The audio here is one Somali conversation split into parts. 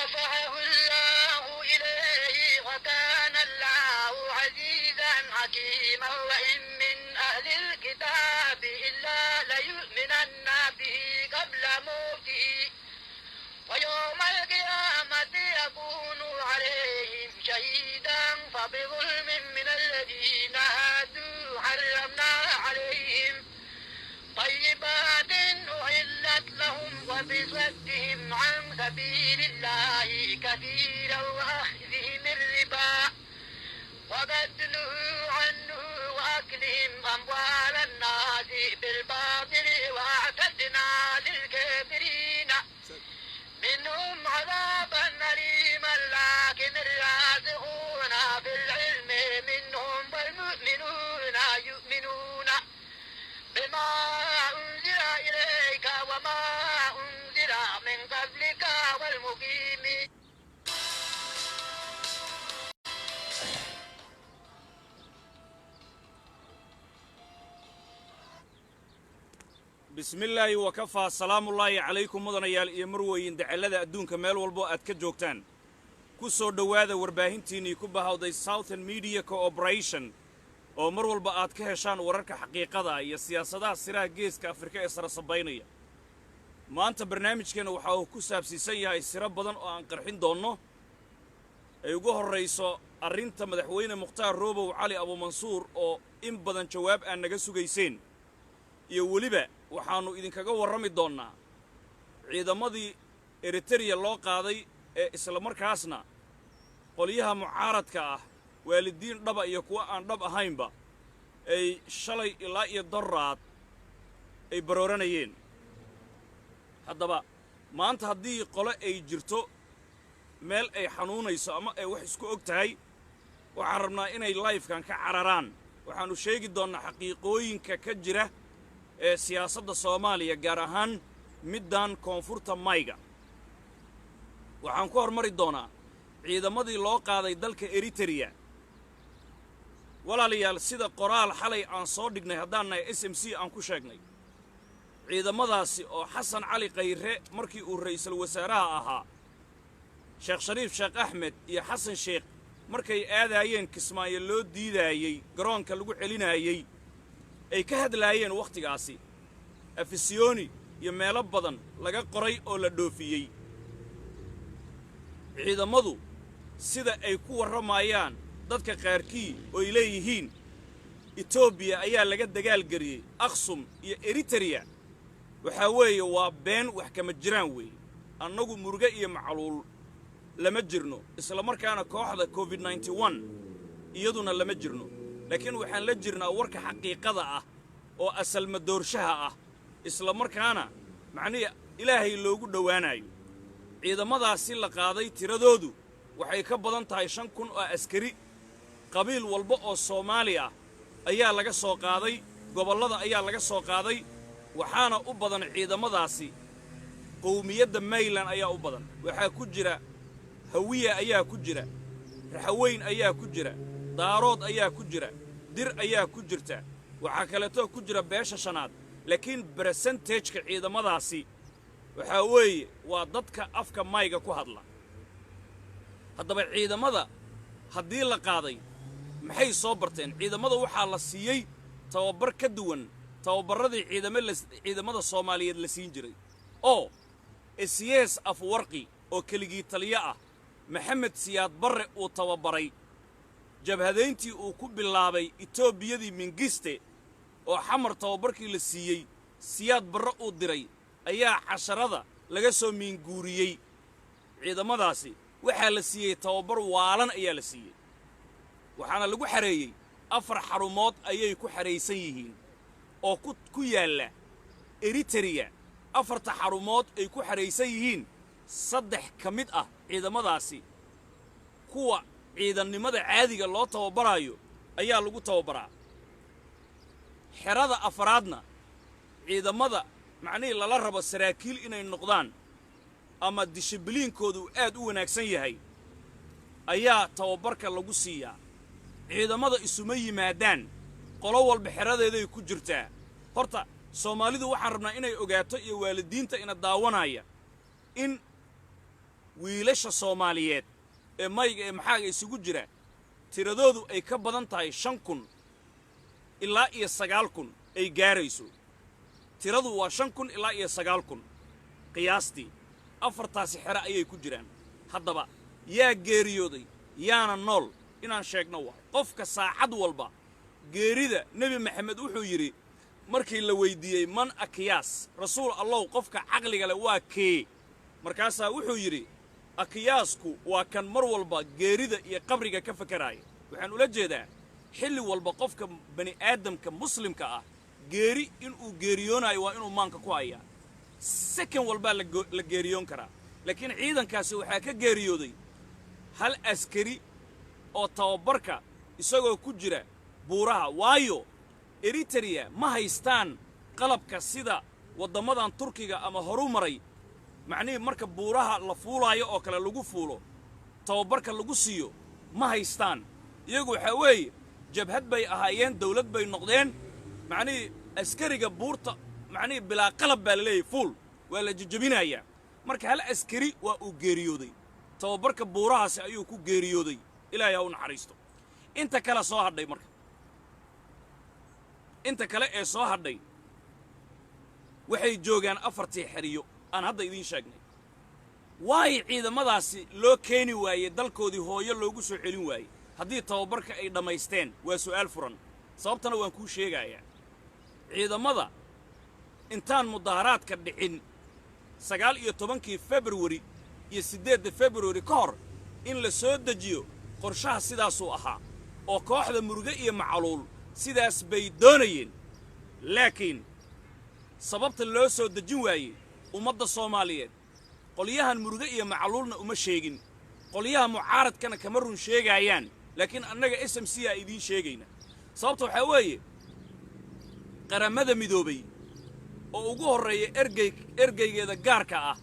ورفعه الله إليه وكان الله عزيزا حكيما وإن من أهل الكتاب إلا ليؤمنن به قبل موته ويوم القيامة يكون عليهم شهيدا فبظلم من الذين هادوا حرمنا عليهم طيبات أحلت لهم وبصدهم عن سبيل الله كثيرا وأخذهم الربا وقد نهوا عنه وأكلهم أموال الناس بالباطل وأعتدنا للكافرين منهم عذابا أليما لكن الراسخون في العلم منهم والمؤمنون يؤمنون بما أنزل إليك وما أنزل من قبلك والمقيمين. بسم الله وكفى سلام الله عليكم مدنيال iyo marweyn dacalada adduunka meel walbo aad ka joogtaan ku soo dhawaada warbaahintiinii ku bahawday Southern Media Cooperation oo mar walba aad ka heshaan wararka xaqiiqada iyo siyaasadaha siraha geeska Afrika ee sarasabaynaya maanta barnaamijkeena waxa uu ku saabsiisan yahay sira badan oo aan qarxin doono ay ugu horeyso arinta madaxweyne Mukhtaar Roobow Cali Abu Mansuur oo in badan jawaab aan naga sugayseen iyo waliba waxaanu idinkaga warrami doonaa ciidamadii Eritrea loo qaaday ee isla markaasna qoliyaha mucaaradka ah waalidiin dhaba iyo kuwa aan dhab ahaynba ay shalay ilaa iyo daraad ay barooranayeen haddaba maanta haddii qole ay jirto meel ay xanuunayso ama ay wax isku og tahay waxaan rabnaa inay live-kan ka cararaan waxaanu sheegi doonaa xaqiiqooyinka ka jira ee siyaasadda Soomaaliya gaar ahaan middan koonfurta mayga waxaan ku hormari doonaa ciidamadii loo qaaday dalka Eritrea walaalayaal sida qoraal xalay aan soo dhignay haddaanay SMC aan ku sheegnay ciidamadaasi oo Xasan Cali Khayre markii uu ra'iisul wasaaraha ahaa Sheekh Shariif Sheekh Ahmed iyo Xasan Sheekh markay aadayeen Kismaayo loo diidayay garoonka lagu celinayay ay ka hadlaayeen waqtigaasi afisioni iyo meelo badan laga qoray oo la dhoofiyay ciidamadu sida ay ku waramayaan dadka qaarkii oo ay leeyihiin Ethiopia ayaa laga dagaal gariyay Aksum iyo Eritrea waxa weeye waa been wax kama jiraan weey annagu muruga iyo macluul lama jirno isla markaana kooxda COVID-19 iyaduna lama jirno laakiin waxaan la jirnaa warka xaqiiqada ah oo asal madoorshaha ah isla markaana macnihi ilaahay loogu dhawaanayo ciidamadaasi la qaaday tiradoodu waxay ka badan tahay 5,000 oo askari qabiil walba oo Soomaali ah ayaa laga soo qaaday gobolada ayaa laga soo qaaday waxaana u badan ciidamadaasi qowmiyadda Mayland ayaa u badan waxa ku jira hawiya ayaa ku jira raxaweyn ayaa ku jira daarood ayaa ku jira dir ayaa ku jirta waxa kale oo ku jira beesha shanaad laakiin percentage-ka ciidamadaasi waxa weeye waa dadka afka mayga ku hadla haddaba ciidamada haddii la qaaday maxay soo barteen ciidamada waxaa la siiyay tababar ka duwan tababaradii ciidamada Soomaaliyeed la siin jiray oo SCS Afwarqi oo keligii taliye ah Maxamed Siyaad Barre uu tababaray jabhadeyntii uu ku bilaabay Etoobiyadii Mingiste oo xamar tababarkii la siiyay Siyaad Barre uu diray ayaa casharada laga soo miinguuriyay ciidamadaasi waxa la siiyay tababar waalan ayaa la siiyay waxaana lagu xareeyay 4 xarumood ayay ku xareysan yihiin oo ku yaala Eritrea 4 xarumood ay ku xareysan yihiin 3 kamid ah ciidamadaasi kuwa ciidannimada caadiga loo tababarayo ayaa lagu tababaraa xerada afraadna ciidamada macnaheedu lala rabo saraakiil inay noqdaan ama dishibliinkoodu aad u wanaagsan yahay ayaa tababarka lagu siiyaa ciidamada isuma yimaadaan qolo walba xeradeeday ku jirtaa horta Soomaalidu waxaan rabnaa inay ogaato iyo waalidiinta ina daawanaya in wiilasha Soomaaliyeed ee mayga ee maxaaga isugu jira tiradoodu ay ka badan tahay 5,000 ilaa iyo 9,000 ay gaarayso tiradu waa 5,000 ilaa iyo 9,000 qiyaastii afartaasi xero ayay ku jiraan haddaba yaa geeriyooday yaana nool inaan sheegno waa qofka saacad walba geerida nabi maxamed wuxuu yiri markii la weydiiyay man akiyas rasuul allah qofka aqliga leh waa kee markaasa wuxuu yiri akiyasku waa kan mar walba geerida iyo qabriga ka fakaraay waxaan ula jeedaa xilli walba qofka bani aadamka muslimka ah geeri inuu geeriyoonayo waa inuu maanka ku haya second walba la geeriyoon karaa laakiin ciidankaasi waxa ka geeriyooday hal askari oo tababarka isagoo ku jira buuraha waayo Eritrea ma haystaan qalabka sida wadamadan Turkiga ama horumaray macnii marka buuraha la fuulaayo oo kale lagu fuulo tababarka lagu siiyo ma haystaan iyagu waxa weeye jabhad bay ahaayeen dawlad bay noqdeen macnii askariga buurta macnii bilaa qalab baa leeyahay fuul waa la jajabinaya marka hal askari waa uu geeriyooday tababarka buurahaasi ayuu ku geeriyooday ilaahay ha u naxariisto inta kala soo hadhay marka inta kale ee soo hadhay waxay joogaan afartii xiriyo aan hadda idin sheegnay waay ciidamadaasi loo keeni waayay dalkoodii hooyo loogu soo celin waayay haddii tababarka ay dhamaysteen waa su'aal furan sababtana waan kuu sheegayaa ciidamada intaan mudaharaadka dhicin 19 February iyo 8 February ka hor in la soo dejiyo qorshaha sidaasuu ahaa oo kooxda muruga iyo macaluul sidaas bay doonayeen laakiin sababta loo soo dejin waayay ummadda Soomaaliyeed qoliyahan muruga iyo macaluulna uma sheegin qoliyaha mucaaradkana kama run sheegayaan laakiin annaga SMC ay idin sheegayna sababta waxa weeye qaramada midoobay oo ugu horeeya ergeygeeda gaarka ah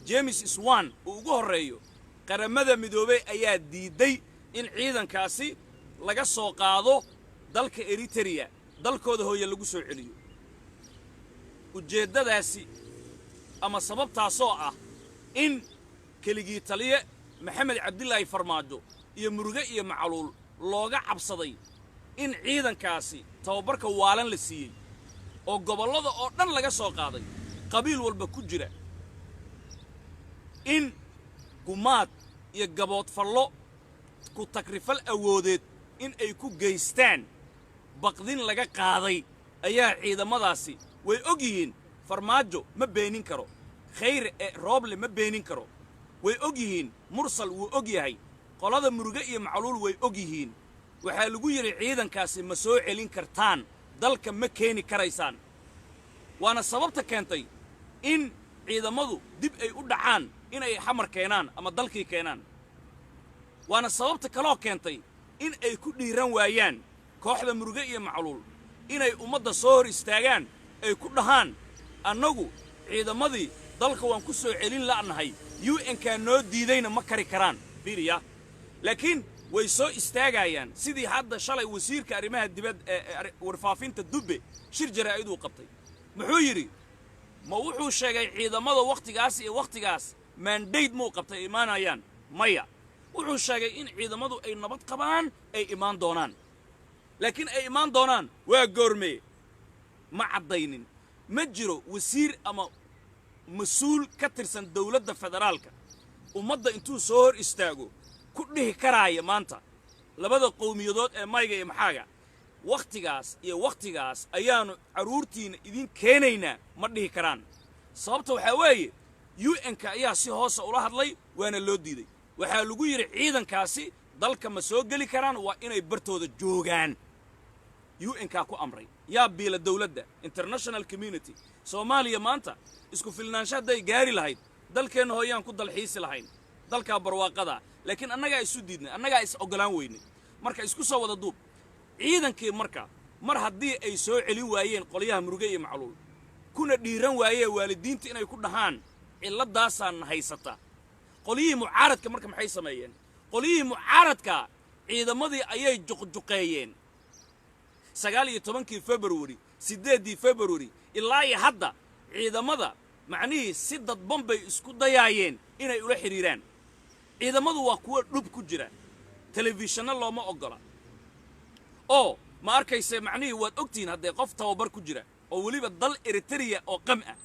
James Swan oo ugu horeeyo qaramada midoobay ayaa diiday in ciidankaasi laga soo qaado dalka Eritrea dalkooda hooyo lagu soo celiyo ujeedadaasi ama sababtaasoo ah in keligii taliye Maxamed Cabdilaahi Farmaajo iyo muruga iyo macaluul looga cabsaday in ciidankaasi tababarka waalan la siiyay oo gobolada oo dhan laga soo qaaday qabiil walba ku jira in gumaad iyo gabood fallo ku takrifal awoodeed in ay ku geystaan baqdin laga qaaday ayaa ciidamadaasi way og yihiin Farmaajo ma beenin karo khayr ee rooble ma beenin karo way og yihiin mursal wuu og yahay qolada muruga iyo macaluul way og yihiin waxa lagu yiri ciidankaasi ma soo celin kartaan dalka ma keeni karaysaan waana sababta keentay in ciidamadu dib ay u dhacaan in ay xamar keenaan ama dalkii keenaan waana sababta kaloo keentay in ay ku dhiiran waayaan kooxda muruga iyo macaluul inay ummadda soo hor istaagaan ay ku dhahaan annagu ciidamadii dalka waan ku soo celin la'nahay UN-ka noo diidayna ma kari karaan fiiriya laakiin way soo istaagayaan sidii hadda shalay wasiirka arrimaha dibadda warfaafinta Dubbe shir jaraa'id uu qabtay muxuu yiri ma wuxuu sheegay ciidamada waqtigaas mandate muu qabtay imaanayaan maya wuxuu sheegay in ciidamadu ay nabad qabaan ay imaan doonaan laakiin ay imaan doonaan waa goormee ma cadaynin ma jiro wasiir ama mas'uul ka tirsan dawladda federaalka ummadda intuu soo hor istaago ku dhihi karaaya maanta labada qowmiyadood ee mayga iyo maxaaga waqtigaas ayaanu caruurtiina idin keenaynaa ma dhihi karaan sababta waxa weeye UN-ka ayaa si hoos ula hadlay waana loo diiday waxa lagu yiri ciidankaasi dalka ma soo gali karaan waa inay bartooda joogaan UN-ka ku amray yaa biila dawladda international community Soomaaliya maanta isku filnaanshaday gaari lahayd dalkeena hooyaan ku dalxiisi lahayn dalka barwaaqada laakiin annaga isu diidnay annaga is ogolaan weynay marka isku soo wada duub ciidankii marka mar haddii ay soo celin waayeen qoliyaha muruga iyo macaluul kuna dhiiran waayeen waalidiinta inay ku dhahaan ciladaasaan haysata qoliyii mucaaradka marka maxay sameeyeen qoliyii mucaaradka ciidamadii ayay juqjuqeeyeen 19 February 8 February ilaa hadda ciidamada macnii si dadban bay isku dayaayeen inay ula xiriiraan ciidamadu waa kuwa dhub ku jira telefishinna looma ogola oo ma arkayse macnihii waad ogtihiin haddee qof tababar ku jira oo weliba dal Eritrea oo qam ah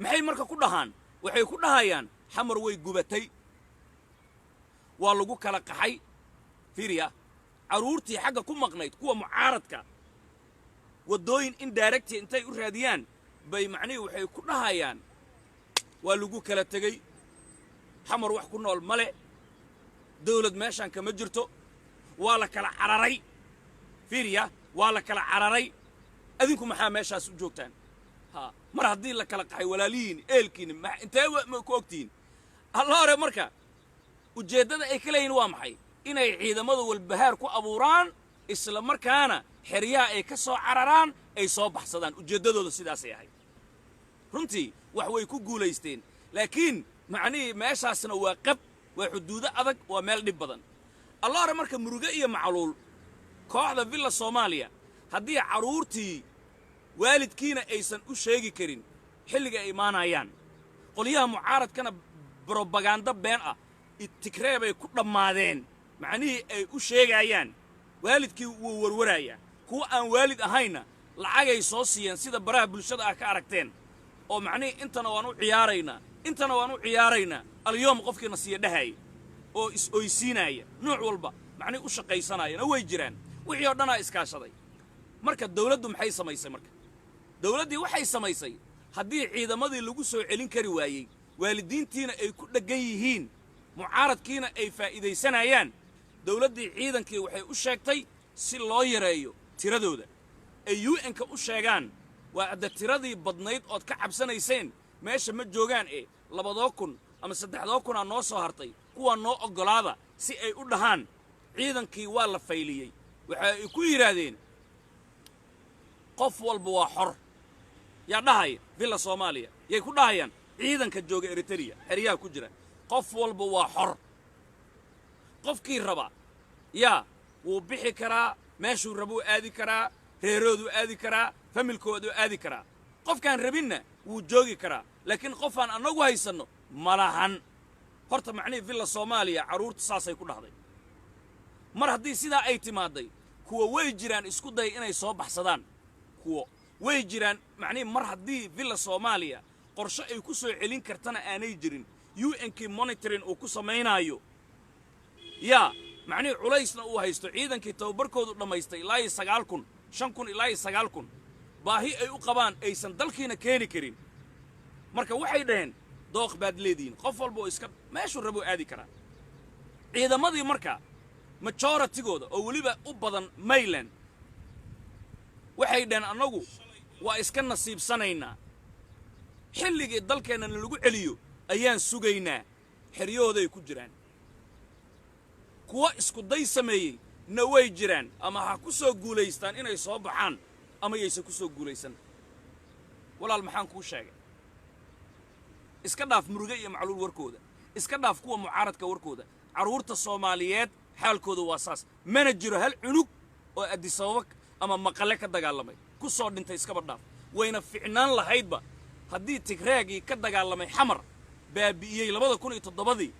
maxay marka ku dhahaan waxay ku dhahayaan xamar way gubatay waa lagu kala qaxay fiiriya caruurtii xagga ku maqnayd kuwa mucaaradka wadooyin indirect intay u raadiyaan bay macnihii waxay ku dhahayaan waa lagu kala tegay xamar wax ku nool male dawlad meeshan kama jirto waa la kala cararay fiiriya waa la kala cararay adinku maxaa meeshaas u joogtaan ha mar haddii la kala qaxay walaalihiin eelkiin intee ma ku ogtiin alla hore marka ujeeddada ay ka leeyihiin waa maxay inay ciidamadu walbahaar ku abuuraan isla markaana xeryaha ay ka soo cararaan ay soo baxsadaan ujeeddadooda sidaasay ahayd runtii wax way ku guulaysteen laakiin macnihii meeshaasna waa qab waa xuduudo adag waa meel dhib badan alla hore marka muruge iyo macluul kooxda villa Soomaaliya haddii caruurtii waalidkiina aysan u sheegi karin xilliga ay imaanayaan qoliyaha mucaaradkana propaganda been ah ittikreebay ku dhammaadeen macnihii ay u sheegayaan waalidkii wuu warwaraya kuwa aan waalid ahayna lacagay soo siiyeen sida baraha bulshada ah ka aragteen oo macnihii intana waan u ciyaaraynaa alyoom qofkiina siiya dhahay oo is-oysiinaya nooc walba macnihii u shaqaysanayana way jiraan wixii oo dhanaa iskaashaday marka dawladdu maxay samaysay marka dawladdii waxay samaysay haddii ciidamadii lagu soo celin kari waayey waalidiintiina ay ku dheggan yihiin mucaaradkiina ay faa'iidaysanayaan dawladdii ciidankii waxay u sheegtay si loo yareeyo tiradooda ay UN-ka u sheegaan waa adda tiradii badnayd ood ka cabsanayseen meesha ma joogaan 2,000 ama 3,000 aan noo soo hartay kuwa noo oggolaada si ay u dhahaan ciidankii waa la fayliyey waxa ay ku yiraahdeen qof walba waa xor yaa dhahay villa Soomaaliya yay ku dhahayaan ciidanka jooga Eritrea xeryaha ku jira qof walba waa xor qofkii raba yaa wuu bixi karaa meeshuu rabuu aadi karaa reeroodu aadi karaa familkoodu aadi karaa qofkaan rabinna wuu joogi karaa laakiin qofaan anagu haysanno malahan horta macnihii villa Soomaaliya caruurta saasay ku dhahday mar haddii sidaa ay timaaday kuwa way jiraan isku day inay soo baxsadaan kuwa way jiraan macnihii mar haddii villa Soomaaliya qorshe ay ku soo celin kartana aanay jirin UN-kii monitoring uu ku samaynayo yaa macnihii culaysna uu haysto ciidankii tababarkoodu dhammaystay ilaa 9,000 5,000 ilaa 9,000 baahi ay u qabaan aysan dalkiina keeni karin marka waxay dhaheen dooq baad leediin qof walba oo iska meeshuu rabo aadi karaa ciidamadii marka majoritigooda oo weliba u badan Mayland waxay dhaheen annagu waa iska nasiibsanaynaa xilligii dalkeenna lagu celiyo ayaan sugaynaa xeryahooday ku jiraan kuwa isku day sameeyey na way jiraan ama ha ku soo guulaystaan inay soo baxaan ama yaysan ku soo guulaysan walaal maxaan kuu sheegay iska dhaaf muruge iyo macluul warkooda iska dhaaf kuwa mucaaradka warkooda caruurta Soomaaliyeed xaalkooda waa saas mana jiro hal cunug oo Addis Ababa ama Maqale ka dagaalamay ku soo dhintay iska badhaaf wayna ficnaan lahaydba haddii Tigreegii ka dagaalamay xamar baabi'iyey 2007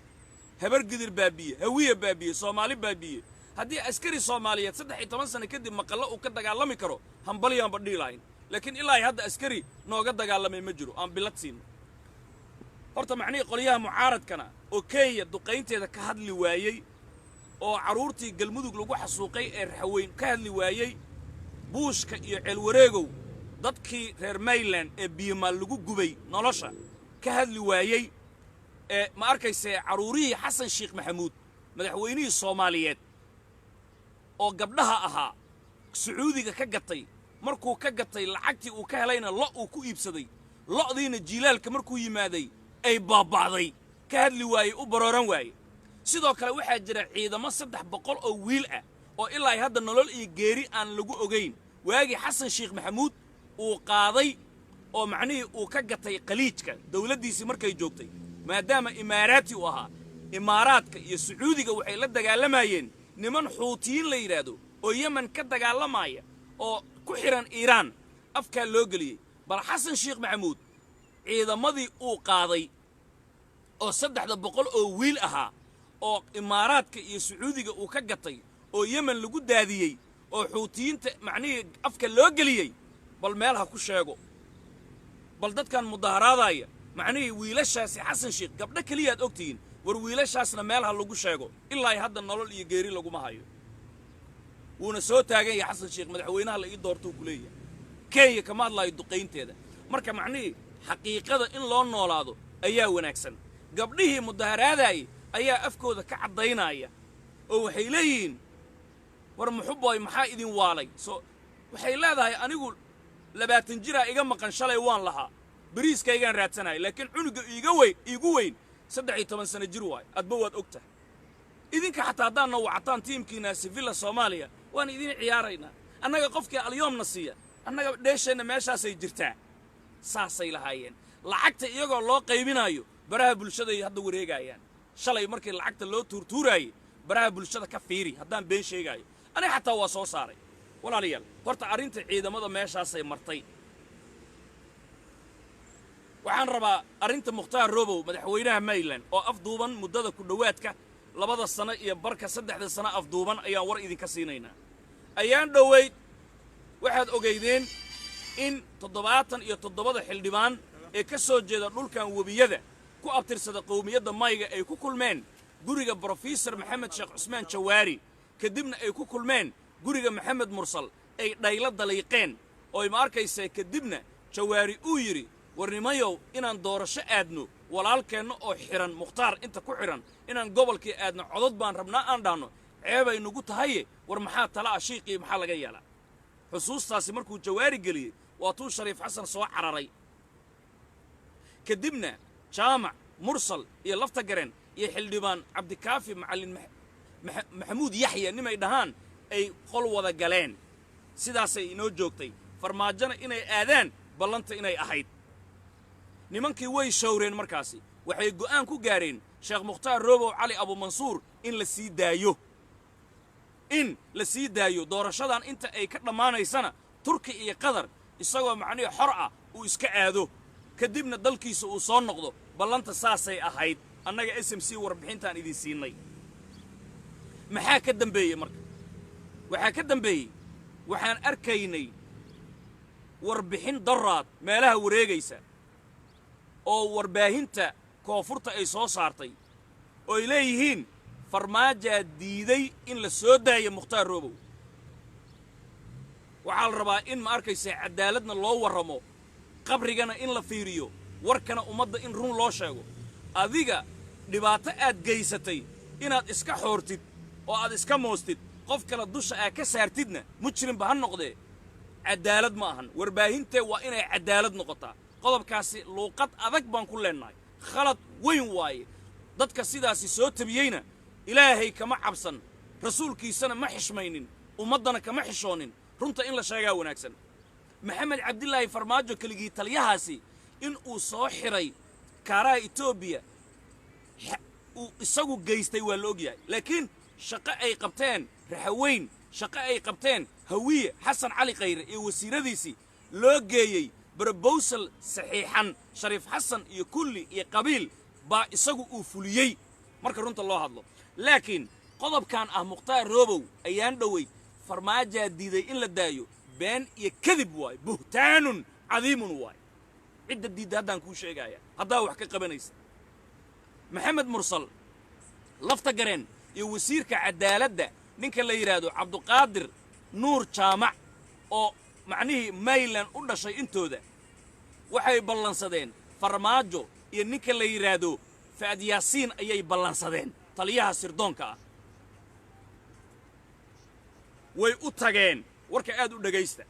habar gidir baabiye hawiye baabiye Soomaali baabiye haddii askari Soomaaliyeed 13 sano kadib Maqale uu ka dagaalami karo hambaliyaan badhiilayn laakiin ilaa hadda askari nooga dagaalamay ma jiro aan bilad siin horta macnii qoliyaha mucaaradkana oo Kenya duqaynteeda ka hadli waayay oo caruurtii galmudug lagu xasuuqay ee raxweyn ka hadli waayay buushka iyo celwareegow dadkii reer Mayland ee biimaal lagu gubay nolosha ka hadli waayay ee ma arkayse caruurihii Xasan Sheekh Maxamuud madaxweynihii Soomaaliyeed oo gabdhaha ahaa Sacuudiga ka gatay markuu ka gatay lacagtii uu ka helayna lo uu ku iibsaday lo'diina jiilaalka markuu yimaaday ay baabaaday ka hadli waayay u barooran waayay sidoo kale waxaa jira ciidamo 300 oo wiil ah oo ilaa hadda nolol iyo geeri aan lagu ogeyn waagi Xasan Sheekh Maxamuud uu qaaday oo macnihii uu ka gatay qaliijka dawladdiisii markay joogtay maadaama imaaraati u ahaa imaaraadka iyo Sacuudiga waxay la dagaalamayeen niman xuutiyiin la yiraahdo oo Yemen ka dagaalamaya oo ku xiran Iiraan afka loo galiyay bal Xasan Sheekh Maxamuud ciidamadii uu qaaday oo 300 oo wiil ahaa oo imaaraadka iyo sacuudiga uu ka gatay oo yemen lagu daadiyey oo xuutiyiinta macnihii afka loo geliyey bal meel ha ku sheego bal dadkan mudaharaadaya macnihii wiilashaasi xasan sheekh gabdho keliyaad ogtihiin war wiilashaasna meel ha lagu sheego ilaa hadda nolol iyo geeri laguma hayo wuuna soo taagan yahay xasan sheekh madaxweynaha la ii doortuu ku leeyahay kenya kama hadlaayo duqaynteeda marka macnihii xaqiiqada in loo noolaado ayaa wanaagsan gabdhihii mudaharaadayay ayaa afkooda ka caddaynaya oo waxay leeyihiin war muxuboy maxaa idin waalay so waxay leedahay anigu 20 jira iga maqan shalay waan lahaa bariiskaygaan raadsanay laakiin cunuga iigu weyn 13 sano jir waay adba waad ogtahay idinka xataa haddaan wacataan tiimkiina Sevilla Soomaaliya waan idin ciyaaraynaa annaga qofkii alyoomna siiya annaga dheeshayna meeshaasay jirtaa saasay lahaayeen lacagta iyagoo loo qaybinayo baraha bulshada ay hadda wareegayaan shalay markii lacagta loo tuurtuurayay baraha bulshada ka fiiri haddaan been sheegayo aniga xataa waa soo saaray walaalayaal horta arrinta ciidamada meeshaasay martay waxaan rabaa arrinta Mukhtaar Robow madaxweynaha Maryland oo afduuban muddada ku dhawaadka 2 sano iyo barka 3 sano afduuban ayaan war idinka siinaynaa ayaan dhaweyd waxaad ogeydeen in 77 xildhibaan ee ka soo jeeda dhulkan wabiyada ku abtirsada qowmiyadda Mayga ay ku kulmeen guriga Professor Maxamed Sheekh Cusmaan Jawaari kadibna ay ku kulmeen guriga Maxamed Mursal ay dhayla daliiqeen oo ma arkaysa kadibna Jawaari uu yiri warnimayow inaan doorasho aadno walaalkeenna oo xiran Mukhtaar inta ku xiran inaan gobolkii aadno codod baan rabnaa aan dhaano ceebay nagu tahay war maxaa tala ashiiqi maxaa laga yeelaa xusuustaasi markuu Jawaari galiyay waa tuu Shariif Xasan soo cararay kadibna jaamac mursal iyo lafta garen iyo xildhibaan Cabdikaafi Macallin Maxamuud Yaxya nimay dhahaan ay qol wada galeen sidaasay inoo joogtay farmaajana inay aadaan ballanta inay ahayd nimankii way shawreen markaasi waxay go'aan ku gaareen Sheekh Mukhtaar Robow Cali Abu Mansuur in la sii daayo doorashadan inta ay ka dhamaanaysana Turki iyo Qatar isagoo macnaheedu xor ah uu iska aado kadibna dalkiisa uu soo noqdo ballanta saasay ahayd annaga SMC warbixintan idin siinay maxaa ka dambeeyay marka waxaa ka dambeeyay waxaan arkaynay warbixin daraad meelaha wareegaysa oo warbaahinta koonfurta ay soo saartay oo ay leeyihiin farmaajo diiday in la soo daayo Mukhtaar Robow waxaa la rabaa in ma arkaysa cadaaladna loo waramo qabrigana in la fiiriyo warkana ummadda in run loo sheego adiga dhibaato aad geysatay inaad iska xoortid oo aad iska moostid qof kala dusha aad ka saartidna mujrimba ha noqdee cadaalad ma ahan warbaahintee waa inay cadaalad noqotaa qodobkaasi luuqad adag baan ku leenahay khalad weyn waaye dadka sidaasi soo tabiyeyna ilaahay kama cabsan rasuulkiisana ma xishmaynin ummadana kama xishoonin runta in la sheegaa wanaagsan maxamed cabdilaahi farmaajo keligii taliyahaasi in uu soo xiray kaaraha Itoobiya uu isagu geystay waa la ogyahay laakiin shaqo ay qabteen raxaweyn shaqo ay qabteen hawiye xasan cali khayre iyo wasiiradiisii loo geeyey proposal saxiixan Shariif Xasan iyo kulli iyo qabiil baa isagu uu fuliyey marka runta loo hadlo laakiin qodobkan ah Mukhtaar Robow ayaan dhaweyd farmaajo diiday in la daayo been iyo kadib waay buhtaanun cadiimun waay cidda diidda haddaan kuu sheegaya haddaa wax ka qabanaysa Maxamed Mursal lafta gareen iyo wasiirka cadaaladda ninka la yiraahdo Cabduqaadir Nuur Jaamac oo macnihii Maryland u dhashay intooda waxay ballansadeen farmaajo iyo ninka la yiraahdo Faad Yaasiin ayay ballansadeen taliyaha sirdoonka ah way u tageen warka aad u dhagaysta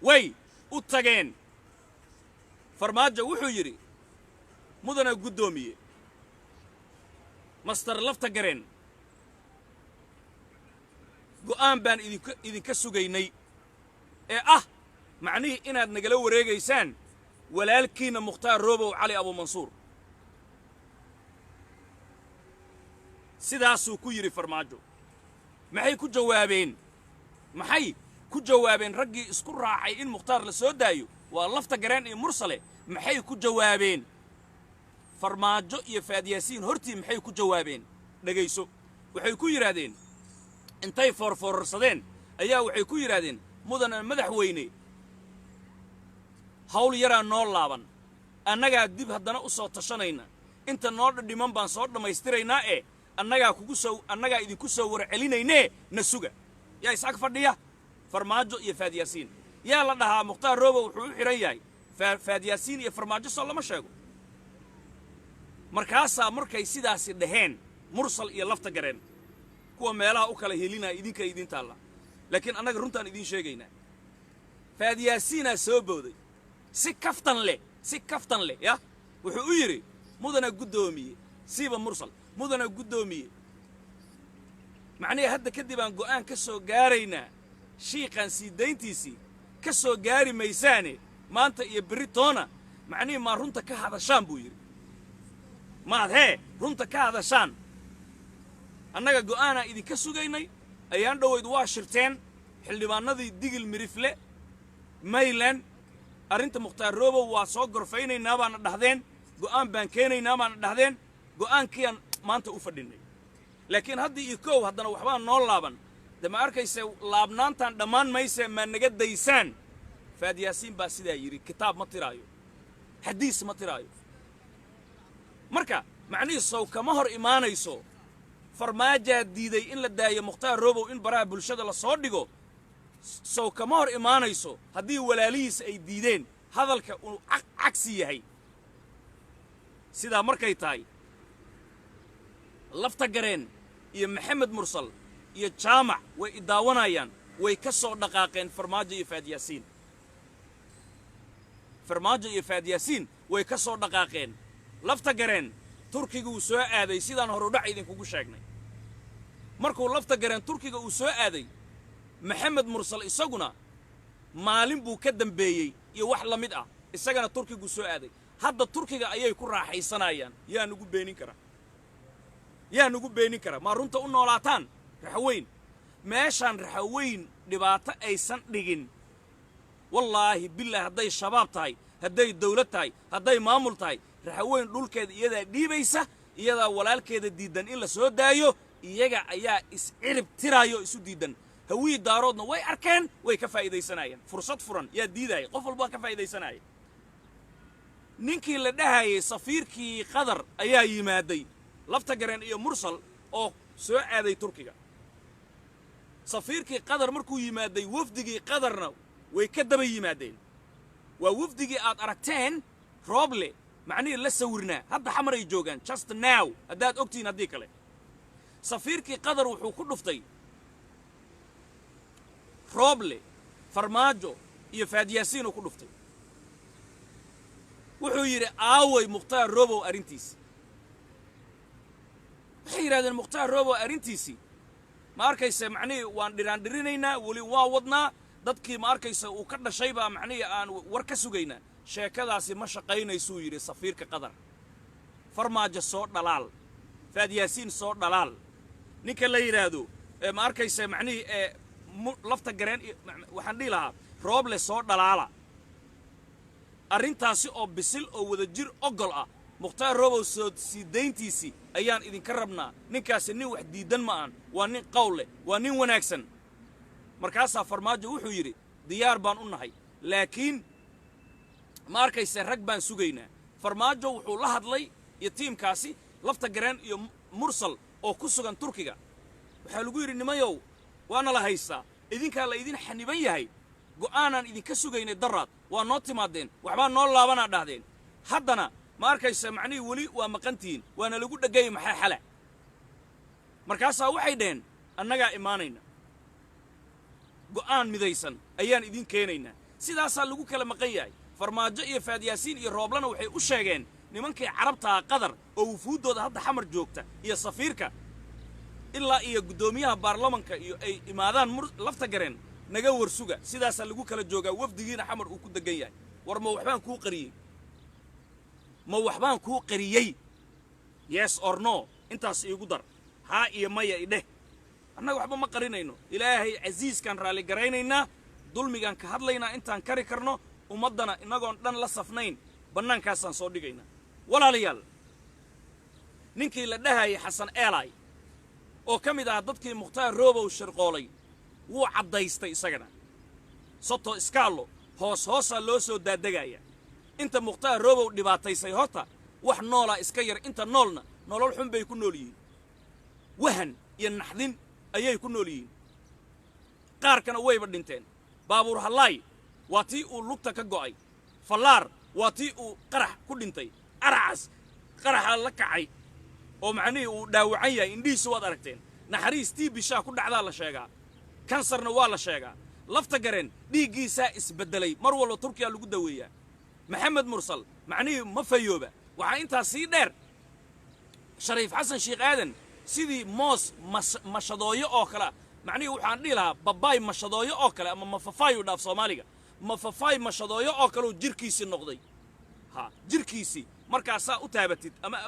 way u tageen farmaajo wuxuu yiri mudana gudoomiye master lafta gareen go'aan baan idinka sugaynay ee ah macnihii inaad nagala wareegaysaan walaalkiina Mukhtaar Robow Cali Abu Mansuur sidaasuu ku yiri farmaajo maxay ku jawaabeen raggii isku raacay in Mukhtaar la soo daayo waa lafta gareen iyo mursale maxay ku jawaabeen farmaajo iyo Faad Yaasiin hortii maxay ku jawaabeen dhagayso waxay ku yiraahdeen intay forforsadeen ayaa waxay ku yiraahdeen mudana madaxweyne hawl yaraa noo laaban annagaa dib haddana u soo tashanayna inta noo dhiman baan soo dhammaystiraynaa annagaa idinku soo warcelinaynee na suga yaa isaag fadhiya farmaajo iyo faad yaasiin yaa la dhahaa mukhtaar roobow wuxuu u xiran yahay faad yaasiin iyo farmaajo soo lama sheego markaasaa markay sidaasi dhaheen mursal iyo lafta gareen kuwa meelaha u kala helinaya idinka idin taalla laakiin annaga runtaan idiin sheegaynaa faad yaasiinaa soo booday si kaftan leh ya wuxuu u yidhi mudana guddoomiye siiba mursal mudana guddoomiye macnaheed hadda kadib aan go'aan ka soo gaaraynaa shiiqan sii dayntiisii ka soo gaari maysaane maanta iyo berri toona macnaheed maa runta ka hadashaan buu yidhi maad hee runta ka hadashaan annaga go'aanaa idinka sugaynay ayaan dhowayd waa shirteen xildhibaanadii digil mirifle mayland arrinta mukhtaar roobow waa soo gorfaynaynaa baana dhahdeen go'aan baan keenaynaa baana dhahdeen go'aankiiaan maanta u fadhinay laakiin haddii iyo kow haddana waxbaa noo laaban de ma arkayse laabnaantaan dhammaan mayse maa naga daysaan faad yaasiin baa sidaa yidhi kitaab ma tiraayo xadiis ma tiraayo marka macnihii sow kama hor imaanayso farmaajaa diiday in la daayo mukhtaar roobow in baraha bulshada la soo dhigo sow kama hor imaanayso haddii walaalihiisa ay diideen hadalka uu cagsi yahay sidaa markay tahay lafta gareen iyo maxamed mursal iyo jaamac way idaawanayaan way ka soo dhaqaaqeen farmaajo iyo faad yaasiin way ka soo dhaqaaqeen lafta gareen turkiga uu soo aaday sidaan horudhac idinkugu sheegnay markuu lafta gareen turkiga uu soo aaday maxamed mursal isaguna maalin buu ka dambeeyey iyo wax la mid ah isagana turkigu soo aaday hadda turkiga ayay ku raaxaysanayaan yaa nugu beenin kara maa runta u noolaataan raxaweyn meeshaan raxaweyn dhibaato aysan dhigin wallaahi bilaahi hadday shabaab tahay hadday dawlad tahay hadday maamul tahay raxaweyn dhulkeeda iyadaa dhiibaysa iyadaa walaalkeeda diidan in la soo daayo iyaga ayaa iscirib tiraayo isu diidan hawii daaroodna way arkeen way ka faa'iidaysanayeen fursad furan yaa diidaya qof walba ka faa'iidaysanaya ninkii la dhahayay safiirkii qadar ayaa yimaaday lafta gareen iyo mursal oo soo aaday turkiga safiirkii qadar markuu yimaaday wafdigii qadarna way ka daba yimaadeen waa wafdigii aad aragteen rooble macnihii la sawirnaa hadda xamar ay joogaan just now haddaad ogtihiin haddii kale safiirkii qadar wuxuu ku dhuftay rooble farmaajo iyo faad yaasiin uu ku dhuftay wuxuu yidhi aaway mukhtaar roobow arrintiisii waxay yidhahdeen mukhtaar roobow arrintiisii ma arkayse macnihii waan dhiraandhirinaynaa weli waa wadnaa dadkii ma arkayse uu ka dhashay baa macnihii aan war ka sugaynaa sheekadaasi ma shaqaynaysuu yidhi safiirka qadar farmaajo soo dhalaal faad yaasiin soo dhalaal ninka la yidhaahdo ma arkayse macnihii lafta gareen waxaan dhihi lahaa rooble soo dhalaala arrintaasi oo bisil oo wadajir ogol ah mukhtaar roobow soo sii dayntiisii ayaan idinka rabnaa ninkaasi nin wax diidan ma aan waa nin qawl leh waa nin wanaagsan markaasaa farmaajo wuxuu yidhi diyaar baan u nahay laakiin ma arkayse rag baan sugaynaa farmaajo wuxuu la hadlay iyo tiimkaasi lafta gareen iyo mursal oo ku sugan turkiga waxaa lagu yidhi nimayow waana la haystaa idinkaa la idin xaniban yahay go'aanaan idinka sugaynay daraad waa noo timaadeen waxbaa noo laabanaa dhahdeen haddana ma arkayse macnihii weli waa maqantihiin waana lagu dhegayay maxaa xala markaasaa waxay dhaheen annagaa imaanayna go'aan midaysan ayaan idin keenaynaa sidaasaa lagu kala maqan yahay farmaajo iyo faad yaasiin iyo rooblana waxay u sheegeen nimankii carabtaa qadar oo wufuuddooda hadda xamar joogta iyo safiirka ilaa iyo guddoomiyaha baarlamanka iyo ay imaadaan lafta gareen naga warsuga sidaasaa lagu kala joogaa wafdigiina xamar uu ku degan yahay war ma waxbaan kuu qariyey yes or no intaas iigu dar haa iyo maya idheh annaga waxba ma qarinayno ilaahay casiiskaan raalli garaynaynaa dulmigaan ka hadlaynaa intaan kari karno ummaddana innagoon dhan la safnayn bannaankaasaan soo dhigaynaa walaalayaal ninkii la dhahayay xasan eelay oo ka mid ah dadkii mukhtaar roobow shirqoolay wuu caddaystay isagana soto iskaalo hoosaa loo soo daadegaya inta mukhtaar roobow dhibaataysay horta wax noolaa iska yar inta noolna nolol xun bay ku nool yihiin wahan iyo naxdin ayay ku nool yihiin qaarkana wayba dhinteen baabuur hallaay waa tii uu lugta ka go'ay fallaar waa tii uu qarax ku dhintay aracas qaraxa la kacay oo macnihii uu dhaawacan yahay indhihiisa waad aragteen naxariis tii bishaa ku dhacdaa la sheegaa kansarna waa la sheegaa lafta gareen dhiiggiisaa isbeddelay mar walba turkiya lagu daweeyaa maxamed mursal macnihii ma fayooba waxaa intaas sii dheer shariif xasan sheekh aadan sidii moos mashadooyo oo kale macnihii waxaan dhihi lahaa babaay mashadooyo oo kale ama mafafaay u dhaaf soomaaliga mafafaay mashadooyo oo kale uu jirkiisii noqday ha jirkiisii markaasaa u taabatid ama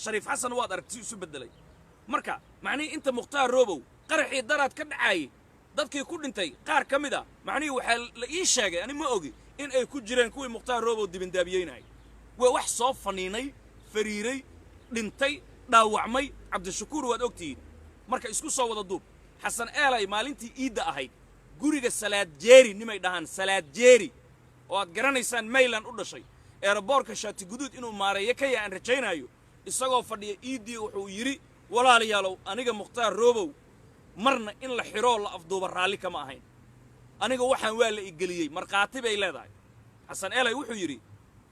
shariif xasan waad aragti isu beddelay marka macnihii inta mukhtaar roobow qaraxii daraad ka dhacaayay dadkii ku dhintay qaar ka mid a macnihii waxaa la ii sheegay ani ma ogi in ay ku jireen kuwii mukhtaar roobow dibindaabiyeynahay waa wax soo faniinay fariiray dhintay dhaawacmay cabdishakuur waad ogtihiin marka isku soo wada duub xasan eelay maalintii iidda ahayd guriga salaad jeeri nimay dhahaan salaad jeeri oo aad garanaysaan mayland u dhashay eeraboorka shaati guduud inuu maareeyo ka yaa aan rajaynaayo isagoo fadhiya iiddii wuxuu yidhi walaalayaalow aniga mukhtaar roobow marna in la xiroo la afduuba raalli kama ahayn aniga waxaan waa la igeliyey markhaati bay leedahay xasan eelay wuxuu yidhi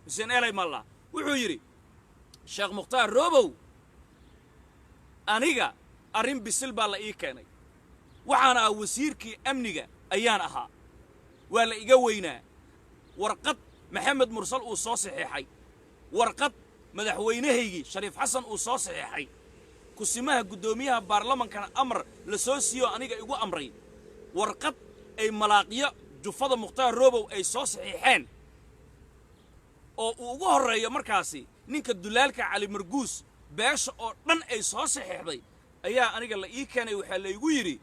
xuseen eelay mallaa wuxuu yidhi sheekh mukhtaar roobow aniga arrin bisil baa la ii keenay waxaan ahaa wasiirkii amniga ayaan ahaa waa la iga weynaa warqad maxamed mursal uu soo saxiixay warqad madaxweynahaygii shariif xasan uu soo saxiixay kusimaha guddoomiyaha baarlamankana amar la soo siiyo aniga igu amray warqad ay malaaqyo jufada mukhtaar roobow ay soo saxiixeen oo uu ugu horreeyo markaasi ninka dulaalka cali marguus beesha oo dhan ay soo saxiixday ayaa aniga la ii keenay waxaa laygu yidhi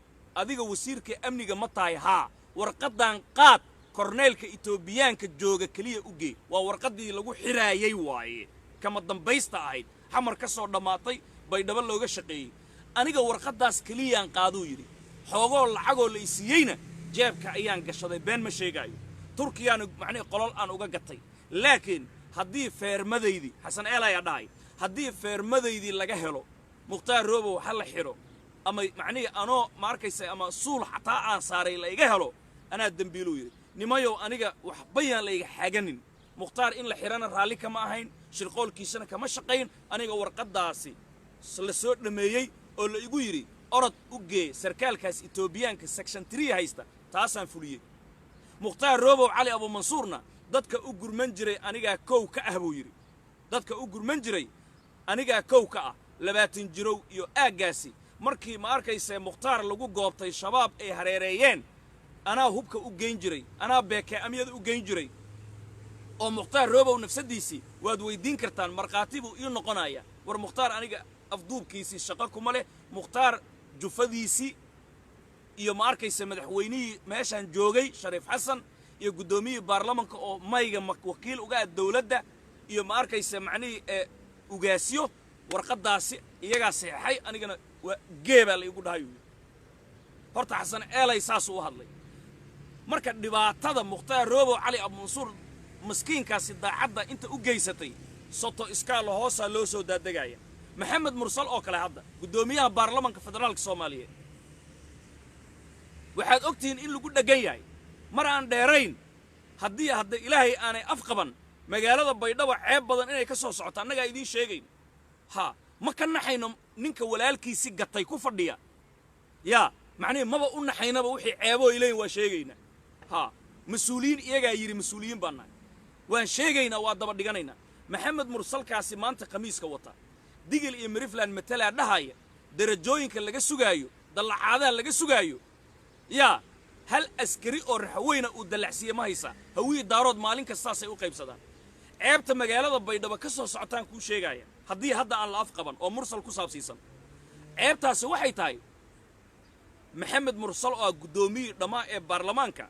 adiga wasiirka amniga ma tahay haa warqaddan qaad korneelka etoobiyaanka jooga keliya u gee waa warqaddii lagu xiraayey waaye kama dambaysta ahayd xamar ka soo dhammaatay baydhabo looga shaqeeyey aniga warqaddaas keliyaan qaaduu yidhi xoogoo lacagoo la isiiyeyna jeebka ayaan gashaday been ma sheegaayo turkiyaana macnihii qolol aan uga gatay laakiin haddii feermadaydii xasan eelayaa dhahay haddii feermadaydii laga helo mukhtaar roobow ha la xidho ama macnihii anoo ma arkaysa ama suul xataa aan saaray la iga helo anaa dembiiluu yidhi nimayow aniga waxbayaan la iga xaganin mukhtaar in la xidhana raalli kama ahayn shirqoolkiisana kama shaqayn aniga warqaddaasi la soo dhammeeyey oo la igu yidhi orod u gee sarkaalkaas etoobiyaanka section 3 haysta taasaan fuliyey mukhtaar roobow cali abuumansuurna dadka u gurman jiray anigaa kow ka ah buu yidhi dadka u gurman jiray anigaa kow ka ah 20 jirow iyo aaggaasi markii ma arkaysa mukhtaar lagu goobtay shabaab ay hareereeyeen anaa hubka u geyn jiray anaa beeke amyada u geyn jiray oo mukhtaar roobow nafsadiisii waad weydiin kartaan markhaati buu ii noqonaya war mukhtaar aniga afduubkiisii shaqo kuma leh mukhtaar jufadiisii iyo ma arkaysa madaxweynihii meeshaan joogay shariif xasan iyo guddoomiyihii baarlamanka oo mayga wakiil uga ah dawladda iyo ma arkaysa macnihii ugaasyo warqaddaasi iyagaa saxeexay anigana waa geebaa la igu dhahay horta xasan eelay saasuu u hadlay marka dhibaatada mukhtaar roobow cali abuumansuur maskiinkaasi daacadda inta u geysatay soto iskaalo hoosaa loo soo daadegaya maxamed mursal oo kale hadda guddoomiyaha baarlamanka federaalka soomaaliyeed waxaad ogtihiin in lagu dheggan yahay mar aan dheerayn haddii hadda ilaahay aanay afqaban magaalada baydhabo ceeb badan inay ka soo socoto annagaa idiin sheegayn ha ma ka naxayno ninka walaalkiisi gatay ku fadhiya yaa macnihii maba u naxaynaba wixii ceeboo ileyn waa sheegaynaa ha mas-uuliyiin iyagaa yidhi mas-uuliyiin baan nahay waan sheegaynaa waa daba dhiganaynaa maxamed mursalkaasi maanta khamiiska wata digil iyo mirifland matalaa dhahaya darajooyinka laga sugaayo dallacaadaha laga sugaayo yaa hal askari oo raxweyna uu dallacsiiye ma haysaa hawii daarood maalin kastaasay u qaybsadaan ceebta magaalada baydhabo ka soo socotaan kuu sheegaya haddii hadda aan la afqaban oo mursal ku saabsiisan ceebtaasi waxay tahay maxamed mursal oo ah guddoomiyii dhammaa ee baarlamaanka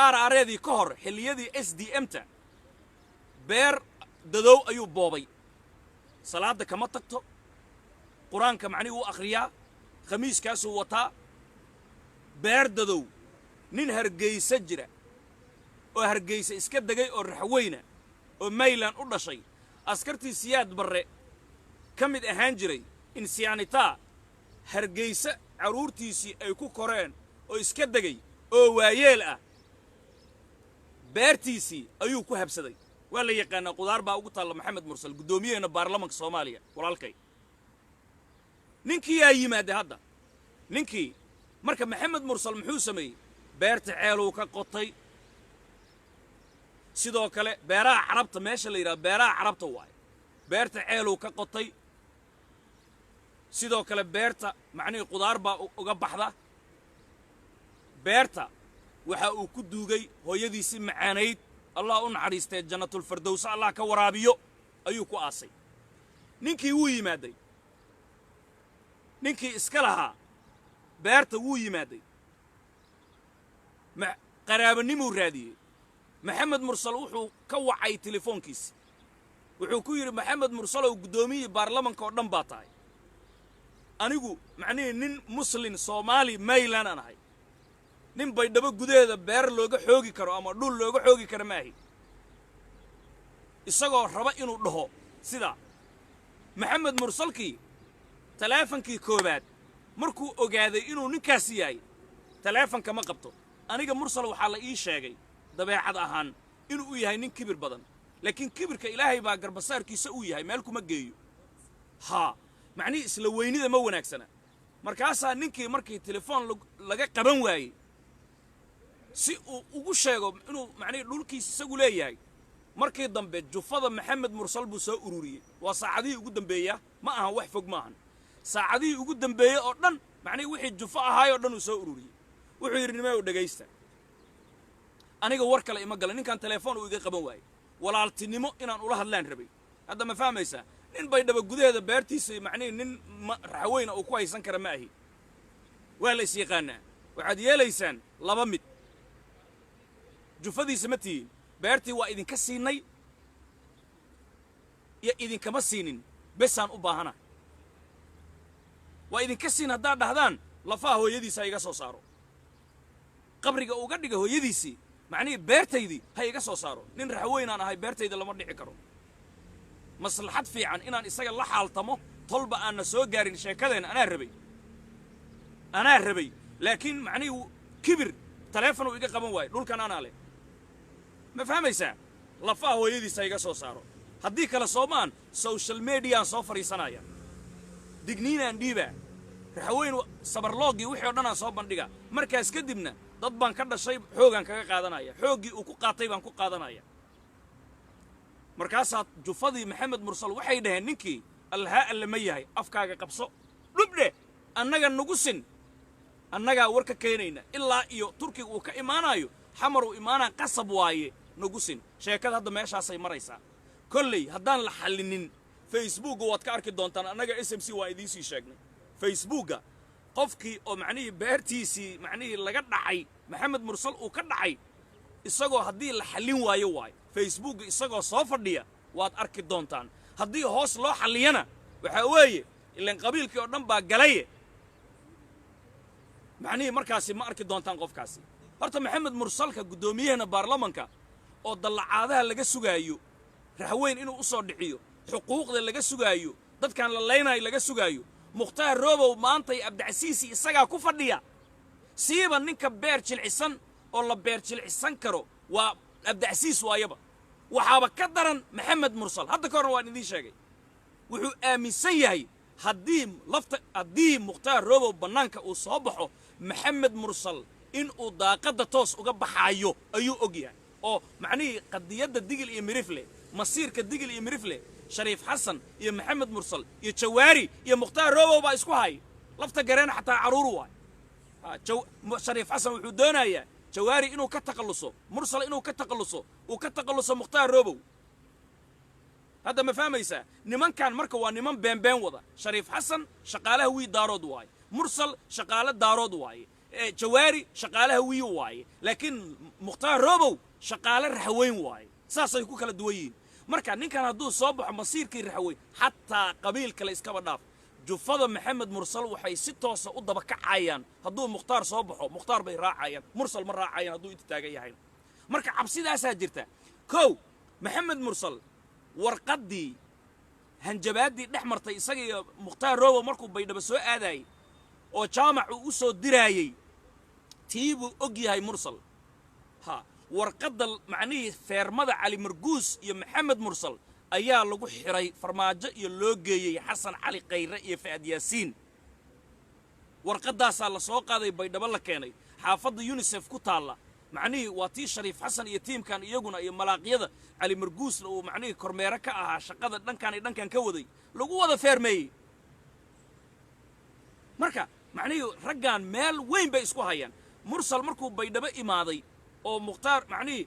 aarareedii ka hor xilliyadii SDM-ta beer dadow ayuu boobay salaada kama tagto quraanka macni uu akhriyaa khamiiskaasuu wataa beerdadow nin hargeysa jira oo hargeysa iska degay oo raxweyna oo maylan u dhashay askartii siyaad barre ka mid ahaan jiray in siyaanitaa hargeysa caruurtiisii ay ku koreen oo iska degay oo waayeel ah beertiisii ayuu ku habsaday waa la yaqaanaa qudaar baa ugu taalla maxamed mursal guddoomiyaheena baarlamanka soomaaliya walaalkay ninkii yaa yimaade hadda ninkii marka maxamed mursal muxuu sameeyey beerta ceeluu ka qotay sidoo kale beeraha carabta meesha la yidhaha beeraha carabta waaye beerta ceeluu ka qotay sidoo kale beerta macnihii qudaar baa uga baxda beerta waxa uu ku duugay hooyadiisii macaanayd allah u naxariistee jannatulfirdowsa allah ka waraabiyo ayuu ku aasay ninkii wuu yimaaday ninkii iska lahaa beerta wuu yimaaday qaraabanimuu raadiyey maxamed mursal wuxuu ka wacay telefoonkiisi wuxuu ku yidhi maxamed mursalow guddoomiyii baarlamanka oo dhan baa tahay anigu macnihii nin muslin soomaali maylan aan ahay nin baydhabo gudaheeda beer looga xoogi karo ama dhul looga xoogi karo maahi isagoo raba inuu dhaho sidaa maxamed mursalkii taleefankii koobaad markuu ogaaday inuu ninkaasi yahay taleefanka ma qabto aniga mursal waxaa la ii sheegay dabeecad ahaan inuu yahay nin kibir badan laakiin kibirka ilaahay baa garbasaarkiisa uu yahay meel kuma geeyo haa macnihii isla weynida ma wanaagsana markaasaa ninkii markii telefoon laga qaban waayey si uu ugu sheego inuu macnihii dhulkiisa isagu leeyahay markii dambe jufada maxamed mursal buu soo ururiyey waa saacadihii ugu dambeeya ma ahan wax fog maahan saacadihii ugu dambeeyey oo dhan macnihii wixii jufo ahaayoo dhan uu soo ururiyey wuxuu yidhi nimayow dhegaysta aniga war kale ima gala ninkan telefoon uu iga qaban waayey walaaltinimo inaan ula hadlaan rabay hadda ma fahmaysaa nin baydhaba gudaheeda beertiisa macnihii nin raxweyna uu ku haysan kara ma ahi waa la is yaqaanaa waxaad yeelaysaan laba mid jufadiisa ma tihiin beertii waa idinka siinay iyo idinkama siinin besaan u baahana waa idinka siin haddaad dhahdaan lafaha hooyadiisa ha iga soo saaro qabriga uga dhiga hooyadiisii macnihii beertaydii ha iga soo saaro nin raxweynaan ahay beertayda lama dhici karo maslaxad fiican inaan isaga la xaaltamo tolba aanna soo gaarin sheekadeenna anaa rabay laakiin macnihii kibir taleefon uu iga qaban waayo dhulkan anaa leh ma fahmaysaa lafaha hooyadiisa iga soo saaro haddii kale soomaan social mediaan soo fadhiisanaya digniinaan dhiibaa raxweyn sabarloogii wixii o dhan aan soo bandhiga markaas kadibna dad baan ka dhashay xoogaan kaga qaadanaya xooggii uu ku qaatay baan ku qaadanaya markaasaa jufadii maxamed mursal waxay dhaheen ninkii allahaa alle ma yahay afkaaga qabso dhubdhe annaga nugu sin annagaa war ka keenayna ilaa iyo turkiga uu ka imaanayo xamar uu imaanaa qasab waaye nugu sin sheekada hadda meeshaasay maraysaa kolley haddaan la xallinin facebookga waad ka arki doontaan annaga s m c waa idiin sii sheegnay facebookga qofkii oo macnihii beertiisii macnihii laga dhacay maxamed mursal uu ka dhacay isagoo haddii la xallin waayo waayo facebookga isagoo soo fadhiya waad arki doontaan haddii hoos loo xalliyana waxaa weeye ilaan qabiilkii oo dhan baa galaye macnihii markaasi ma arki doontaan qofkaasi horta maxamed mursalka guddoomiyaheena baarlamanka oo dallacaadaha laga sugaayo raxweyn inuu u soo dhixiyo xuquuqda laga sugaayo dadkan la laynayo laga sugaayo mukhtaar roobow maantay abdicasiisi isagaa ku fadhiya siiba ninka beer jilcisan oo la beer jilcisan karo waa abdicasiis waayaba waxaaba ka daran maxamed mursal hadda ka horna waan idiin sheegay wuxuu aaminsan yahay haddii mukhtaar roobow bannaanka uu soo baxo maxamed mursal in uu daaqadda toos uga baxaayo ayuu og yahay oo macnihii qadiyadda digil iyo mirifle masiirka digil iyo mirifle shariif xasan iyo maxamed mursal iyo jawaari iyo mukhtaar roobow baa isku hay lafta gareena xataa caruuru waay shariif xasan wuxuu doonayaa jawaari inuu ka taqalluso mursal inuu ka taqalluso uu ka taqalluso mukhtaar roobow hadda ma fahmaysaa nimankan marka waa niman beenbeen wada shariif xasan shaqaalaha wii daarood waaye mursal shaqaale daarood waaye jawaari shaqaalaha wii waaye laakiin mukhtaar roobow shaqaale raxweyn waaye saasay ku kala duwan yihiin marka ninkan hadduu soo baxo masiirkii raxweyn xataa qabiil kale iskaba dhaaf jufada maxamed mursal waxay si toosa u daba kacayaan hadduu mukhtaar soo baxo mukhtaar bay raacayaan mursal ma raacayaan hadduu inta taagan yahay marka cabsidaasaa jirta kow maxamed mursal warqaddii hanjabaaddii dhex martay isaga iyo mukhtaar roobo markuu baydhabo soo aadayay oo jaamac uu u soo diraayey tii buu og yahay mursal ha warqadda macnihii feermada cali marguus iyo maxamed mursal ayaa lagu xiray farmaajo iyo loo geeyey xasan cali khayre iyo fa'ad yaasiin warqaddaasaa la soo qaaday baydhabo la keenay xaafadda unisef ku taalla macnihii waa tii shariif xasan iyo tiimkan iyaguna iyo malaaqyada cali marguusna uu macnihii kormeere ka ahaa shaqada dhankan iyo dhankan ka waday lagu wada feermeeyey marka macnihii raggan meel weyn bay isku hayaan mursal markuu baydhabo imaaday oo mukhtaar macnihii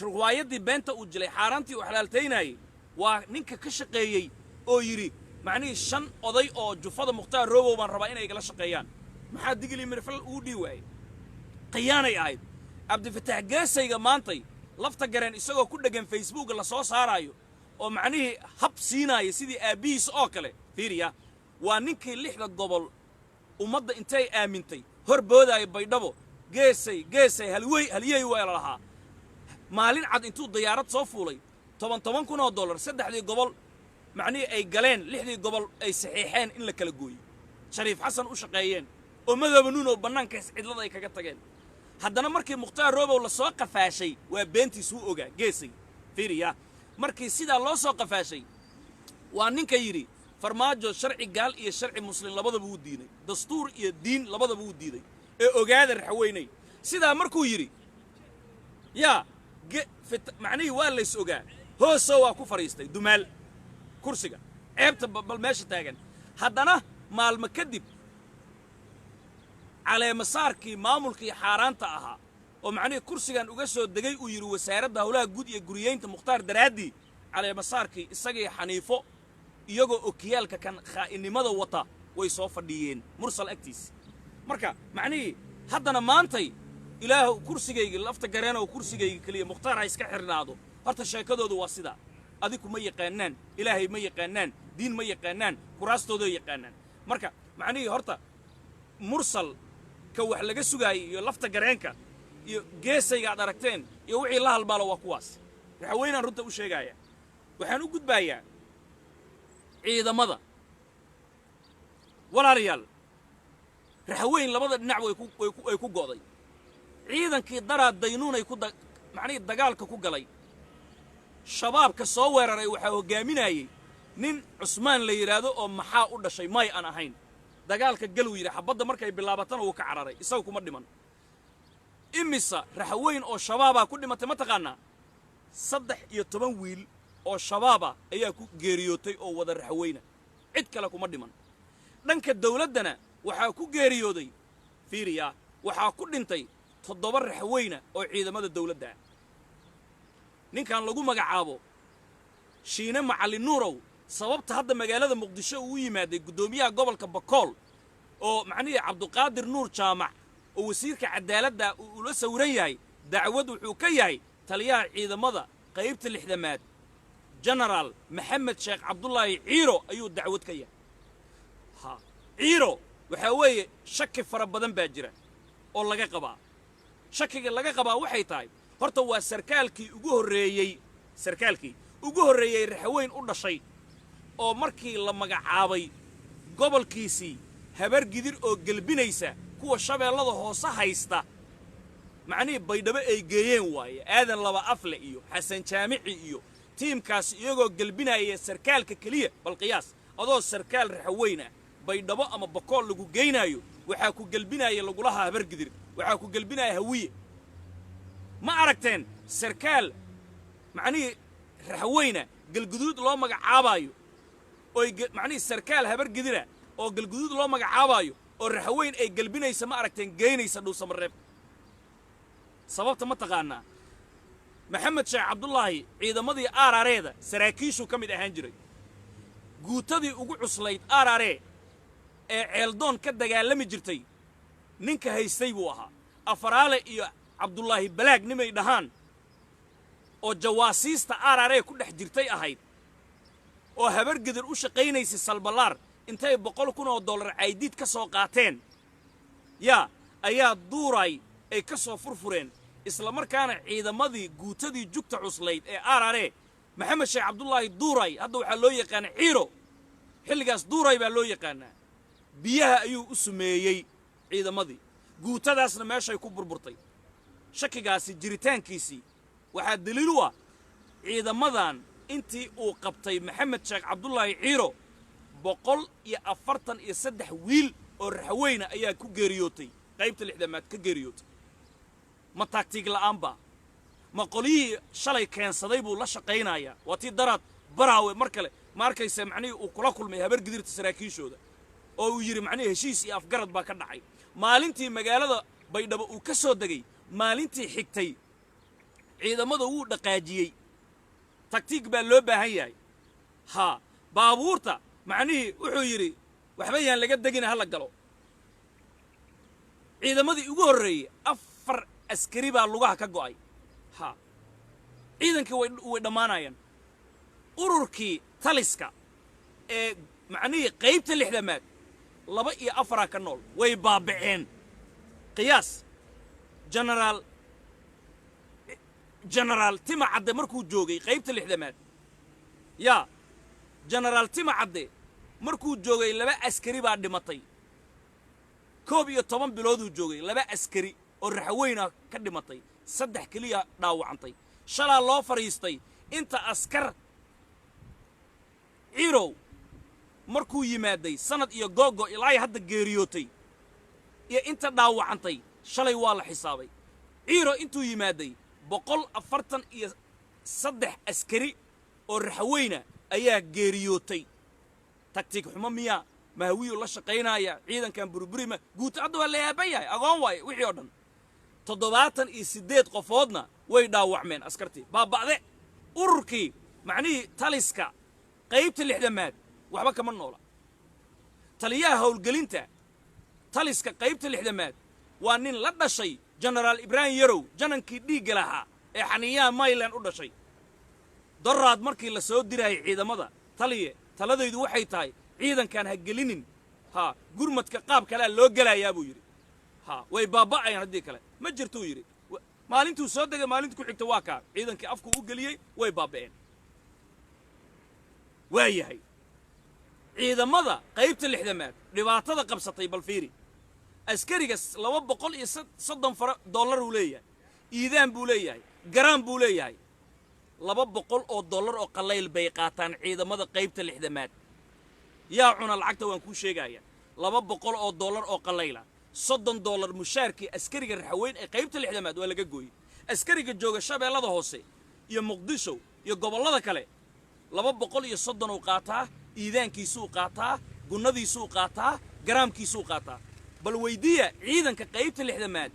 riwaayaddii beenta uu jilay xaaraantii uu xalaaltaynayey waa ninka ka shaqeeyey oo yidhi macnihii 5 oday oo jufada mukhtaar roobow baan rabaa inay igala shaqeeyaan maxaa digili mirfal ugu dhii waayey qiyaanay ahayd cabdifataax geesayga maantay lafta gareen isagoo ku dheggan facebooka la soo saaraayo oo macnihii hab siinaaya sidii aabbihiis oo kale fiiriya waa ninkii 6 gobol ummadda intay aamintay hor boodaayo baydhabo geesay haliyey waa la lahaa maalin cad intuu diyaarad soo fuulay $10,000 saddexdii gobol macnihii ay galeen 6dii gobol ay saxiixeen in la kala gooyo shariif xasan u shaqeeyeen oo madooba nuun oo bannaankaas cidlada ay kaga tageen haddana markii mukhtaar roobow la soo qafaashay waa beentiis uu ogaa geesay fiiriya markii sidaa loo soo qafaashay waa ninka yidhi farmaajo sharci gaal iyo sharci muslim labadaba uu diiday dastuur iyo diin labadaba uu diiday ee ogaada raxweynay sidaa markuu yidhi yaa macnihii waa lays ogaa hoosoo waa ku fadhiistay dumaal kursiga ceebta bal meesha taagan haddana maalmo kadib caleemasaarkii maamulkii xaaraanta ahaa oo macnihii kursigan uga soo degay uu yidhi wasaaradda howlaha guud iyo guriyeynta mukhtaar daraaddii caleemasaarkii isagii xaniifo iyagoo okiyaalka kan khaa'inimada wata way soo fadhiyeen mursal agtiis marka macnihii haddana maantay ilaahu kursigayga lafta gareenow kursigayga keliya mukhtaar ha iska xirnaado horta sheekadoodu waa sidaa adiku ma yaqaanaan ilaahay ma yaqaanaan diin ma yaqaanaan kuraastooda yaqaanaan marka macnihii horta mursal ka wax laga sugaayay iyo lafta gareenka iyo geesayga aad aragteen iyo wixii la halmaalo waa kuwaas raxweynaan runta u sheegaya waxaan u gudbaayaa ciidamada walaalayaal raxweyn labada dhinac way ku go'day ciidankii daraa daynuunay macnihii dagaalka ku galay shabaabka soo weeraray waxaa hoggaaminayey nin cusmaan la yidhaahdo oo maxaa u dhashay may aan ahayn dagaalka galuu yidhi xabadda markay bilaabatana wuu ka cararay isaga kuma dhiman imisa raxweyn oo shabaabaa ku dhimatay ma taqaanaa 13 wiil oo shabaaba ayaa ku geeriyootay oo wada raxweyna cid kale kuma dhiman dhanka dawladdana waxaa ku geeriyooday fiiriya waxaa ku dhintay 7 raxweyna oo ciidamada dawladda ah ninkan lagu magacaabo shiine macallin nuurow sababta hadda magaalada muqdisho uu yimaaday guddoomiyaha gobolka bakool oo macnihii cabduqaadir nuur jaamac oo wasiirka cadaaladda uu la sawiran yahay dacwad wuxuu ka yahay taliyaha ciidamada qaybta 6aad genaraal maxamed sheekh cabdullaahi ciiro ayuu dacwad ka yahay ha ciiro waxaa weeye shaki fara badan baa jira oo laga qabaa shakiga laga qabaa waxay tahay horta waa sarkaalkii ugu horreeyey raxweyn u dhashay oo markii la magacaabay gobolkiisii habar gidir oo gelbinaysa kuwa shabeellada hoose haysta macnihii baydhabo ay geeyeen waaye aadan laba afle iyo xasan jaamici iyo tiimkaasi iyagoo gelbinaya sarkaalka keliya bal qiyaas adoo sarkaal raxweyn ah baydhabo ama bakool lagu geynaayo waxaa ku gelbinaya lagulahaa habar gidir waxaa ku gelbinaya hawiye ma aragteen sarkaal macnihii raxweyna galguduud loo magacaabayo oo macnihii sarkaal habar gidira oo galguduud loo magacaabayo oo raxweyn ay galbinaysa ma aragteen geynaysa dhuusamareeb sababta ma taqaanaa maxamed sheekh cabdullaahi ciidamadii aarareeda saraakiishuu ka mid ahaan jiray guutadii ugu cuslayd aarare ee ceeldoon ka dagaalami jirtay ninka haystay buu ahaa afaraale iyo cabdullaahi balaag nimay dhahaan oo jawaasiista aarare ku dhex jirtay ahayd oo habargidir u shaqaynaysa salbalaar intay $100,000 caydiid ka soo qaateen yaa ayaa duuray ay ka soo furfureen isla markaana ciidamadii guutadii jugta cuslayd ee arare maxamed sheekh cabdullaahi duuray hadda waxaa loo yaqaan ciiro xilligaas duuray baa loo yaqaanaa biyaha ayuu u sumeeyey ciidamadii guutadaasna meeshay ku burburtay shakigaasi jiritaankiisii waxaa daliil u ah ciidamadan intii uu qabtay maxamed sheekh cabdullaahi ciiro 143 wiil oo raxweyna ayaa ku geeriyootay qaybta 60aad ka geeriyootay ma taagtiig la'aanba ma qoliyii shalay keensaday buu la shaqaynayaa waa tii daraad baraawe mar kale ma arkaysa macnihii uu kula kulmay habargidirta saraakiishooda oo uu yidhi macnihii heshiis iyo afgarad baa ka dhacay maalintii magaalada baydhabo uu ka soo degay maalintii xigtay ciidamada wuu dhaqaajiyey taktiig baa loo baahan yahay haa baabuurta macnihii wuxuu yidhi waxba yaan laga degina hala galo ciidamadii ugu horreeyey 4 askari baa lugaha ka go'ay haa ciidankii way dhammaanayaan ururkii taliska ee macnihii qaybta 60aad 2 iyo 4 ka nool way baabaceen qiyaas generaal tima cadde markuu joogay qaybta 60aad yaa generaal tima cadde markuu joogay 2 askari baa dhimatay 11 bilooduu joogay 2 askari oo raxweyna ka dhimatay 3 kaliya dhaawacantay shalaa loo fariistay inta askar ciirow markuu yimaaday sanad iyo googo ilaa hadda geeriyootay iyo inta dhaawacantay shalay waa la xisaabay ciiro intuu yimaaday 143 askari oo raxweyna ayaa geeriyootay taktiig xumo miyaa mahawiyu la shaqaynaya ciidankan burburima guuta hadda waa la yaaban yahay agoon waaye wixii oo dhan 78 qofoodna way dhaawacmeen askartii baaba'de ururkii macnihii taliska qaybta 60aad waxba kama noola taliyaha howlgelinta taliska qaybta 60aad waa nin la dhashay generaal ibraahim yarow janankii dhiigga lahaa ee xaniyaha mayland u dhashay daraad markii la soo dirayay ciidamada taladaydu waxay tahay ciidankan ha gelinin haa gurmadka qaab kalea loo gelayaa buu yidhi haa way baaba'ayaan haddii kale ma jirtuu yidhi maalintuu soo degay maalinta ku xigta waa kaa ciidankii afkuu u geliyey way baaba'een waa yahay ciidamada qaybta 60aad dhibaatada qabsatay bal fiiri askariga $230 uu leeyahay iidaan buu leeyahay garaan buu leeyahay $200 oo qalayl bay qaataan ciidamada qaybta 60aad yaa cuna lacagta waan kuu sheegaya $200 oo qalayla $30 mushaarkii askariga raxweyn ee qaybta 60aad waa laga gooyey askariga jooga shabeellada hoose iyo muqdisho iyo gobollada kale 230 uu qaataa iidaankiisuu qaataa gunnadiisuu qaataa garaamkiisuu qaataa bal weydiiya ciidanka qaybta 60aad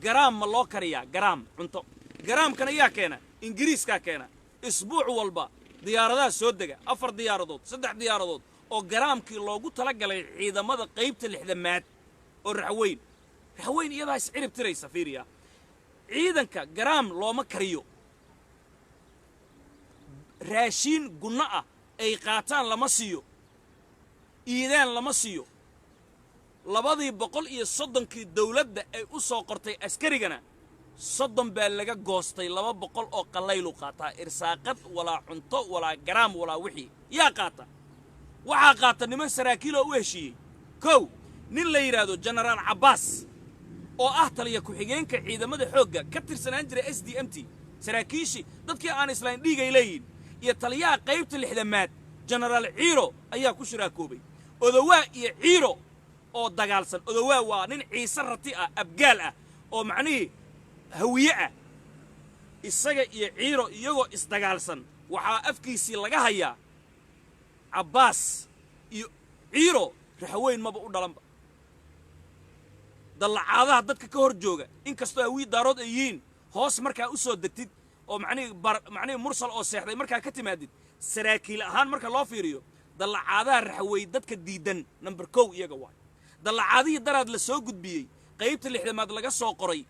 garaam ma loo kariyaa garaam cunto garaamkana yaa keena ingiriiskaa keena isbuuc walba diyaaradaha soo dega 4 diyaaradood 3 diyaaradood oo garaamkii loogu talagalay ciidamada qaybta 60aad oo raxweyn iyadaa iscirib tiraysa fiiriya ciidanka garaam looma kariyo raashiin gunno ah ay qaataan lama siiyo iidaan lama siiyo 230kii dawladda ay u soo qortay askarigana 30 baa laga goostay 200 oo qalaylu qaataa irsaaqad walaa cunto walaa garaam walaa wixii yaa qaata waxaa qaata niman saraakiil oo u heshiiyey kow nin la yidhaahdo generaal cabbaas oo ah taliya ku-xigeenka ciidamada xoogga ka tirsanaan jiray SDMT saraakiishii dadkii aan islayn dhiigay leeyihiin iyo taliyaha qaybta 60aad generaal ciiro ayaa ku shiraakoobay odawaa iyo ciiro oo dagaalsan odawaa waa nin ciise rati ah abgaal ah oo macnihii hawiye ah isaga iyo ciiro iyagoo isdagaalsan waxaa afkiisii laga hayaa cabbaas iyo ciiro raxweyn maba u dhalanba dallacaadaha dadka ka hor jooga inkastoo hawii daarood ay yihiin hoos markaa u soo degtid oo macnihii mursal oo seexday markaa ka timaadid saraakiil ahaan marka loo fiiriyo dallacaadaha raxweyn dadka diidan number 1 iyaga waay dallacaadihii daraad la soo gudbiyey qaybta 60aad laga soo qoray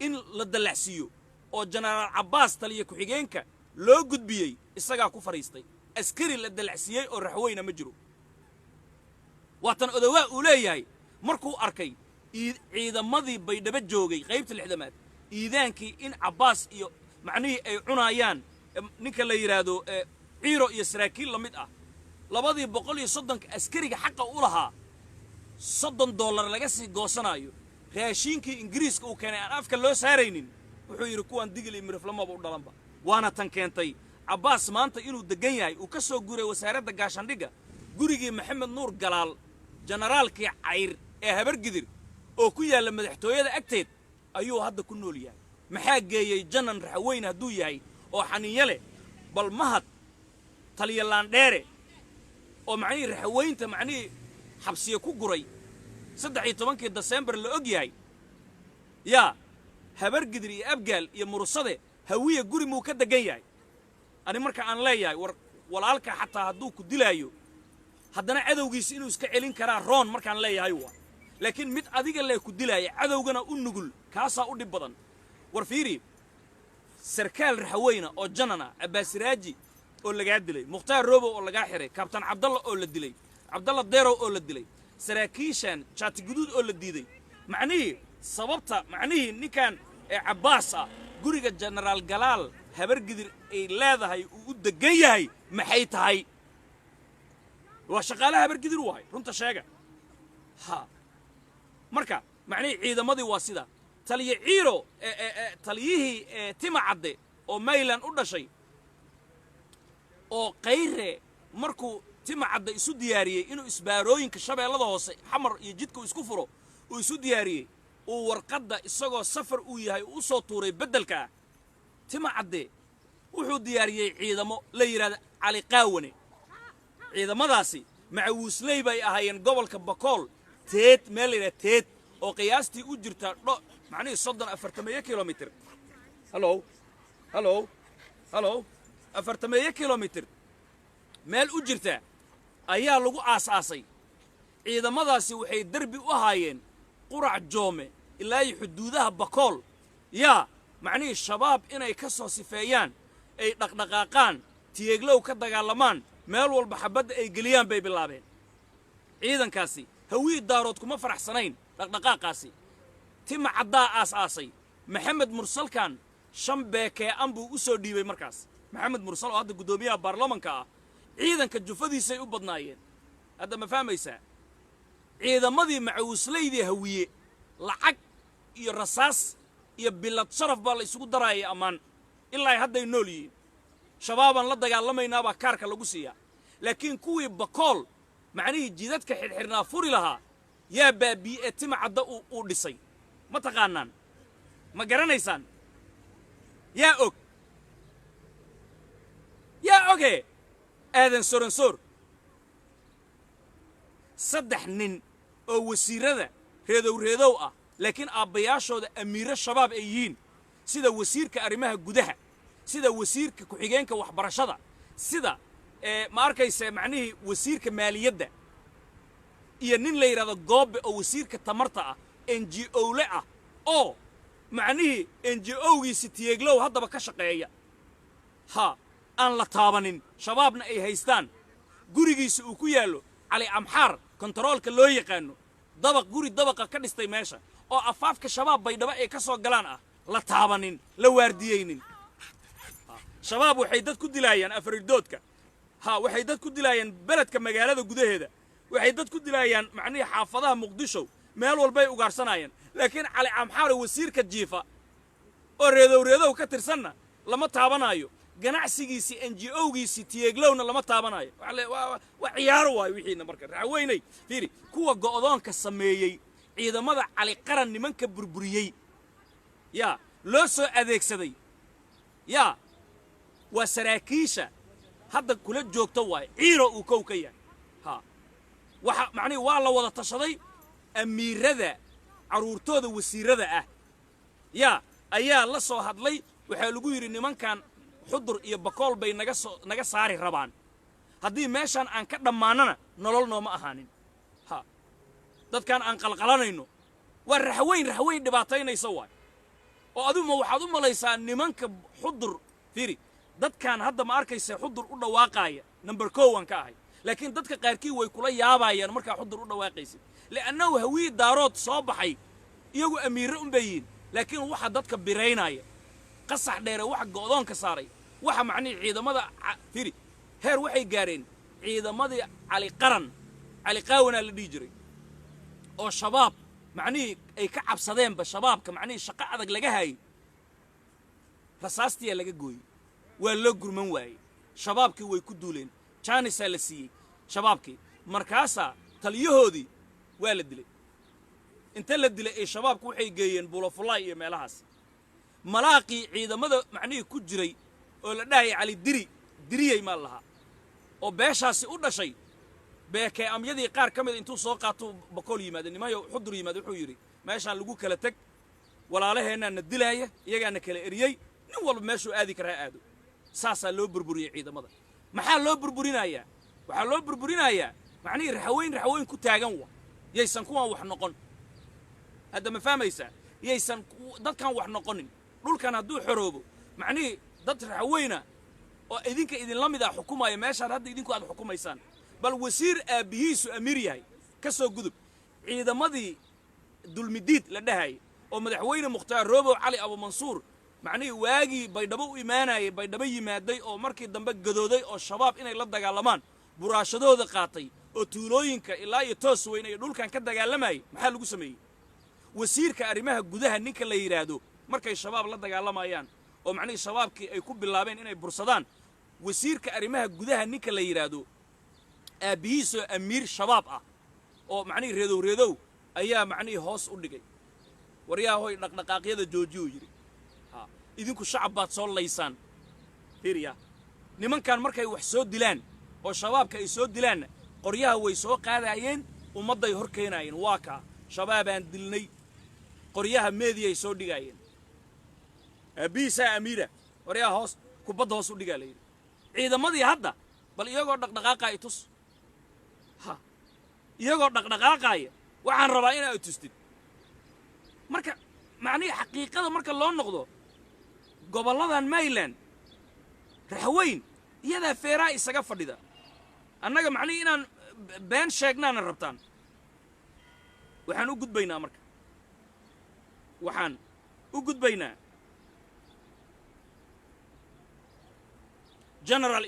in la dallacsiiyo oo generaal cabbaas taliya ku-xigeenka loo gudbiyey isagaa ku fariistay askari la dalacsiiyey oo raxweyna ma jiro waatan odawaa uu leeyahay markuu arkay ciidamadii baydhabo joogay qaybta 6aad iidaankii in Cabbaas iyo macnihii ay cunayaan ninka la yiraahdo ciiro iyo saraakiil la mid ah labadii 130 askariga xaqa u lahaa $30 laga sii goosanayo raashinkii ingiriiska uu keenay aan afka loo saaraynin wuxuu yiri kuwan digil iyo miriflamaba u dhalanba waana tan keentay Cabbaas maanta inuu degan yahay uu ka soo guuray wasaaradda gaashaandhigga gurigii Maxamed Nuur Galaal generaalkii Cayr ee Habargidir oo ku yaala madaxtooyada agteed ayuu hadda ku nool yahay maxaa geeyay janan raxweyn hadduu yahay oo xaniyo leh bal mahad taliyalaan dheere oo macnihii raxweynta macnihii xabsiye ku guray 13 December la og yahay yaa Habargidir iyo Abgaal iyo Murusade hawiye guri muu ka degan yahay ani marka aan leeyahay walaalka xataa hadduu ku dilaayo haddana cadowgiisa inuu iska celin karaa roon markaan leeyahay waa laakiin mid adiga lee ku dilaaya cadowgana u nugul kaasaa u dhib badan war fiiri sarkaal raxweyna oo janana Abbaasiraaji oo laga dilay Mukhtaar Roobo oo laga xiray Kabtan Cabdalla oo la dilay Cabdalla Deero oo la dilay saraakiishan Shaati Guduud oo la diiday macnihii sababta macnihii ninkan Cabbaas ah guriga Generaal Galaal Habargidir ay leedahay uu degan yahay maxay tahay waa shaqaalaha Habargidir waay runta sheega ha marka macnihii ciidamadii waa sida taliye ciiro taliyihii Timacadde oo Maylan u dhashay oo Qayre markuu Timacadde isu diyaariyay inuu isbaarooyinka shabeellada hoose xamar iyo jidka isku furo uu isu diyaariyay oo warqadda isagoo safar uu yahay uu soo tuuray bedelka Timacadde wuxuu diyaariyay ciidamo la yiraahdo Cali Qaawane ciidamadaasi macawisley bay ahaayeen gobolka Bakool teed meel ila teed oo qiyaastii u jirta macnihii 40 kilomitir hello 40 kilomitir meel u jirta ayaa lagu aasaasay ciidamadaasi waxay darbi u ahaayeen qurac joome ilaa xuduudaha Bakool yaa macnihii shabaab inay ka soo sifeeyaan ay dhaqdhaqaaqaan tiyeeglow ka dagaalamaan meel walba xabadda ay geliyaan bay bilaabeen ciidankaasi hawii daarood kuma faraxsanayn dhaqdhaqaaqaasi Timacadda aasaasay Maxamed Mursalkan Shambeeke anbuu u soo dhiibay markaas Maxamed Mursal oo hadda gudoomiyaha baarlamaanka ah ciidanka jufadiisay u badnaayeen hadda ma fahmaysaa ciidamadii macawisleydii hawiye lacag iyo rasaas iyo bilad sharaf baa la isugu daraayay amaan ilaa hadday nool yihiin shabaaban la dagaalamayna baa kaarka lagu siiyaa laakiin kuwii Bakool macnihii jidadka xirxirnaa furi lahaa yaa baabi'e Timacadda uu dhisay ma taqaanaan ma garanaysaan yaa oge aadan soransoor 3 nin oo wasiirada reedow ah laakiin aabbayaashooda amiiro shabaab ay yihiin sida wasiirka arrimaha gudaha sida wasiirka ku-xigeenka waxbarashada sida ma arkaysa macnihii wasiirka maaliyadda iyo nin la yiraahdo Goobe oo wasiirka tamarta ah NGO le ah oo macnihii NGO-giisi tiyeeglow haddaba ka shaqeeya ha aan la taabanin shabaabna ay haystaan gurigiisa uu ku yaalo Cali Amxaar kontaroolka loo yaqaano guri dabaqa ka dhistay meesha oo afaafka shabaab baydhabo ay ka soo galaan ah la taabanin la waardiyeynin shabaab waxay dad ku dilaayaan Afridoodka ha waxay dad ku dilaayaan beledka magaalada gudaheeda waxay dad ku dilaayaan macnihii xaafadaha Muqdisho meel walba ay ugaarsanayaan laakiin Cali Amxaar wasiirka jiifa oo reedow ka tirsanna lama taabanayo ganacsigiisi NGO-giisi tiyeeglowna lama taabanayo waa ciyaar waay wixiina marka raxweynay fiiri kuwa go'doonka sameeyay ciidamada Cali Qaran nimanka burburiyay yaa loo soo adeegsaday yaa waa saraakiisha hadda kula joogto waay ciiro uu kow ka yahay ha waxa macnihii waa la wada tashaday amiirada caruurtooda wasiirada ah yaa ayaa la soo hadlay waxaa lagu yiri nimankan xudur iyo Bakool bay naga saari rabaan haddii meeshan aan ka dhamaanana nolol nooma ahaanin ha dadkan aan qalqalanayno waa raxweyn dhibaataynaysa waay oo aduma waxaad u malaysaa nimanka xudur fiiri dadkan hadda ma arkaysa xudur u dhawaaqaaya number 2 waan ka ahay laakiin dadka qaarkii way kula yaabayaan marka xudur u dhawaaqaysid laanahu hawi daarood soo baxay iyagu amiir u bayin laakiin waxa dadka bireynaya qasax dheer waxa go'doon ka saaray waxa macni ciidamada firi heer waxay gaareen ciidamadii cali qaran cali qaawana la dhijiray oo shabaab macni ay ka cabsadeen ba shabaabka macni shaqo adag laga hay rasaastiya laga gooyay waa loo gurman waayay shabaabkii way ku duuleen jaanisa la siiyay shabaabkii markaasa taliyahoodii waa la dilay inta la dilay ay shabaabku waxay geeyeen bulafulay iyo meelahaas malaaqii ciidamada macni ku jiray oo la dhahay cali diriyay ma laha oo beeshaasi u dhashay beekay amyadii qaar kamid intuu soo qaato boqol yimaad nimayo xudur yimaad wuxuu yiri meeshaan lagu kala tag walaalaheena dilaaya iyagaana kala eriyay nin walba meeshuu aadi karaa aado saasa loo burburiyay ciidamada maxaa loo burburinayaa waxa loo burburinayaa macni raxweyn ku taagan wa yeysan kuwan wax noqon hadda ma fahmaysaa yeysan dadkan wax noqonin dhulkan hadduu xoroobo macni dad raxweyna oo idinka idin la mid ah xukuumaya meeshaan hadda idinku aad xukuumaysaan bal wasiir aabihiisu amiir yahay ka soo gudub ciidamadii dulmidiid la dhahay oo madaxweyne mukhtaar roobo cali abu mansuur macni waagi baydhabo u imaanayay baydhabo yimaaday oo markii dambe gadooday oo shabaab inay la dagaalamaan buraashadooda qaatay oo tuulooyinka ilaa iyo toos weyn ay dhulkan ka dagaalamayay maxaa lagu sameeyay wasiirka arrimaha gudaha ninka la yiraahdo markay shabaab la dagaalamayaan oo macni shabaabkii ay ku bilaabeen inay bursadaan wasiirka arrimaha gudaha ninka la yiraahdo aabihiisu amiir shabaab ah oo macni reedow ayaa macni hoos u dhigay wariyaha hoy dhaqdhaqaaqyada joojiyo yiri ha idinku shacab baad soo laysaan firiya nimankan markay wax soo dilaan oo shabaabka ay soo dilaan qoryaha way soo qaadayeen ummaday hor keenayeen waa ka shabaabaan dilnay qoryaha meediyay soo dhigayeen abiisa amiira wariyaha hoos kubadda hoos u dhigaalay ciidamadii hadda bal iyagoo dhaqdhaqaaqay tus ha iyagoo dhaqdhaqaaqay waxaan rabaa in ay tustid marka macni xaqiiqada marka loo noqdo goboladan Maryland raxweyn iyada feeraa isaga fadhida annaga macni inaan been sheegnaan rabtaan waxaan u gudbaynaa marka waxaan u gudbaynaa General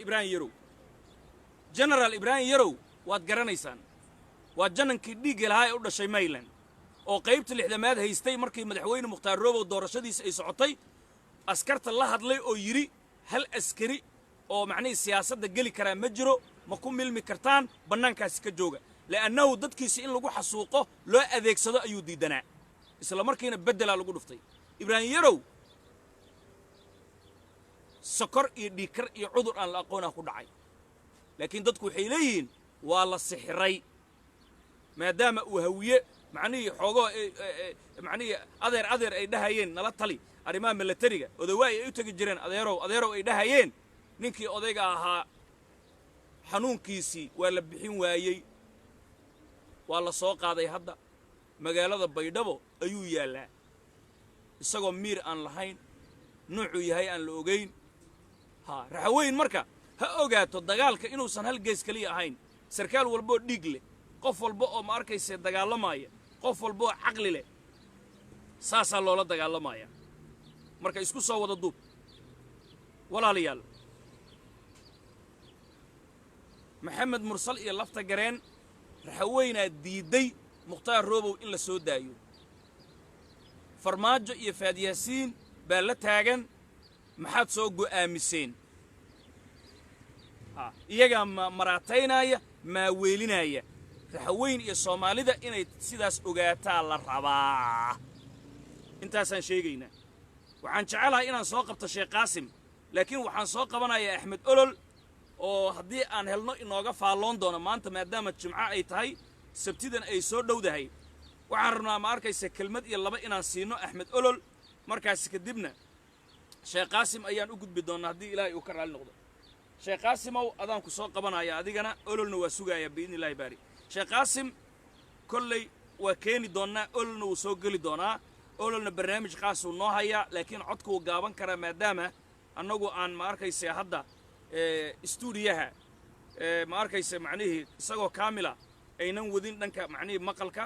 Ibrahim Yarow waad garanaysaan waa janankii dhiig lahaa ee u dhashay Maryland oo qaybta 60aad haystay markii madaxweyne mukhtaar roobo doorashadiisa ay socotay askarta la hadlay oo yiri hal askari oo macni siyaasadda gali kara ma jiro ma ku milmi kartaan banaankaas ka jooga laanahu dadkiisa in lagu xasuuqo loo adeegsado ayuu diidanaa isla markiina bedela lagu dhuftay Ibrahim Yarow sokor iyo dhiikar iyo cudur aan la aqoon ku dhacay laakiin dadku waxay leeyihiin waa la sixiray maadaama uu hawiye macni xogo macni adeer ay dhahayeen nala tali arrimaha militariga odawaay ay u tagi jireen adeerow ay dhahayeen ninkii odayga ahaa xanuunkiisii waa la bixin waayay waa la soo qaaday hadda magaalada Baydhabo ayuu yaalaa isagoo miir aan lahayn nuucu yahay aan la ogeyn ha raxweyn marka ha ogaato dagaalka inuusan hal gees kaliya ahayn sarkaal walbo dhiig leh qof walbo oo ma arkaysa dagaalamaya qof walbo aqli leh saasa loola dagaalamaya marka isku soo wada duub walaalayaal maxamed mursal iyo lafta gareen raxweyna diiday mukhtaar roobow in la soo daayo farmaajo iyo faadiyasiin baa la taagan maxaad soo go'aamiseen ha iyaga maraataynaya ma weelinaya raxweyn iyo Soomaalida inay sidaas ogaataa la rabaa intaasaan sheegaynaa waxaan jecelahay inaan soo qabto Sheekh Qaasim laakiin waxaan soo qabanayaa Axmed Olol oo haddii aan helno inooga faaloon doono maanta maadaama jimco ay tahay sabtidan ay soo dhowdahay waxaan rabnaa ma arkaysa kelmad iyo laba inaan siino Axmed Olol markaas kadibna Sheekh Qaasim ayaan u gudbi doonaa haddii Ilaahay uu ka raali noqdo Sheekh Qaasimow adaan ku soo qabanaya adigana Ololna waa sugaya biidni Ilaahay baari Sheekh Qaasim kolley waa keeni doonaa Ololna uu soo gali doonaa Ololna barnaamij qaas uu noo haya laakiin codku uu gaaban kara maadaama annagu aan ma arkaysa hadda stuudiyaha ma arkaysa macnihii isagoo kaamila aynan wadin dhanka macnihii maqalka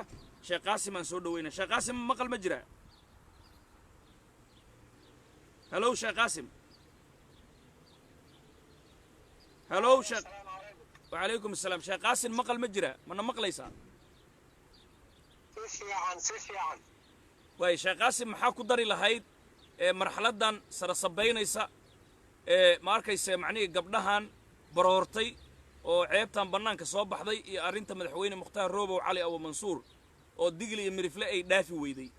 sheekh qaasim aan soo dhaweynaa sheekh qaasim maqal ma jira hello sheekh qaasim hello sheekh وعليكم السلام شيخ قاسم مقل مجرى من مقليسا سفيعا واي شيخ قاسم maxaa ku dari lahayd marxaladan sara sabaynaysa ma arkaysa macnii gabdhahan baroortay oo ceebtan banaanka soo baxday iyo arinta madaxweyne muxtaar roobow cali abu mansuur oo digli iyo mirifle ay dhaafi weyday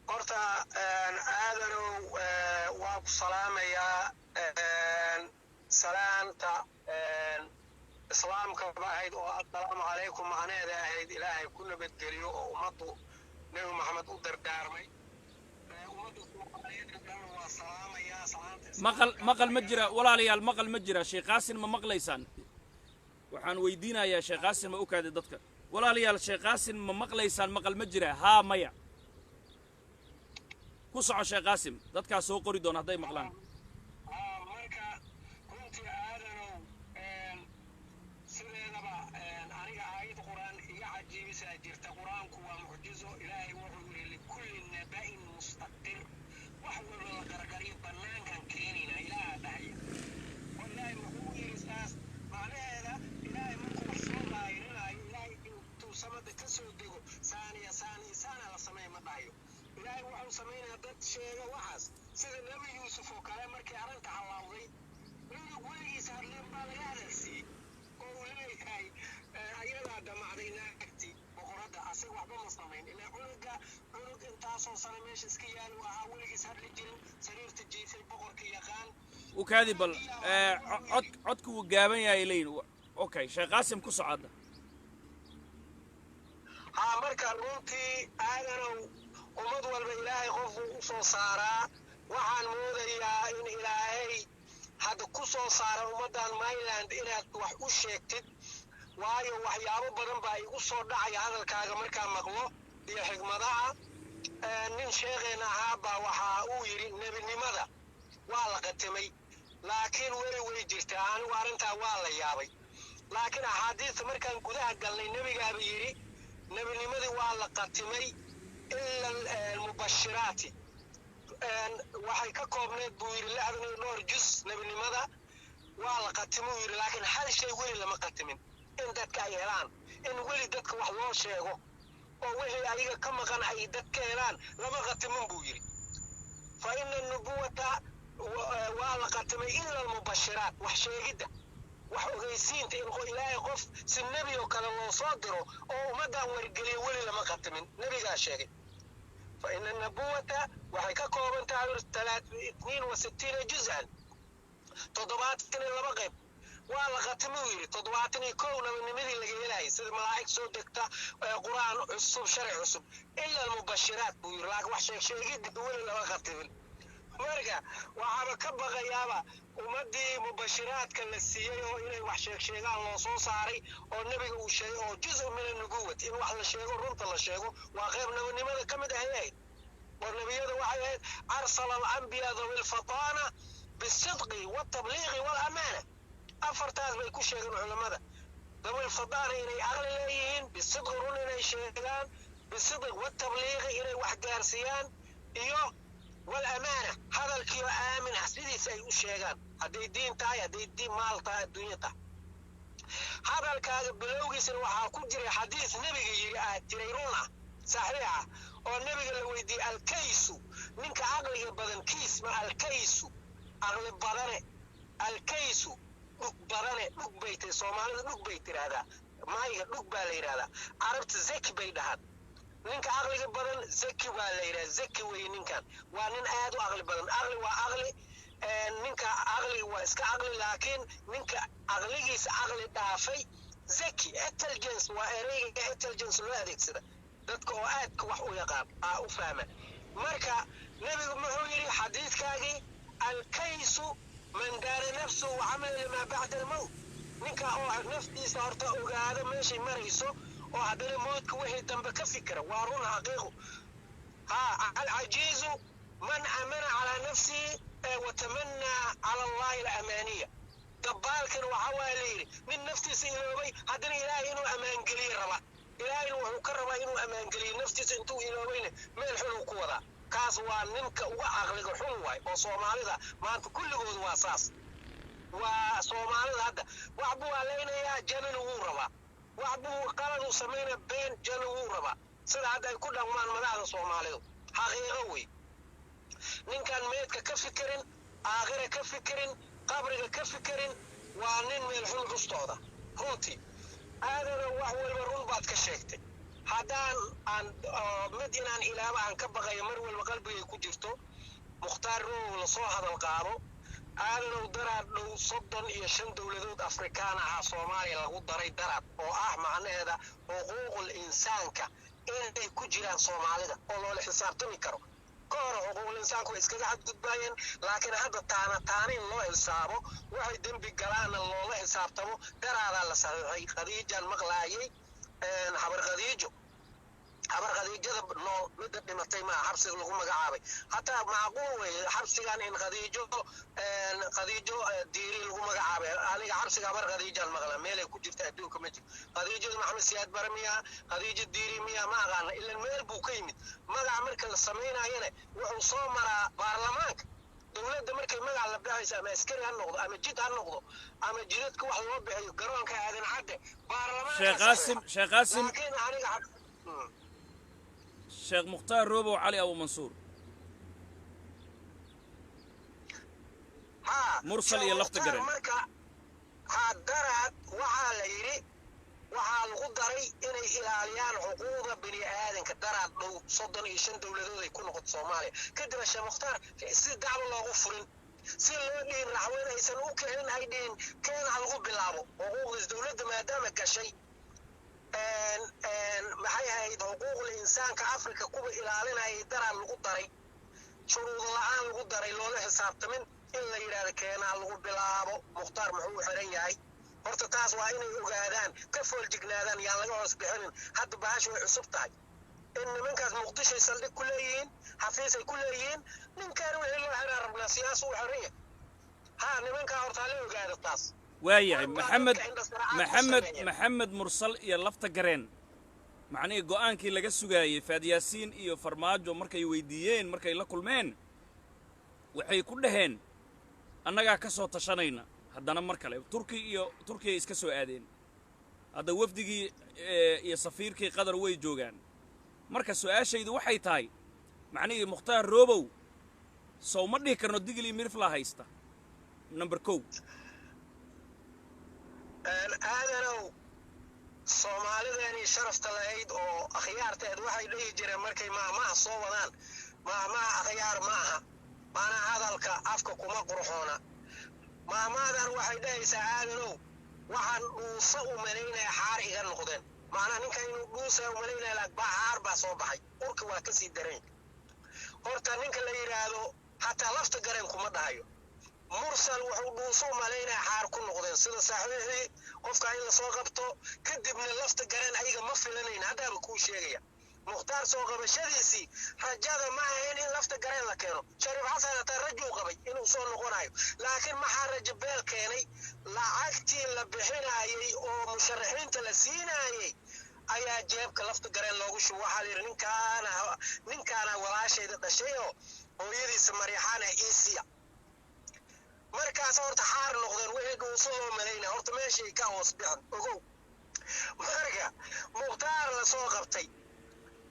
horta aadanow waa ku salaamayaa salaanta islaamka ba ahayd oo assalaamu calaykum macnaheeda ahayd ilaahay ku nabadgeliyo oo ummaddu nebi maxamed u dardaarmay ummaddu waa salaamayaa salaanta maqal ma jira walaalayaal maqal ma jira sheekh qaasim ma maqlaysaan waxaan weydiinayaa sheekh qaasim ma u kaadi dadka walaalayaal sheekh qaasim ma maqlaysaan maqal ma jira haa maya ku soco sheekh qaasim dadkaa soo qori doona hadday maqlaan ilaahay wuxuu sameynaa dad sheega waxaas sida nebi yuusuf oo kale markii arrinta halaawday cunug weligiisa hadleen baa laga hadalsiiyey oo uu leeyahay ayadaa damacday naagti boqoradda asaga waxba ma samayn ilaa cunug intaasoo sano meesha iska yaal uu ahaa weligiis hadli jirin sariirta jiifay boqorka yaqaan وكادي بل عدك وجابن يا إلين أوكي شيخ قاسم كسعادة marka runtii aadanow ummad walba ilaahay qof u soo saaraa waxaan moodayaa in ilaahay hadda ku soo saara ummaddan Mainland inaad wax u sheegtid waayo waxyaabo badan baa igu soo dhacaya hadalkaaga markaan maqlo iyo xigmadaha nin sheegeena ahaa baa waxa uu yiri nebinimada waa la qatimay laakiin weli way jirtaa anigu arrintaa waa la yaabay laakiin axaadiista markaan gudaha galnay nebigaaba yiri nebinimadii waa la qatimay ila almubashiraati waxay ka koobneed buu yiri lixdan dhowr juz nebinimada waa la qatimay yiri laakiin hal shay weli lama qatimin in dadka ay helaan in weli dadka wax loo sheego oo wixii ayaga ka maqan ay dadka helaan lama qatimin buu yiri fa inna nubuwata waa la qatimay ila almubashiraat wax sheegidda wax ogeysiinta in ilaahay qof si nebi oo kale loo soo diro oo ummaddan wargeliyo weli lama qatimin nebigaa sheegay fa inna nubuwata waxay ka kooban tahay 62 juz'an 72 qayb waa la qatimay yiri 71 nabinimadii laga helay sida malaa'ig soo degta quraan cusub sharci cusub illa almubashiraat buu yiri laakiin wax sheegidda weli lama qatimin marka waxaaba ka baqayaaba ummadii mubashiraadka la siiyey oo inay wax sheegaan loo soo saaray oo nabiga uu sheegay oo juz'u min an-nubuwwat in wax la sheego runta la sheego waa qayb nabinimada ka mid ah oo nabiyada waxay ahayd arsala al-anbiya dhul fatana bisidqi wa tabliighi wal amana afartaas bay ku sheegeen culimada dhul fatana inay aqli leeyihiin bisidqi run inay sheegaan bisidqi wa tabliighi inay wax gaarsiiyaan iyo والأمانة هذا الكيو آمن حسيدي سيء الشيغان هذا الدين تاي هذا الدين مال تاي الدنيا تاي هذا الكاذب بلوغي سنوحا كجري حديث نبي جريرونا صحيحة والنبي اللي ويدي الكيسو منك عقل بدن كيس مع الكيسو عقل بدن الكيسو بدن بيت سومالي بيت هذا ما يقول بالي هذا عرفت زكي بيدهاد ninka aqliga badan zaki waa la yiraahdaa zaki way ninkan waa nin aad u aqli badan aqli waa aqli ninka aqli waa iska aqli laakiin ninka aqligiisa aqli dhaafay zaki intelligence waa ereyga intelligence loo adeegsada dadka oo aad wax u yaqaan u fahma marka nabigu wuxuu yiri xadiiskaagi al-kaysu man daara nafsu wa amala lima ba'da al-maut ninka oo naftiisa horta ogaada meeshay marayso وهذا الموت وهي دم كفكرة وارون حقيقه العجيز من أمن على نفسي وتمنى على الله الأمانية دبال كان وحوالي ليري من نفسي سيلوبي هدنا إلهي إنو أمان قليل ربا إلهي إنو كربا إنو أمان قليل نفسي سنتو إلوبين من الحلو كوضا كاس وانمك وأغلق حلوة وصومالي ذا ما أنت كل قوض واساس وصومالي هذا وعبو علينا يا جنن وربا وعبو قالوا سمينا بين جنن وربا سيدا هذا يكون لهم من مدعنا صومالي حقيقة وي نين كان ميتك كفكرين آخرة كفكرين قبرك كفكرين وانين من الحلو قصتوضا runtii aadana wax walba run baad ka sheegtay haddaan aan mid inaan ilaaba aan ka baqayo mar walba qalbigay ku jirto mukhtaar row la soo hadal qaado aadanow daraad dhow 35 dowladood afrikaan ah Soomaaliya lagu daray daraad oo ah macnaheeda xuquuqul insaanka inay ku jiraan Soomaalida oo loo xisaabtami karo كور حقوق الإنسان كويس كذا حد تبين لكن هذا تاني الله حسابه واحد دم بقلان الله حسابته ترى على صحيح خديجة المغلاية حبر خديجة نو مدة نمتي ما حبس لهم مجعابي حتى معقول حبس يعني إن خديجة ديري لهم مجعابي أنا حبس حبر خديجة المغلا ميل كجفت أدون كمتي خديجة محمد سياد برمية خديجة ديري مية ما غانا إلا الميل بوكيمت ما عمرك السمين هنا وحصام مرا برلمانك دولة مركز ما على بداية أما إسكري هالنقطة أما جد هالنقطة أما جدك واحد وضع يقرون كهذا العدة برلمان شيخ قاسم لكن أنا الشيخ مختار روبو وعلي أبو منصور مرسل يلفت قرن هادرات وحا ليري وحا الغدري إني إلاليان حقوق بني آدم كدرات لو صدن إيشان دولدود يكون قد صومالي كدب الشيخ مختار سيد دعوة الله غفرين سيد لودين رحوين إيسان أوكيهن هيدين كان على الغب اللعبو حقوق الدولد ما دامك شيء maxay ahayd xuquuqul insaanka Afrika kuwa ilaalinaya daran lagu daray shuruud la'aan lagu daray loola xisaabtamin in la yiraahdo keenaa lagu bilaabo mukhtaar muxuu xiran yahay horta taas waa inay ogaadaan ka fooldignaadaan yaa laga hoos bixinin hadda baash way cusub tahay in nimankaas muqdisho saldhig ku leeyihiin xafiis ay ku leeyihiin ninkaan wixii loo xiraa rabnaa siyaasi u xiran yahay ha nimankaa horta la ogaado taas waayahay maxamed mursal iyo lafta gareen macnii go'aankii laga sugaayay faadyaasiin iyo farmaajo markay weydiiyeen markay la kulmeen waxay ku dhaheen annagaa ka soo tashanayna haddana mar kale turkiya iska soo aadeen hadda wafdigii iyo safiirkii qadar way joogaan marka su'aashaydu waxay tahay macnii mukhtaar roobow soo ma dhihi karno digil iyo mirifla haysta number 2 aadanow Soomaalideeni sharafta lahayd oo akhyaarteed waxay dhihi jireen markay maamaha soo wadaan maamaha akhyaar maaha maana hadalka afka kuma qurxoona maamadan waxay dhahaysaa aadanow waxaan dhuusa u malaynaya xaar iga noqdeen maana ninka inuu dhuusa u malaynaya lagbaa xaar baa soo baxay urka waa kasii dareen horta ninka la yiraahdo hataa lafta gareen kuma dhahayo mursal wuxuu dhuuso malaynaa xaar ku noqdeen sida saaxiibay qofka in la soo qabto kadibna lafta garan ayaga ma filanayn hadaba ku sheegaya mukhtaar soo qabashadiisi rajada ma ahayn in lafta garan la keeno sharif xasan ta rajuu qabay inuu soo noqonayo laakiin maxaa rajo beel keenay lacagtii la bixinayay oo musharaxiinta la siinayay ayaa jeebka lafta garan loogu shubo waxa la ninkaana walaashayda dhashay oo hooyadiisa Mariixana Isiya markaas horta xaar noqdeen wixii dhuuso loo malaynaa horta meeshay ka hoos bixin ogow marka mukhtaar la soo qabtay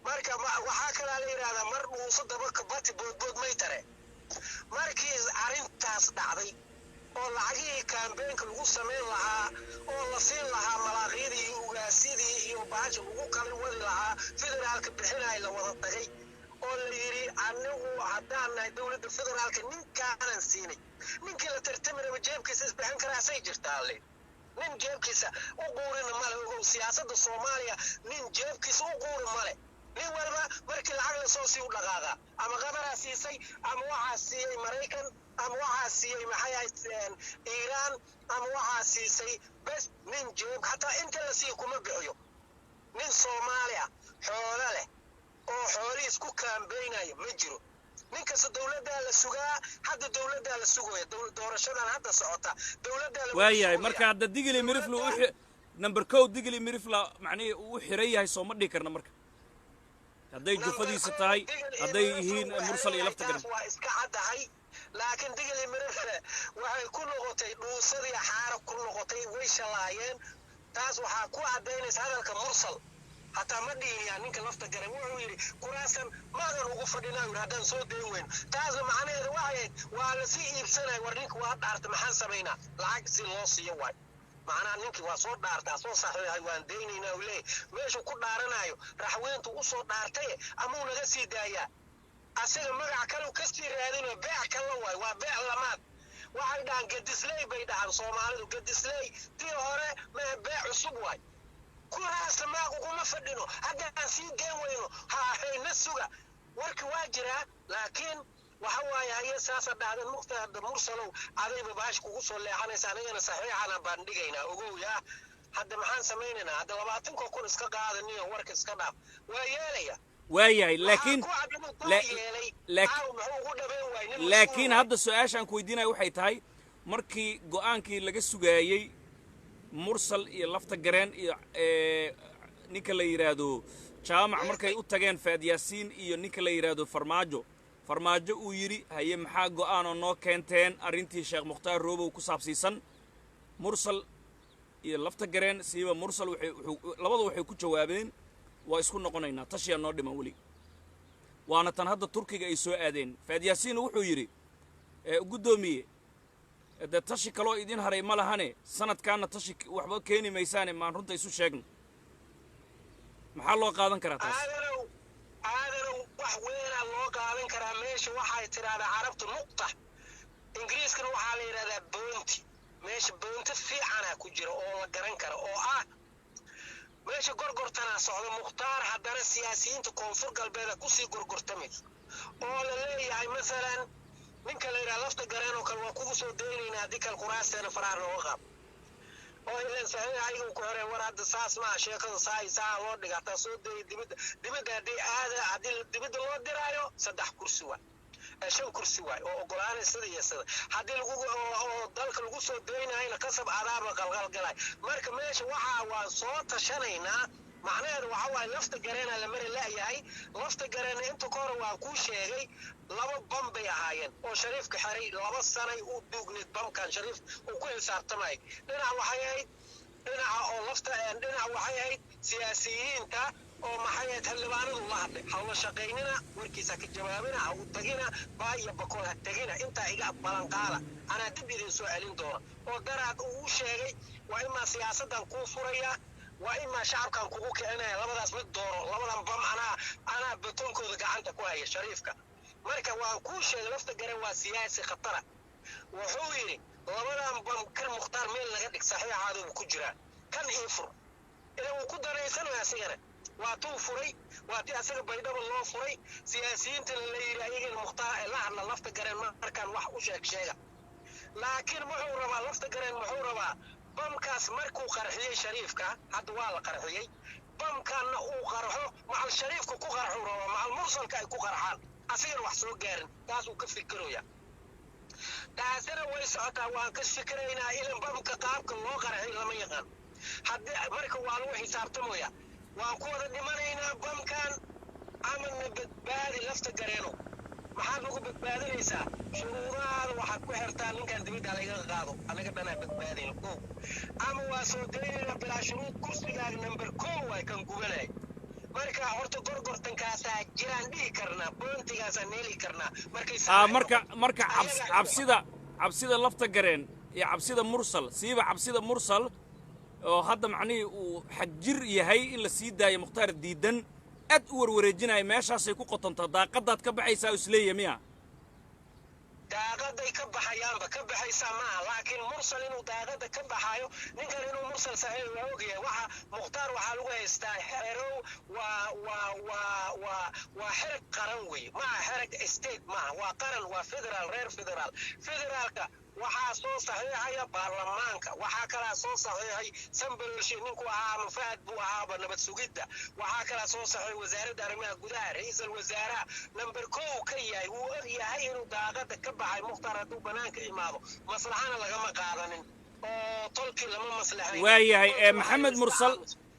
marka waxaa kala la yiraahdaa mar dhuuso daba ka bati boodbood may tare markii arintaas dhacday oo lacagii campaign-ka lagu sameyn lahaa oo la siin lahaa malaaqyadii ugaasidii iyo baajo ugu kala wadi lahaa federaalka bixinay la wada tagay oo la yiri anigu haddaan dawladda federaalka ninkaanan siinay ninkii la tartamay jeebkiisa isbixin karaa say jirtaa le nin jeebkiisa u quurina male oo siyaasadda Soomaaliya nin jeebkiisa u quuri male nin walba markii lacag la soo sii u dhaqaaqa ama qadara siisay ama waxa siiyay Mareykan ama waxa siiyay maxay ahayd Iiraan ama waxa siisay bas nin jeeb hataa inta la sii kuma bixiyo nin Soomaaliya xoolo leh oo xoolihiis ku kaambeynaya ma jiro ninkasta dowladdaa la sugaa hadda dowladdaa la sugaya doorashadan hadda socota dowladdaa la waayahay marka hadda digili miriflu number 2 digili mirifla macnihii uu xiran yahay soo ma dhigi karna marka hadday jufadiisa tahay hadday yihiin mursal iyo lafta garan waa iska caddahay laakiin digili mirifle waxay ku noqotay dhuusadii xaara ku noqotay way shalaayeen taas waxaa ku caddaynaysa hadalka mursal hataa ma dhihinyaa ninka lafta garan wuxuu yidhi kuraasan maadan ugu fadhinaa yidhi haddaan soo dayn weyno taasna macnaheeda waxay waa la sii iibsanaya war ninka waa dhaarta maxaan samaynaa lacag si loo siiyo waay macnaha ninkii waa soo dhaartaa soo saxiixay waan daynaynaa uu leeyahy meeshuu ku dhaaranayo raxweyntu u soo dhaartaye amuu naga sii daayaa asaga magac kale kasii raadinoo beec kala waay waa beec lamaad waxay dhahaan gadisley bay dhahaan soomaalidu gadisley tii hore mee beec cusub waay kuraasta maag uguma fadhino haddaan sii dayn weyno hayna suga warki waa jiraa laakiin waxa waaye haye saasa dhahdan muqtada mursalow adayba baash kugu soo leexanaysa anigana saxiixana baan dhigaynaa ogow yaa hadda maxaan samaynaynaa hadda 20 kun iska qaadaniyo warka iska dhaaf waa yeelaya waayahay laakiin hadda su-aashaan ku weydiinaya waxay tahay markii go'aankii laga sugaayey mursal iyo lafta gareen iyo ninka la yiraahdo jaamac markay u tageen faad yaasiin iyo ninka la yiraahdo farmaajo uu yiri haye maxaa go'aan oo noo keenteen arintii sheekh mukhtaar roobow ku saabsiisan mursal iyo lafta gareen siiba mursal labadu waxay ku jawaabeen waa isku noqonaynaa tashiya noo dhiman weli waana tan hadda turkiga ay soo aadeen faad yaasiin wuxuu yiri gudoomiye da tashi kaloo idin haray ma lahane sanadkaana tashi waxba keeni maysaane maan runta isu sheegno maxaa loo qaadan karaa taas aadanow wax weynaa loo qaadan karaa meesha waxay tidhaahdaa carabtu nuqta ingiriiskana waxaa la yidhahdaa boonti meesha boonti fiicanaa ku jira oo la garan kara oo ah meesha gorgortanaa socda mukhtaar haddana siyaasiyiinta koonfur galbeeda kusii gorgortamayso oo la leeyahay masalan ninka la yidhaha lafta gareen oo kale waa kugu soo daynaynaa haddii kale kuraasteena faraar looga qaab oo ilan saxiix ayagu ku xoreen war hadda saas maa sheekada saa loo dhiga hataa soo dayay dibadda haddii aada haddii dibadda loo diraayo 3 kursi waay 5 kursi waay oo ogolaanay sida iyo sida haddii oo dalka lagu soo daynayna qasab adaaba qalqalgalay marka meesha waa soo tashanaynaa macnaheedu waxa waaye lafta gareena la mari la'yahay lafta gareena inta ka hore waan kuu sheegay 2 bam bay ahaayeen oo shariifka xiray 2 sanay u duugneed bamkan shariif uu ku xisaabtamay dhinaca waxay ahayd dhinaca oo lafta dhinaca waxay ahayd siyaasiyiinta oo maxay ahayd xildhibaanadu la hadlay hawla shaqaynina warkiisa ka jawaabina ha u tagina baa iyo bakool ha tagina intaa iga balanqaada anaa dib idin soo celin doona oo daraad uu sheegay waa imaa siyaasaddan kuu furaya waa imaa shacabkan kugu kicinaya labadaas mid dooro labadan bam anaa batoonkooda gacanta ku haya shariifka marka waan kuu sheegay lafta garen waa siyaasi khatara wuxuu yidhi labadan bam kan mukhtaar meel laga dhig saxiixaaduu ku jiraa kan ii fur ilaa uu ku danaysanaya asigana waa tuu furay waa tii asaga baydhaba loo furay siyaasiyiintana la yidhi ayagana mukhtaar la hadla lafta garen markaan wax u sheega laakiin muxuu rabaa lafta garen muxuu rabaa bamkaas markuu qarxiyey shariifka hadda waa la qarxiyey bamkaanna uu qarxo macal shariifka ku qarxuu rabaa macal mursalka ay ku qarxaan asigana wax soo gaarin taasuu ka fikiraya taasina way socotaa waan ka fikiraynaa ilan bamka qaabka loo qarxiy lama yaqaan haddii marka waa lagu xisaabtamaya waan ku wada dhimanaynaa bamkan amana badbaadi lafta gareeno maxaad ugu badbaadinaysaa shuruudahaada waxaad ku xirtaa ninkan dibadda laga qaado anaga dhanaa badbaadayna kow ama waa soo daynayna bilaa shuruud kursigaaga number 1 waay kan gubanay marka horta gorgortankaasaa jiraan dhihi karnaa boontigaasaa neeli karnaa marka cabsida lafta gareen iyo cabsida mursal siiba cabsida mursal oo hadda macnihii uu xagjir yahay in la sii daayo mukhtaar diidan aad u warwareejinaya meeshaasay ku qotontaa daaqadaad ka baxaysaa isleeya miya daaqaday ka baxayaanba ka baxaysaa maaha laakiin mursal inuu daaqada ka baxayo ninkan inuu mursal saxiix waa ogyahay waxa mukhtaar waxaa lagu haystaa xerow waa xereg qaran wey maaha xereg state maaha waa qaran waa federaal reer federaalka waxaa soo saxiixaya baarlamaanka waxaa kalaa soo saxiixay sambalolshi ninku ahaa ama fahad buu ahaaba nabad sugidda waxaa kalaa soo saxiixay wasaaradda arrimaha gudaha ra-iisul wasaaraha number 1 ka yahay wuu og yahay inuu daaqada ka baxay mukhtaar hadduu banaanka imaado maslaxana lagama qaadanin oo tolkii lama maslaxayn waayahay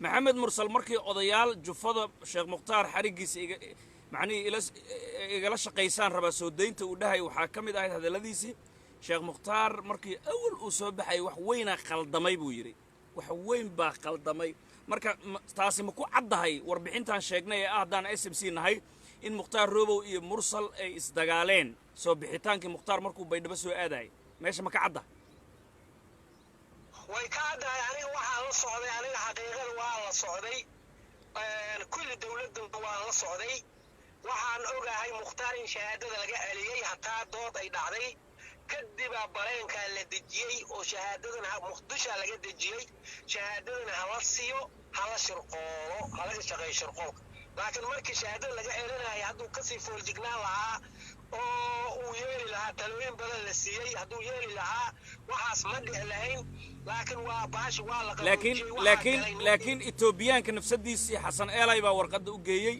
maxamed mursal markii odayaal jufada sheekh mukhtaar xarigiisa macnihii igala shaqaysaan rabaa soo daynta uu dhahay waxaa ka mid ahayd hadalladiisii sheekh mukhtaar markii awal uu soo baxay wax weynaa qaldamay buu yidhi wax weyn baa qaldamay marka taasi ma ku caddahay warbixintaan sheegnay ee haddaan s m c nahay in mukhtaar roobow iyo mursal ay isdagaaleen soo bixitaankii mukhtaar markuu baydhabo soo aadayay meesha ma ka cadda way ka caddahay aniga waxaa la socday aniga xaqiiqada waa la socday kulli dowladda waa la socday waxaan ogahay mukhtaar in shahaadada laga celiyey hataa dood ay dhacday kadibaa bareenkaa la dejiyey oo shahaadadan muqdishaa laga dejiyey shahaadadana hala siiyo hala shirqoolo halaga shaqeeyo shirqoolka laakiin markii shahaadada laga celinaya hadduu kasii fooljignaan lahaa oo uu yeeli lahaa talooyin badan la siiyey hadduu yeeli lahaa waxaas ma dhici lahayn laakiin waa baashi waa la laakiin etoobiyaanka nafsadiisii xasan eelay baa warqadda u geeyey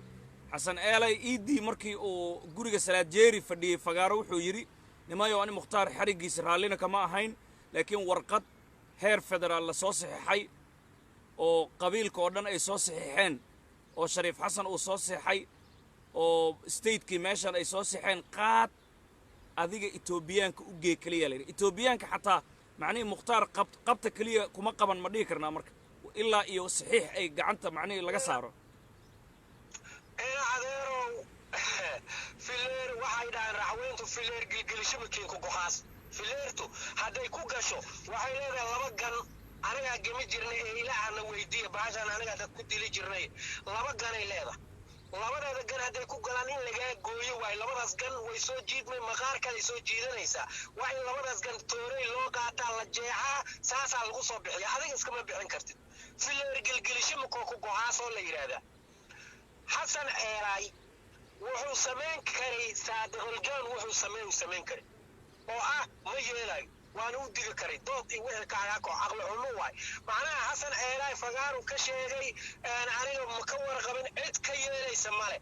xasan eelay iidii markii uu guriga salaad jeeri fadhiyey fagaaro wuxuu yidhi nimayo ani mukhtaar xarigiisa raallina kama ahayn laakiin warqad heer federaal la soo saxiixay oo qabiilka oo dhan ay soo saxiixeen oo shariif xasan uu soo saxiixay oo statekii meeshan ay soo saxiixeen qaad adiga etoobiyaanka u gee keliya la yidhi etoobiyaanka xataa macnihii mukhtaar qabta keliya kuma qaban ma dhihi karnaa marka ilaa iyo saxiix ay gacanta macnihii laga saaro adeerow fileer waxay dhahaan raxweyntu fileer gilgilisho makiinku goxaas fileertu hadday ku gasho waxay leedahay laba gan anigaa gemi jirnay ee ilaahana weydiiya baashaan anigaa dad ku dili jirnay laba ganay leedahay labadeeda gan hadday ku galaan in lagaa gooyo waayo labadaas gan way soo jiidmay maqaarkaday soo jiidanaysaa waa in labadaas gan toorey loo qaataa la jeexaa saasaa lagu soo bixiya adiga iskama bixin kartid fileer gilgilisho makoo ku goxaasoo la yidhaahdaa xasan ceelaay wuxuu samayn karay saadiqulgaan wuxuu samayn karay oo ah ma yeelayo waana u digi karay dood iyo wixii kaagaako caqli xumo waay macnaha xasan ceelaay fagaaru ka sheegay aniga ma ka warqabin cid ka yeelaysa male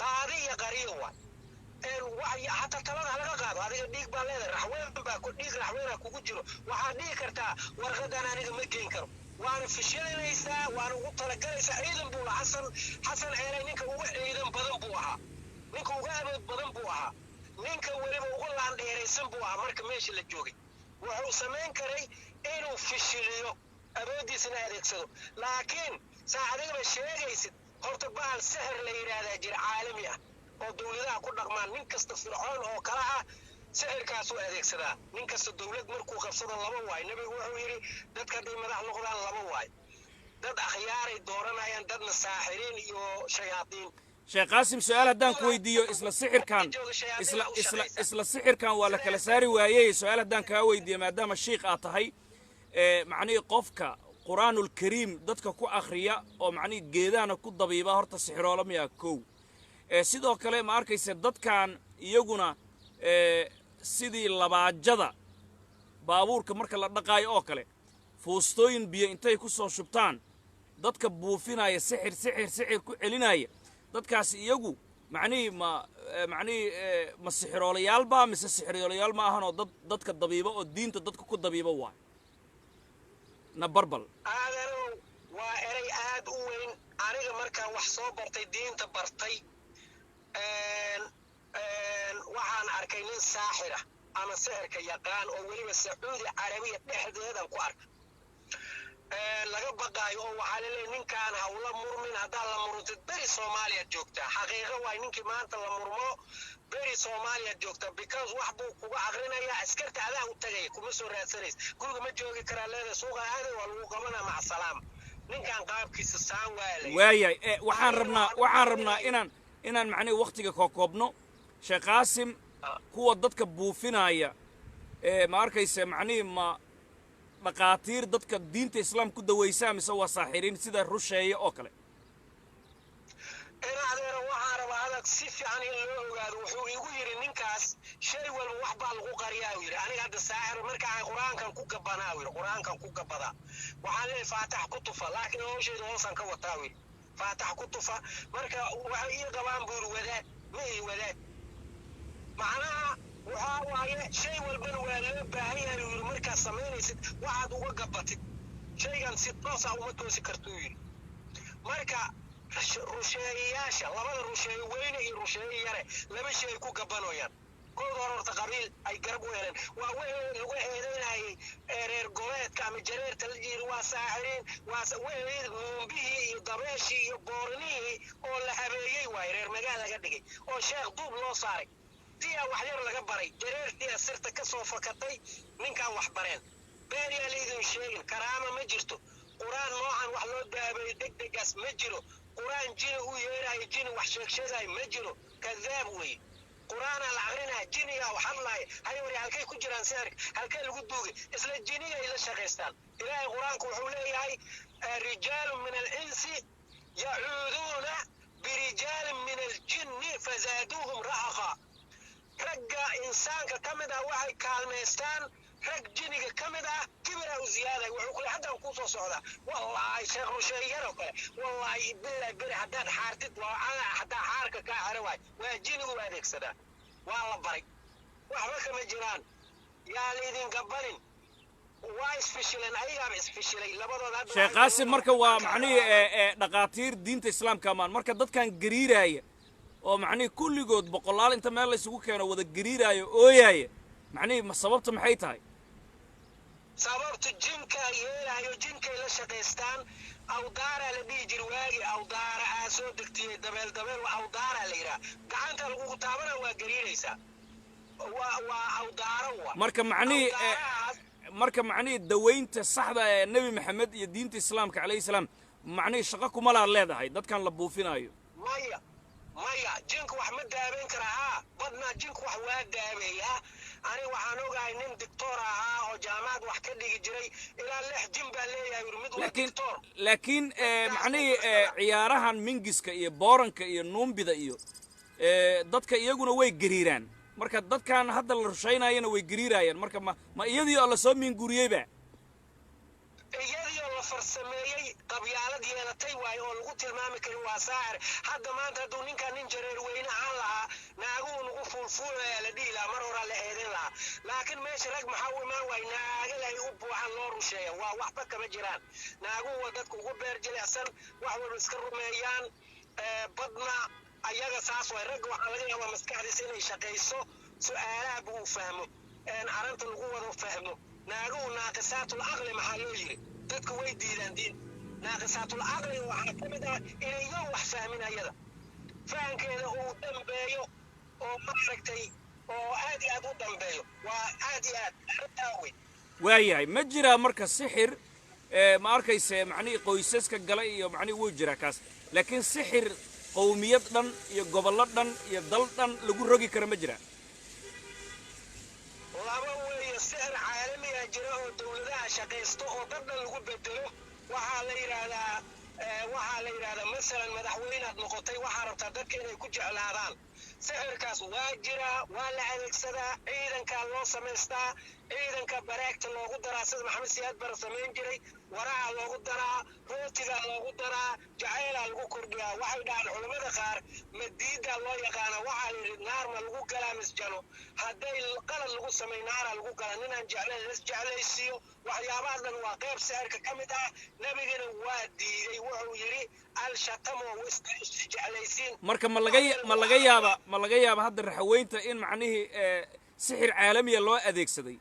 qaadi iyo qariyo waay hataa talada halaga qaado adiga dhiig baa leedahay raxween baa dhiig raxweena kugu jiro waxaad dhihi kartaa warqadan aniga ma geyn karo waana fishilinaysaa waana ugu talagalaysaa ciidan buu lahaa xasan ceelay ninka ugu ciidan badan buu ahaa ninka ugu awood badan buu ahaa ninka weliba ugu laandheeraysan buu ahaa marka meesha la joogay wuxuu samayn karay inuu fishiliyo awooddiisana adeegsado laakiin saa adigaba sheegaysid horta bahal sixir la yidhaahdaa jira caalami ah oo dowladaha ku dhaqmaan nin kasta fircoon oo kala ah sixirkaasuu adeegsadaa nin kasta dowlad markuu qabsado laba waay nebigu wuxuu yidhi dadka hadday madax noqdaan laba waay dad akhyaaray dooranayaan dadna saaxiriin iyo shayaadiin sheekh qaasim su-aal haddaan ku weydiiyo isla sixirkan waa la kala saari waayey su-aal haddaan kaa weydiiyo maadaama shiikh aad tahay macnihii qofka qur'aanulkariim dadka ku akhriya oo macnihii geedahana ku dabiiba horta sixiroolo miyaa kow sidoo kale ma arkayse dadkan iyaguna sidii labaajada baabuurka marka la dhaqaayo oo kale fuustooyin biyo intay ku soo shubtaan dadka buufinaya sixir ku celinaya dadkaas iyagu macnihii ma sixiroolayaal mise sixiroolayaal ma ahanoo dadka dabiiba oo diinta dadka ku dabiiba waay na barbal aadanow waa eray aad u weyn aniga markaan wax soo bartay diinta bartay waxaan arkay nin saaxira ama sixirka yaqaan oo weliba sacuudi carabiya dhexdeedan ku arkay laga baqaayo oo waxaa laleeyahay ninkaan hawla murmin haddaan la murutid beri soomaaliyaad joogtaa xaqiiqo waay ninkii maanta la murmo beri soomaaliyaad joogtaa because wax buu kuga aqrinayaa askarta adaa u tagaya kuma soo raadsanaysa guriga ma joogi karaa leedahay suuqa aaday waa lagu qabanaa macsalaam ninkaan qaabkiisa saan waayahay waxaan rabnaa inaan macnihi waktiga koobno sheekh qaasim kuwa dadka buufinaya ma arkayse macnihii ma dhaqaatiir dadka diinta islaam ku dawaysaa mise waa saaxiriin sida rusheeye oo kale adeero waxaan rabaa si fiican in loo ogaado wuxuu igu yiri ninkaas shay walba wax baa lagu qariyaa yiri aniga hadda saaxir marka ay quraankan ku gabanaa yiri quraankan ku gabada waxaan leeyahay faatax ku tufa laakiin hooshayda hoosan ka wataa yiri faatax ku tufa marka waxa ii qabaan buur wadaad ma ii wadaad macnaha waxa waaye shay walba waa loo baahan yahay yiri marka sameynaysid waxaad uga gabatid shaygan si toos ah uma toosi karto yiri marka rusheeyaasha labada rusheey weyne iyo rusheey yare laba shay ku gabanooyaan kooda horta qabiil ay garab u heleen waa wixii lagu eedeynayay reer goleedka ama jareerta la yiri waa saaxirin waa wixii muumbihi iyo dabeeshii iyo boornihii oo la habeeyay waa reer magaal laga dhigay oo sheekh duub loo saaray tiya wax yar laga baray jareertii sirta ka soo fakatay ninkan wax bareen beeriya leedin sheegin karaama ma jirto quraan noocan wax loo daabay degdegaas ma jiro quraan jini u yeeray jini wax sheegay ma jiro kadaab weey quraan la aqrina jiniga wax hadlay hayri halkay ku jiraan sir halkay lagu duugay isla jiniga ila shaqeystaan ilaahay quraanku wuxuu leeyahay rijaal min al-insi ya'uduna birijal min al-jinni fazaduhum rahaqa ragga insaanka kamida waxay kaalmeystaan rag jiniga kamida kibra u ziyaaday wuxuu kula hadan ku soo socda wallahi sheekh rusheeyaro kale wallahi billahi bir hadan xaartid waa ana hadaa xaarka ka xaraway waa jinigu adeegsada waa la baray waxba kama jiraan yaa leedin gabanin waa isfishilan ayaga isfishilay labadooda sheekh qaasim marka waa macnii dhaqaatiir diinta islaamka amaan marka dadkan gariiraya oo macnii kulligood boqolaal inta meel la isugu keeno wada gariiraayo ooyaya macnii sababta maxay tahay sababtu jinka yeelayo jinka la shaqeystaan awdaara la dhijir waagi awdaara soo degtiyay dabeel awdaara la yiraahdo gacanta lagu taabana waa gariiraysa waa awdaara marka macnii daweynta saxda ee nabi maxamed iyo diinta islaamka calayhi salaam macnii shaqo kuma leedahay dadkan la buufinayo maya jinku wax ma daabeyn karaa badna jinku wax waa daabeeyaa ani waxaan ogahay nin doctor ahaa oo jaamacad wax ka dhigi jiray ilaa 6 jin baa leeyahay mid waa doctor laakiin macnii ciyaarahan mingiska iyo booranka iyo nuumbida iyo dadka iyaguna way gariiraan marka dadkan hadda la rusheynayna way gariirayaan marka ma iyadii oo la soo minguriyayba iyadii oo la farsameeyay qabyaalad yeelatay waay oo lagu tilmaami karo waa saar hadda maanta haduu ninka nin jareer weyne aan lahaa naagu ugu fuulfuulaya la dhiila mar hore la eedan lahaa laakiin meesha rag maxaa u imaan waay naaga lay u buuxan loo rusheeyo waa waxba kama jiraan naagu waa dadku ugu beer jilicsan wax walba iska rumeeyaan badna ayaga saas way rag waxa laga yaabaa maskaxdiisa inay shaqeyso su'aalaha buu fahmo arrinta lagu wada fahmo naagu naaqisatul aqli maxaa loo yiri dadku way diidaan diin naaqisatul aqli waxa kamid ah inay wax fahmin ayada fahankeeda uu dambeeyo oo maaragtay oo aad iyo aad u dambeeyo waa aad iyo aad arrintaawey waayahay ma jiraa marka sixir ma arkayse macnii qoysaska galay iyo macnii wuu jiraa kaas laakiin sixir qowmiyad dhan iyo gobollo dhan iyo dal dhan lagu rogi karo ma jiraa laba weeye sixir caalami ah jira oo dawladaha shaqaysto oo dad dhan lagu bedelo waxaa la yiraahdaa masalan madaxweynaad noqotay waxaa rabtaa dadka inay ku jeclaadaan sixirkaas waa jira waa la adeegsadaa ciidanka loo samaystaa ciidanka baraagta loogu daraa sida maxamed siyaad bar samayn jiray waraha loogu daraa rootiga loogu daraa jaceylaa lagu kordhiyaa waxay dhahaan culamada qaar madiida loo yaqaana waxaa la yidhi naarma lagu galaa misjano hadday qalad lagu samay naara lagu gala ninaan jeclayn las jeclaysiiyo waxyaabaha dhan waa qayb sixirka ka mid ah nabigana waa diiday wuxuu yidhi al-shatamo jeclaysiin marka ma laga yaaba hadda raxaweynta in macnihii sixir caalamiya loo adeegsaday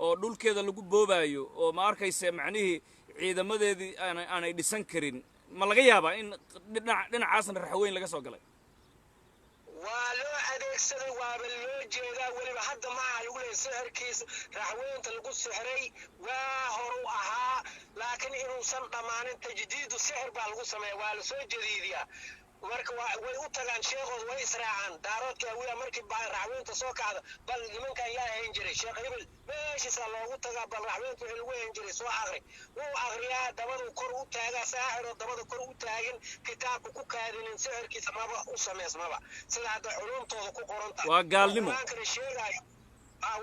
oo dhulkeeda lagu boobaayo oo ma arkayse macnihii ciidamadeedii aanay dhisan karin ma laga yaabaa in dhinacaasna raxaweyn laga soo galay waa loo adeegsaday waaba loo jeedaa weliba hadda maaha lagu leeyahay sixirkiisa raxweynta lagu sixray waa horu ahaa laakiin inuusan dhammaanin tajdiidu sixir baa lagu sameeya waa la soo jadiidiyaa marka way u tagaan sheekhood way israacaan daaroodka wiya markii raxweynta soo kacda bal nimankan yaa hayn jiray sheekh hebel meeshiisa loogu tagaa bal raxweynta wixii lagu hayn jiray soo aqri wuu aqriyaa dabadu kor u taagaa saaxiroo dabada kor u taagin kitaabka ku kaadinin sixirkiisa maba u samaysmaba sida hadda culumtooda ku qoran tahay waa gaalnimo qur-aankana sheegaayo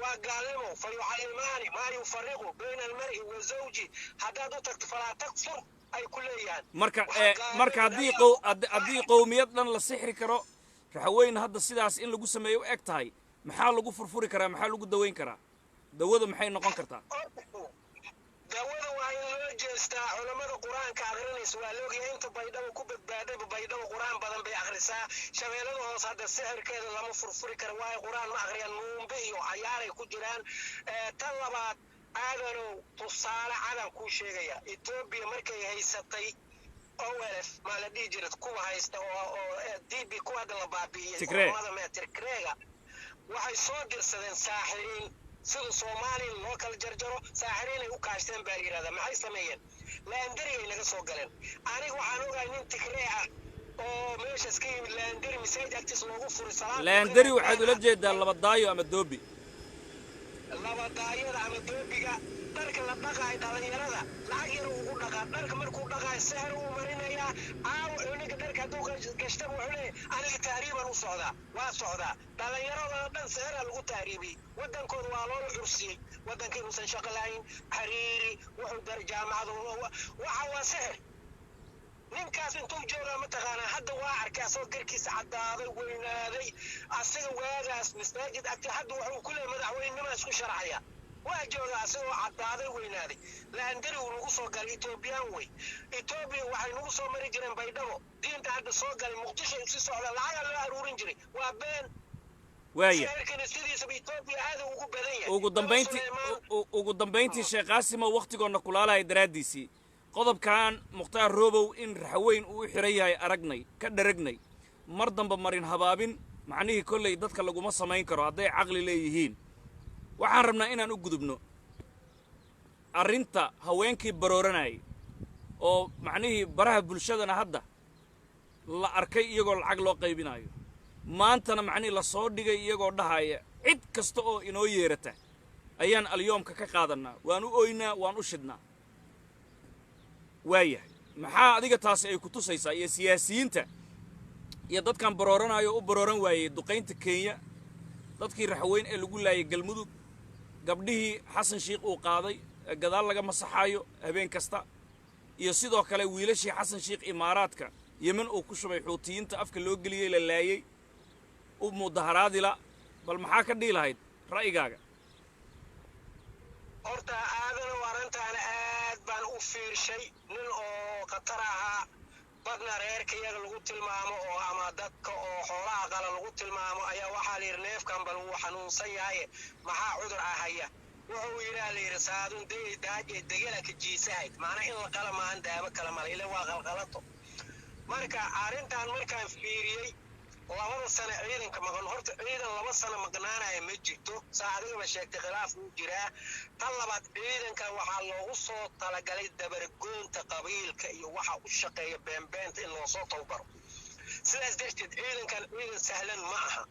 waa gaalnimo fa yucallimaani maa yufariqu bayna almar'i wa zawji haddaad u tagto falaa takfur ay ku leeyahaan marka haddii qowmiyad dhan la sixri karo raxweyn hadda sidaas in lagu sameeyo u eg tahay maxaa lagu furfuri karaa maxaa lagu daweyn karaa dawada maxay noqon kartaa dawada waa in loo jeestaa culamada qur-aanka akrinaysa waa loogyahay inta baydhabo ku badbaadayba baydhabo qur-aan badan bay akrisaa shabeellada hoos hadda sixirkeeda lama furfuri kara waayo qur-aan ma akriyaan nuumbe iyo cayaaray ku jiraan tan labaad aadanow tusaale cadan kuu sheegaya etoobiya markay haysatay olf maa la dhihi jiray kuwa haysta oo db kuwa hadda la baabi'iyey tigreega waxay soo dirsadeen saaxiriin sida soomaaliya loo kala jarjaro saaxiriinay u kaashteen baa yidhahdaa maxay sameeyeen laandarigay naga soo galeen aniga waxaan ogahay nin tigree ah oo meeshaas ka yimid laandari masaajid agtiis loogu furi laandari waxaad ula jeedaa labadaayo ama doobi labadaayada ama doobiga dharka la dhaqaayo dhalinyarada lacag yar ugu dhaqaa dharka markuu dhaqaayo sahar uu marinayaa caawa ninka dharka hadduu gashtaba wuxuu leeyahay aniga tahriibaan u socdaa waa socdaa dhalinyaradana dhan saharaa lagu tahriibiyey waddankooda waa loola cursiyey waddankii uusan shaqo lahayn xariiri wuxuu dar jaamacada waxa waa sahar ninkaas intuu joogaa mataqaanaa hadda waa arkay asagoo garkiisa caddaaday weynaaday asaga waagaas masaajid agti hadda wuxuu ku leeyahay madaxweynenima isku sharxaya waa joogaa asagoo caddaaday weynaaday laandari uu nagu soo galay etoobiyaan wey etoobiya waxay nagu soo mari jireen baydhabo diinta hadda soo galay muqdisho si socda lacagaa loo aruurin jiray waa been waaya sidiisaba etoobiya aada ugu badan yahay ugu dambayntii sheekh qaasimo wakhtigoonna kulaalaya daraaddiisii qodobkan mukhtaar roobow in raxweyn uu u xiran yahay aragnay ka dharagnay mar damba marin habaabin macnihii kollay dadka laguma samayn karo hadday caqli leeyihiin waxaan rabnaa inaan u gudubno arrinta haweenkii barooranayay oo macnihii baraha bulshadana hadda la arkay iyagoo lacag loo qaybinayo maantana macnihii la soo dhigay iyagoo dhahaya cid kasta oo inoo yeerata ayaan alyoomka ka qaadannaa waan u oynaa waan u shidnaa waayahay maxaa adiga taasi ay ku tusaysaa iyo siyaasiyiinta iyo dadkan barooranayo u barooran waayey duqaynta kenya dadkii raxweyn ee lagu laayay galmudug gabdhihii xasan shiikh uu qaaday gadaal laga masaxaayo habeen kasta iyo sidoo kale wiilashii xasan shiikh imaaraadka yemen uu ku shubay xuutiyiinta afka loo geliyey la laayey u mudaharaadila bal maxaa ka dhihi lahayd ra'yigaaga horta aadanow arrintaana aad baan u fiirshay nin oo khatar ahaa badna reerka iyaga lagu tilmaamo oo ama dadka oo xoolaha qala lagu tilmaamo ayaa waxaa la yidhi neefkan bal wuu xanuunsan yahaye maxaa cudur ahaya wuxuu yidhaa la yidhi saadun daaj ee degela ka jiisahayd macnaa in la qala maahan daabo kala mala ile waa qalqalato marka arrintan markaan fiiriyey labada sano ciidanka maqan horta ciidan 2 sano maqnaanaya ma jirto saa adigaba sheegtay khilaaf uu jiraa tan labaad ciidankan waxaa loogu soo talagalay dabargoonta qabiilka iyo waxa u shaqeeya beenbeenta in loo soo tababaro sidaas darteed ciidankan ciidan sahlan ma aha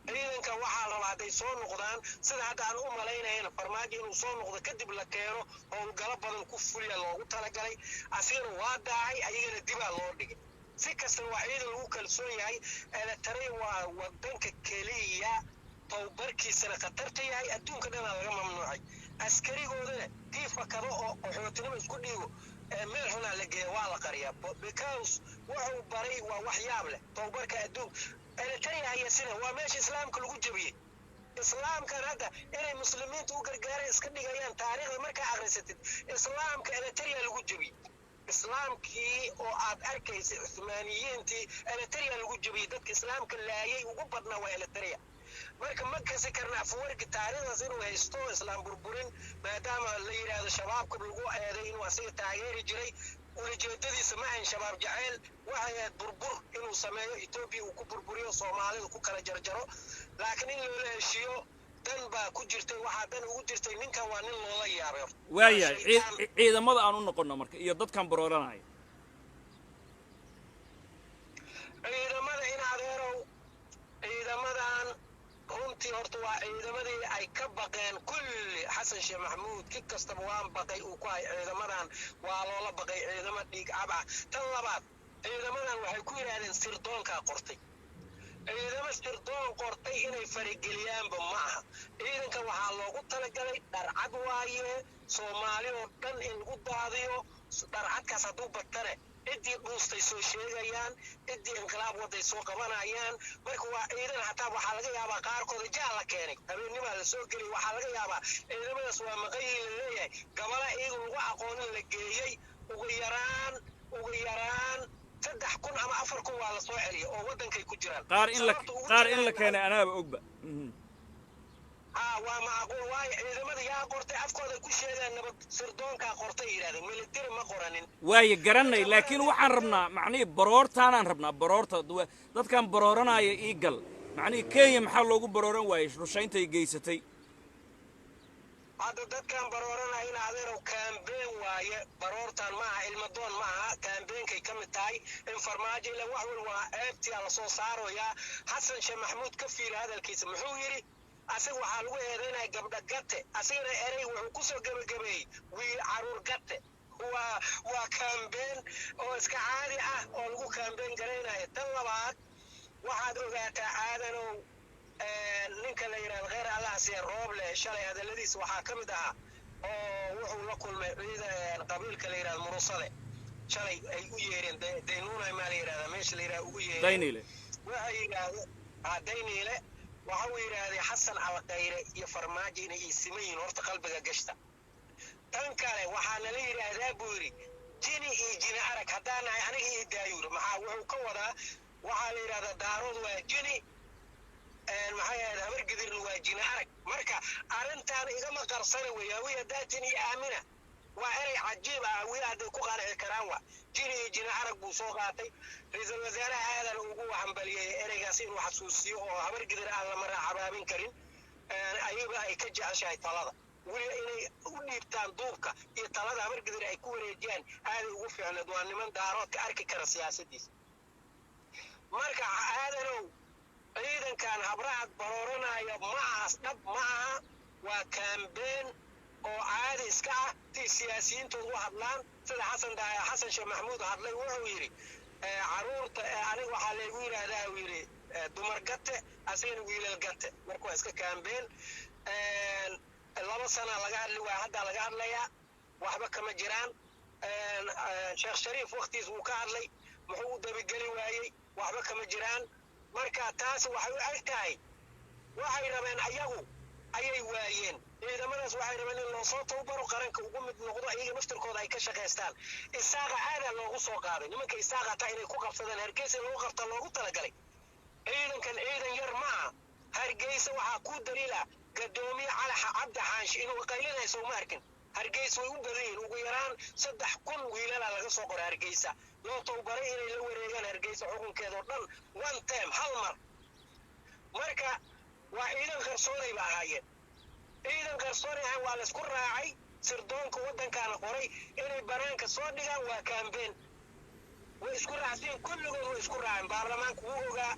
ciidankan waxaa rabaa hadday soo noqdaan sida hadda aan u malaynayana farmaajo inuu soo noqdo kadib la keeno howlgalo badan ku fuliya loogu talagalay asigana waa daacay ayagana dibaa loo dhigay si kasta waa ciidan lagu kalsoon yahay eletare waa wadanka keliya tababarkiisana khatarta yahay adduunka dhanaa laga mamnuucay askarigoodana kii fakado oo qaxootinimo isku dhiibo meel xunaa la geeya waa la qariyaa because wuxuu baray waa wax yaab leh tababarka adduunka eletare hayasina waa meesha islaamka lagu jebiyey islaamkan hadda inay muslimiinta u gargaareen iska dhigayaan taariikhda markaa akhrisatid islaamka eletariya lagu jebiyey islaamkii oo aad arkaysay cuthmaaniyiintii eletariya lagu jebiyey dadka islaamka laayay ugu badnaa waa eletariya marka ma kasi karna afwarki taariikhdaas inuu haysto islaam burburin maadaama la yidhaahdo shabaabka lagu eeday inuu asiga taageeri jiray ulajeedadiisa ma ahayn shabaab jaceyl waxay ahayd burbur inuu sameeyo etoobiya uu ku burburiyo soomaalida ku kala jarjaro laakiin in loola heshiiyo dan baa ku jirtay waxaa dan ugu jirtay ninkan waa nin loola yaabay waayahay ciidamada aan u noqonno marka iyo dadkan barooranaya runtii horta waa ciidamadii ay ka baqeen kulli xasan sheekh maxamuud ki kastaba waan baqay uu ku hay ciidamadan waa loola baqay ciidamo dhiig cab ah tan labaad ciidamadan waxay ku yidhaahdeen sirdoonkaa qortay ciidamo sirdoon qortay inay farigeliyaanba ma aha ciidanka waxaa loogu talagalay dharcad waaye soomaali oo dhan in lagu daadiyo dharcadkaas hadduu batane ciddii dhuustay soo sheegayaan ciddii inqilaab waday soo qabanayaan marka waa ciidan hataa waxaa laga yaabaa qaarkooda jaal la keenay habeennimaa la soo geliyay waxaa laga yaabaa ciidamadaas waa maqayii la leeyahay gabala iyagu lagu aqoonin la geeyey ugu yaraan 3,000 ama 4,000 waa la soo celiyay oo waddankay ku jiraan qaar in la keenay anaaba ogba waa macquul waayo ciidamada yaa qortay afkooda ku sheegaan nabad sirdoonkaa qortay yidhahdeen military ma qoranin waaye garanay laakiin waxaan rabnaa macnihii baroortaanaan rabnaa baroorta dadkan barooranaya ii gal macnihii kenya maxaa loogu barooran waayey rushayntaay geysatay hadda dadkan barooranaya in adeerow kaambeen waaye baroortan ma aha ilmadoon ma aha kaambeenkay ka mid tahay in farmaajo ila wax wal waa ceebtiyaa lasoo saarayaa xasan sheekh maxamuud ka fiiri hadalkiisa muxuu yidhi asaga waxaa lagu eedaynaya gabdha gate asagana erey wuxuu kusoo gebagabeeyey wiil caruur gate waa kaambeen oo iska caadi ah oo lagu kaambeen garaynaya tan labaad waxaad ogaataa aadanow ninka la yidhahdo kheyr allah siya rooble shalay hadalladiisa waxaa ka mid ahaa oo wuxuu la kulmay ciidan qabiilka la yidhahdo murusade shalay ay u yeereen daynuunay maa la yidhahdaa meesha la yidhahdo ugu yeereen dayniile waxay yidhahdeen dayniile waxa uu yidhaahday xasan alkhayre iyo farmaajo inay iisiman yihiin horta qalbiga gashta tan kale waxaa nala yidhaahdaa buu yidhi jini iyo jini arag haddaan nahay aniga ii daayuuri maxaa wuxuu ka wadaa waxaa la yidhahdaa daarood waa jini maxay ahayd habargidirna waa jini arag marka arrintaan igama qarsana weya wiya daatin iyo aamina waa erey cajiib ah wiya hadday ku qaalici karaan wa jini iyo jini arag buu soo qaatay ra-iisul wasaaraha aadan ugu hambaliyey ereygaas inuu xasuusiyo oo habargidir aan la mara cabaabin karin ayaga ay ka jeceshahay talada weli inay u dhiibtaan duubka iyo talada habargidir ay ku wareejiyaan aaday ugu fiicneed waa niman daaroodka arki kara siyaasadiisa marka aadanow ciidankan habrahad barooranaya ma ahas dhab ma aha waa kaambeen oo caadi iska ah si siyaasiyiintoodu u hadlaan sida xasan sheekh maxamuud hadlay wuxuu yidhi caruurta aniga waxaa laygu yidhaahdaa uu yidhi dumar gate asigana wiilal gate marka waa iska kaambeen 2 sana laga hadli waa hadda laga hadlayaa waxba kama jiraan sheekh shariif waqtigiis wuu ka hadlay muxuu u dabageli waayey waxba kama jiraan marka taas waxay u eg tahay waxay rabeen ayagu ayay waayeen ciidamadaas waxay rabeen in loo soo tababaro qaranka ugu mid noqdo ayaga naftirkooda ay ka shaqaystaan isaaqa aadaa loogu soo qaaday nimanka isaaqa taa inay ku qabsadaan hargeysa lagu qabta loogu talagalay ciidankan ciidan yar ma aha hargeysa waxaa ku daliila gadoomiye calaxa cabdi xaanshi inuu qaylinayso uma arkin hargeysa way u badan yihiin ugu yaraan 3,000 wiilala laga soo qoray hargeysa loo tababaray inay la wareegaan hargeysa xukunkeeda oo dhan one time hal mar marka waa ciidan qarsoonay ba ahaayeen ciidan qarsoonay ah waa laisku raacay sirdoonka waddankaana qoray inay banaanka soo dhigaan waa kaambeen way isku raacsiin kulligood way isku raaceen baarlamaanka wuu ogaa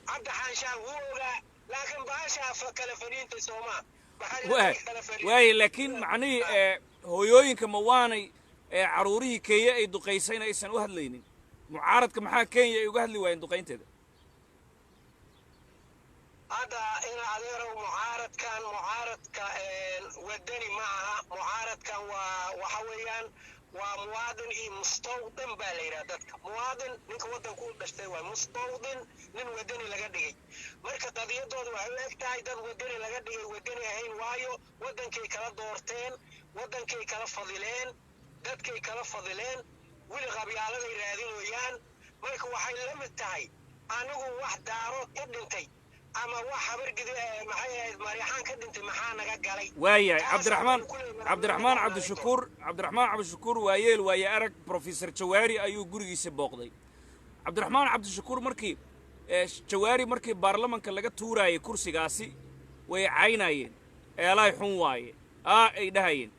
cabdi xaanshaan wuu ogaa laakiin baashaa kala fadhiintay soomaa waaye laakiin macnihii hooyooyinka ma waanay caruurihii kenya ay duqaysayna aysan u hadlaynin mucaaradka maxaa kenya ay uga hadli waayeen duqaynteeda hadda in adeerow mucaaradka wadani ma aha mucaaradkan waxa weeyaan waa muwaadin iyo mustawdin baa la yidhaha dadka muwaadin ninka waddanku u dhashtay waa mustawdin nin wadani laga dhigay marka qadiyadooda waxay u eg tahay dad wadani laga dhigay wadani ahayn waayo waddankay kala doorteen waddankay kala fadileen dadkay kala fadileen weli qabyaaladay raadinooyaan marka waxay la mid tahay anigu wax daarood ka dhintay ama wax habargidi maxay ahayd maryaxaan ka dhintay maxaa naga galay waayahay cabdiraxmaan cabdishakuur waayeel waaye arag professor jawaari ayuu gurigiisa booqday cabdiraxmaan cabdishakuur markii jawaari markii baarlamanka laga tuuraayay kursigaasi way caynayeen eelaay xun waaye ay dhahayeen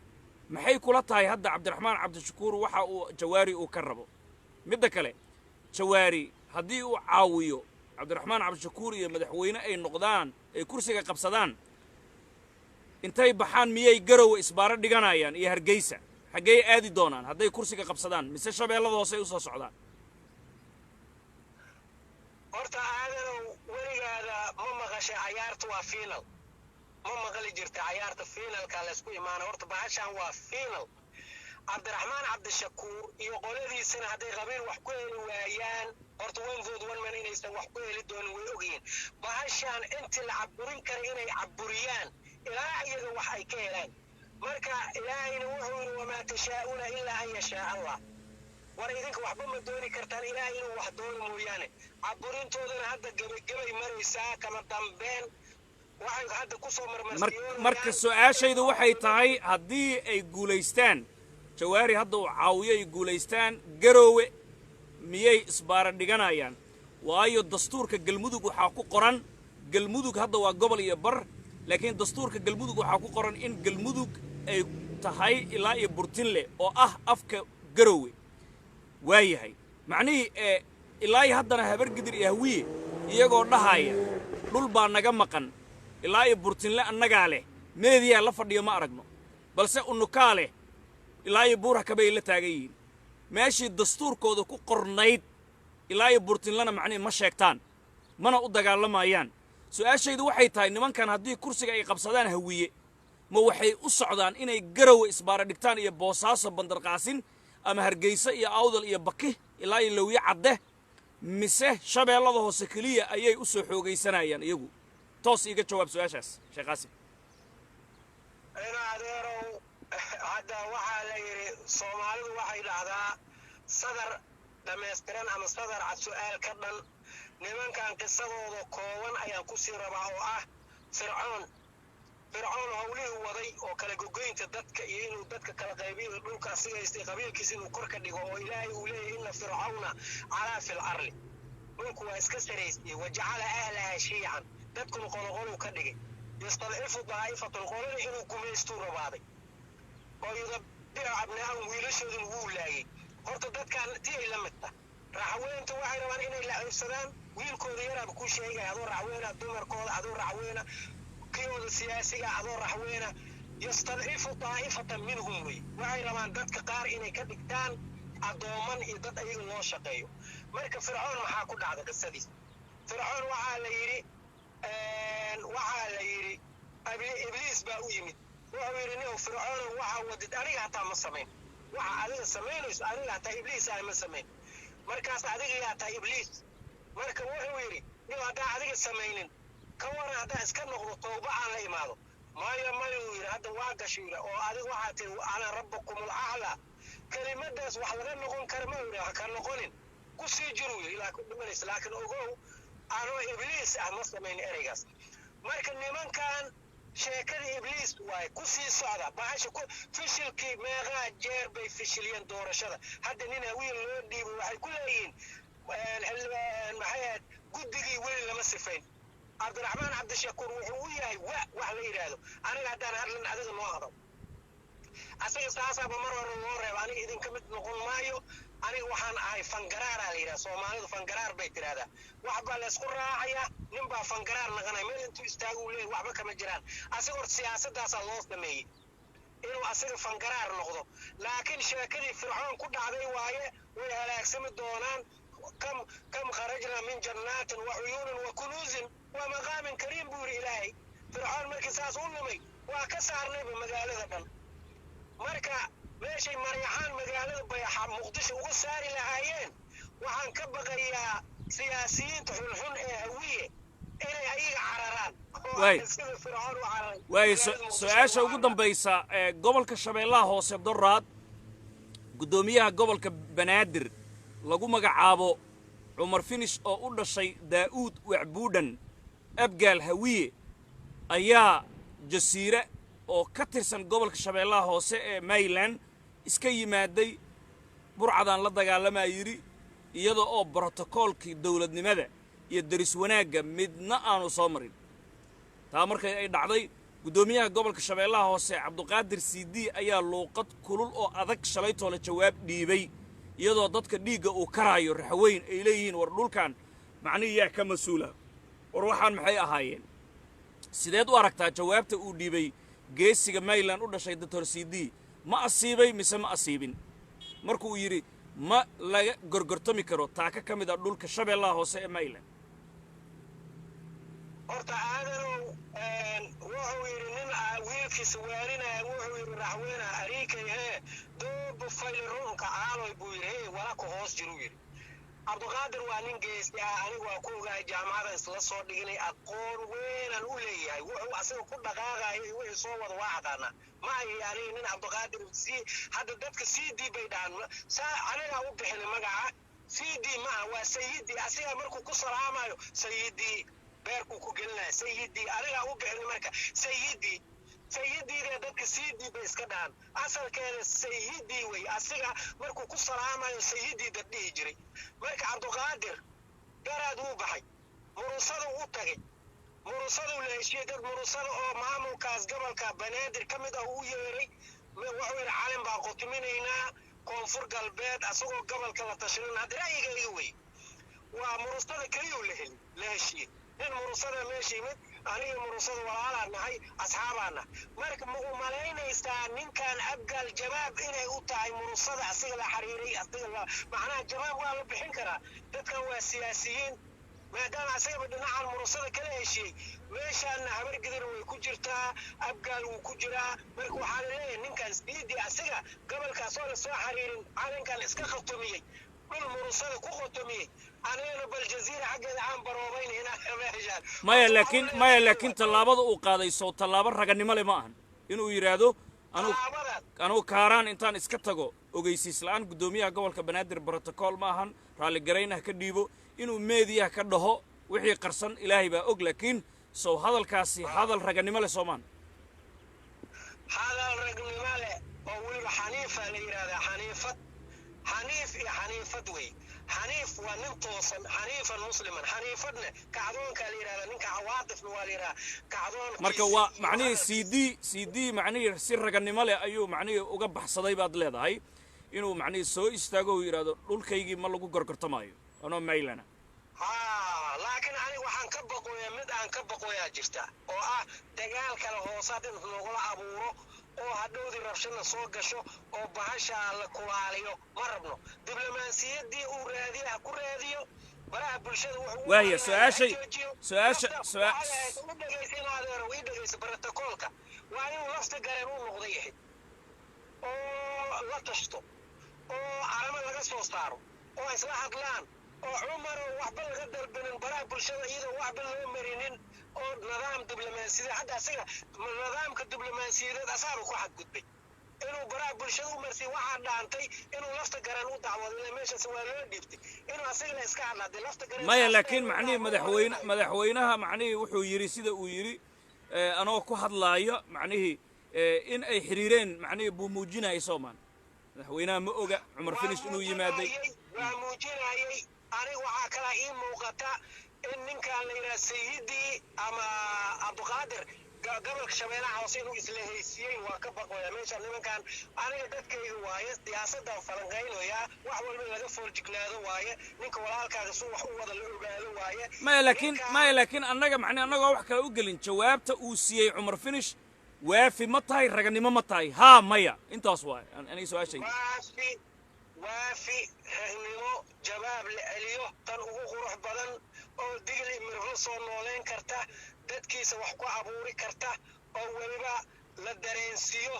maxay kula tahay hadda cabdiraxmaan cabdishakuur waxa uu jawaari uu ka rabo midda kale jawaari haddii uu caawiyo cabdiraxmaan cabdishakuur iyo madaxweyne ay noqdaan ay kursiga qabsadaan intay baxaan miyay garowe isbaaro dhiganayaan iyo hargeysa xaggee aadi doonaan hadday kursiga qabsadaan mise shabeellada hoose ay u soo socdaan horta aadanow weligaada ma maqashay cayaarta waa final ma maqli jirta cayaarta finalka laysku imaana horta bahashaan waa final cabdiraxmaan cabdishakuur iyo qoladiisana hadday qabiil wax ku heli waayaan horta one vote one man inaysan wax ku heli doonin way ogyihiin bahashaan intii la caburin kara inay caburiyaan ilaa iyaga wax ay ka helaan marka ilaahayna wuxuu yidhi wamaa tashaa'uuna ilaa an yashaa allah war idinka waxba ma dooni kartaan ilaahay inuu wax doono mooyaane caburintoodana hadda gebagabay maraysaa kama dambeen waxay hadda ku soo marka su-aashaydu waxay tahay haddii ay guulaystaan jawaari hadda uu caawiyo ay guulaystaan garoowe miyay isbaara dhiganayaan waayo dastuurka galmudug waxaa ku qoran galmudug hadda waa gobol iyo bar laakiin dastuurka galmudug waxaa ku qoran in galmudug ay tahay ilaa iyo burtinle oo ah afka garoowe waayahay macnihii ilaa iyo haddana habargidir iyo hawiye iyagoo dhahaya dhul baa naga maqan ilaa iyo burtinle annagaa leh meediyaa la fadhiyo ma aragno balse unukaa leh ilaa iyo buurhaka bay la taagan yihiin meeshii dastuurkooda ku qornayd ilaa iyo burtinlena macnihi ma sheegtaan mana u dagaalamayaan su-aashaydu waxay tahay nimankan haddii kursiga ay qabsadaan hawiye ma waxay u socdaan inay garowe isbaara dhigtaan iyo boosaaso bandarqaasin ama hargeysa iyo awdal iyo baki ilaa iyo lowye cadde mise shabeellada hoose keliya ayay u soo xoogaysanayaan iyagu toos iiga jawaab su-aashaas sheekh qaasim adeerow hadda waxaa la yidhi soomaalidu waxay dhahdaa sadar dhammaystiran ama sadar cad su-aal ka dhan nimankan qisadooda kooban ayaan ku sii rabaa oo ah fircoon howlihii waday oo kala gogoynta dadka iyo inuu dadka kala qaybiyo dhulka asiga haystay qabiilkiisa inuu kor ka dhigo oo ilaahay uu leeyahay inna fircawna calaa fil arli dhulku waa iska saraystay wajacala ahlaha shiican dadkuna qoloqoluu ka dhigay yastadcifu daa'ifatun qolada inuu gumaystuu rabaaday oo yudabicu abnaahum wiilashooduna wuu laayay horta dadkan ti ay la midta raxweynta waxay rabaan inay la ciibsadaan wiilkooda yaraaba ku sheegaya adoo raxweyna dumarkooda adoo raxweyna kiyooda siyaasiga adoo raxweyna yastadcifu daa'ifatan minhum wey waxay rabaan dadka qaar inay ka dhigtaan addooman iyo dad ayaga loo shaqeeyo marka fircoon maxaa ku dhacda qisadiis fircoon waxaa la yidhi ibliis baa u yimid wuxuu yidhi nin fircoonow waxaa wadid aniga hataa ma samayn waxa adiga samaynayso aniga hataa ibliis ah ma samayn markaas adiga yaa taa ibliis marka wuxuu yidhi nin haddaan adiga samaynin ka waran haddaan iska noqdo tooba aan la imaado maayo mayuu yidhi hadda waa gashu yidhi oo adiga waxaa tihi ana rabbakumul aclaa kelimadaas wax laga noqon kara ma yidhi ha ka noqonin ku sii jiruu yidhi ilaa ku dhimanaysa laakiin ogow anoo ibliis ah ma samayn ereygaas marka nimankan sheekadii ibliis waaye ku sii socda bahasha fishilkii meeqaa jeer bay fishiliyeen doorashada hadda nin hawiil loo dhiibay waxay ku leeyihiin maxay ahayd guddigii weli lama sifayn cabdiraxmaan cabdishakuur wuxuu u yahay wax la yidhaahdo aniga haddaan hadlan adiga noo hado asaga saasaaba mar hore loo reeba aniga idinka mid noqon maayo aniga waxaan ahay fangaraaraa la yidhaha soomaalidu fangaraar bay tidhahdaa wax baa laysku raacayaa nin baa fangaraar naqanaya meel intuu istaagu u leeyahy waxba kama jiraan asiga hor siyaasadaasaa loo sameeyey inuu asiga fangaraar noqdo laakiin sheekadii fircoon ku dhacday waaye way halaagsami doonaan kam kharajna min jannaatin wa cuyuunin wa kunuusin wa maqaamin kariim buu yidhi ilaahay fircoon markii saas u lumay waa ka saarnayba magaalada dhan marka meeshay maryaxaan magaalada bayaxa muqdisho uga saari lahaayeen waxaan ka baqayaa siyaasiyiinta xunxun ee hawiye inay ayaga cararaan sida fircoon u cararay waay su-aasha ugu dambaysa gobolka shabeellaha hoose doraad guddoomiyaha gobolka banaadir lagu magacaabo cumar finish oo u dhashay daa'uud wacbuudhan abgaal hawiye ayaa jasiire oo ka tirsan gobolka shabeellaha hoose ee Maryland iska yimaaday burcadaan la dagaalamaa yiri iyada oo brotokoolkii dawladnimada iyo daris wanaagga midna aanu soo marin taa markay ay dhacday guddoomiyaha gobolka shabeellaha hoose Cabduqaadir Siidi ayaa luuqad kulul oo adag shalaytoola jawaab dhiibay iyadoo dadka dhiigga uu karaayo raxweyn ay leeyihiin war dhulkan macnihii yaa ka mas-uula war waxaan maxay ahaayeen sideed u aragtaa jawaabta uu dhiibay geesiga mayland u dhashay doctor cd ma asiibay mise ma asiibin markuu yidhi ma laga gorgortami karo taaka ka mid ah dhulka shabeellaha hoose ee mayland horta aadanow wuxuu yidhi nin wiilkiisa waarinaya wuxuu yidhi raxweynaha ariikay hee dooba fayli runka aaloy buu yidhi hey wala ku hoos jiruu yidhi cabdiqaadir waa nin geesi ah anigu waa ku ogahay jaamacada isla soo dhiginay aqoon weynaan u leeyahay wuxuu asaga ku dhaqaaqayo iyo wixii soo wada waa aqaanaa ma ahi aniga nin cabdiqaadir hadda dadka cd bay dhahan anigaa u bixinay magaca cd maaha waa sayidi asigaa markuu ku salaamayo sayidii beerkuu ku gelinaya sayidii anigaa u bixinay marka sayidii sayidiida dadka cd bay iska dhahan asalkeeda sayidii wey asiga markuu ku salaamayo sayidii dad dhihi jiray marka cabdiqaadir garaad wuu baxay murusada u tagay murusadu la heshiiyey dad murusada oo maamulkaas gobolka banaadir ka mid ah u yeeray wuxuu yidhi calin baan qotiminaynaa koonfur galbeed asagoo gobolka la tashanin hadda ra'yigayga wey waa murusada keliyuu la heshiiyey nin murusada meesha yimid aniga murusada walaalaa nahay asxaabaana marka ma u malaynaysaa ninkan abgaal jawaab inay u tahay murusada asiga la xiriiray macnaha jawaab waa la bixin karaa dadkan waa siyaasiyiin maadaama asagaba dhinacan murusada kala heshiiyey meeshaana habargidir way ku jirtaa abgaal wuu ku jiraa marka waxaa la leeyahay ninkan siidii asiga gobolkaas oo la soo xiriirin calankan iska khatumiyey dhul murusada ku khatumiyey anigana baljaziira xaggeeda aan baroobaynayna meeshaan maya laakiin tallaabada uu qaaday soo tallaabo raganimo leh ma ahan inuu yidhaahdo anugu kaaraan intaan iska tago ogeysiis la'aan guddoomiyaha gobolka banaadir brotocool ma ahan raalligaraynah ka dhiibo inuu meediyaha ka dhaho wixii qarsan ilaahay baa og laakiin sow hadalkaasi hadal raganimo leh soomaan hadal ragnimo leh oo weliba xaniifa la yidhahdaa xaniif iyo xaniifad wey xaniif waa nin toosan xaniifan musliman xaniifadna kacdoonkaa la yidhahdaa ninka cawaatifna waa la yidhahdaa kacdoon marka waa macnihii cd macnihii si raganimo leh ayuu macnihii uga baxsaday baad leedahay inuu macnihii soo istaago uu yidhaahdo dhulkaygii ma lagu gorgortamaayo anoo maylana laakiin aniga waxaan ka baqooyaa mid aan ka baqooyaa jirta oo ah dagaal kale hoosaad in lagula abuuro oo hadhowdii rabshadna soo gasho oo bahashaa la kulaaliyo ma rabno diblomaasiyaddii uu raadiya ha ku raadiyo baraha bulshada waaya su-aasha ii dhegaysa brotocoolka waa inuu lafta gareen u noqday ahayd oo la tashto oo caramo laga soo saaro oo isla hadlaan oo cumar oo waxba laga dalbanin baraha bulshada iyadoo waxba loo marinin oo nidaam diblomaasiyadeed hadda asiga nidaamka diblomaasiyadeed asaanu ku xadgudbay inuu baraha bulshada u marsiy waxaa dhaantay inuu lafta garan u dacwado ilaa meeshaas waa loo dhiibtay inuu asagana iska hadlaade lafta garan maya laakiin macnihii madaxweynaha macnihii wuxuu yidhi sida uu yidhi anoo ku hadlaayo macnihii in ay xiriireen macnihii buu muujinayay soomaan madaxweynaha ma oga cumar finish inuu yimaaday waa muujinayay aniga waxaa kalaa ii muuqata in ninkaan la yidhaha sayidii ama cabdiqaadir gobolka shabeellaha hoose inuu isla haysiiyey waa ka baqoya meesha nimankan aniga dadkayga waaye siyaasaddan falanqaynoyaa wax walba laga foorjignaado waaye ninka walaalkaaga suu wax u wada la ogaado waaye maya laakiin annaga macnii annagoo wax kale u gelin jawaabta uu siiyey cumar finish waafi ma tahay raganimo ma tahay haa maya intaas waaye aniga su-aashayda waafi ragnimo jawaab la celiyo tan ugu qurux badan oo digli mirfo soo nooleyn karta dadkiisa wax ku abuuri karta oo weliba la dareensiiyo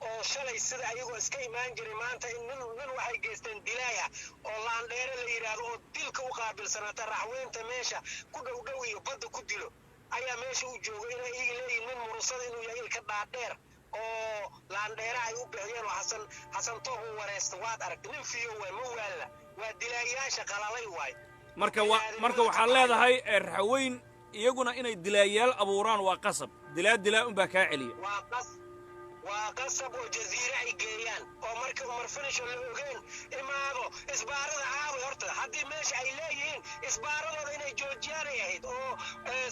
oo shalay sida ayagoo iska imaan jiray maanta in nin waxay geysteen dilaaya oo laandheere la yidhaahdo oo dilka u qaabilsanaata raxweynta meesha ku dhowdhow iyo badda ku dilo ayaa meesha u jooga inay iga leeyihin nin murusada inuu yahay ilka dhaadheer oo laandheere ay u bixiyeen oo xasan toob u wareysta waad aragtay nin fiyo waay ma waalla waa dilaayaasha qalalay waay marka waxaad leedahay raxweyn iyaguna inay dilaayaal abuuraan waa qasab dilaa unbaa kaa celiya waa qasab oo jaziire ay geeyaan oo marka umar finisho la ogeen imaado isbaarada caawi horta haddii meesha ay leeyihiin isbaaradooda inay joojiyaanay ahayd oo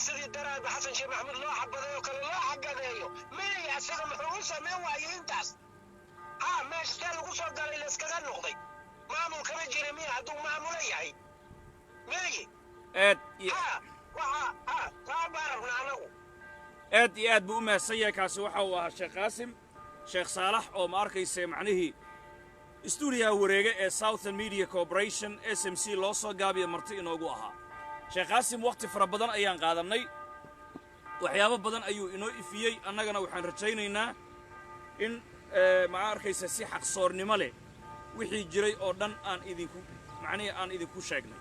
sidii daraadba xasan sheekh maxamuud loo xabadeeyo kale loo xagadeeyo meeya isaga muxuu u sameyn waayo intaas meesha see lagu soo galay layskaga noqday maamul kama jira miya hadduu maamulo yahay meeye aad iyo aad buu u mahadsan yahay kaasi waxa uu ahaa sheekh qaasim sheekh saalax oo ma arkaysa macnihii stuudiyaha wareega ee Southern Media Corporation SMC loo soo gaabiyo marti inoogu ahaa sheekh qaasim waqti fara badan ayaan qaadanay waxyaabo badan ayuu inoo ifiyey annagana waxaan rajaynaynaa in ma arkaysa si xaqsoornimo leh wixii jiray oo dhan aan idinku sheegnay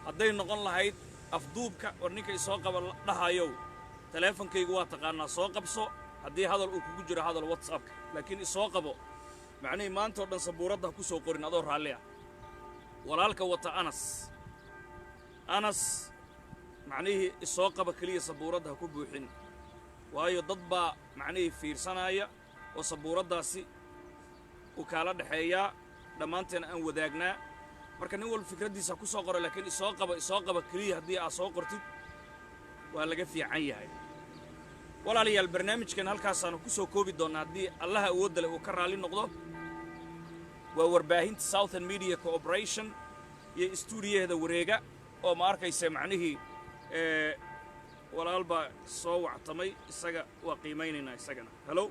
hadday noqon lahayd afduubka war ninka isoo qaba dhahayow teleefonkaygu waa taqaanaa soo qabso haddii hadal uu kugu jiro hadal whatsappka laakiin isoo qabo macnihii maanta oo dhan sabuuradda ku soo qorin adoo raalli ah walaalka wata anas macnihii isoo qaba keliya sabuuradda ha ku buuxin waayo dad baa macnihii fiirsanaya oo sabuuraddaasi u kaala dhexeeyaa dhammaanteen aan wadaagnaa marka nin walba fikraddiisa ku soo qora laakiin isoo qaba keliya haddii aad soo qortid waa laga fiican yahay walaalayaal barnaamijkan halkaasaanu ku soo koobi doonnaa haddii allaha awoodda leh uu ka raalli noqdo waa warbaahinta Southern Media Corporation iyo stuudiyaheeda wareega oo ma arkaysa macnihii walaal baa soo wactamay isaga waa qiimaynaynaa isagana hello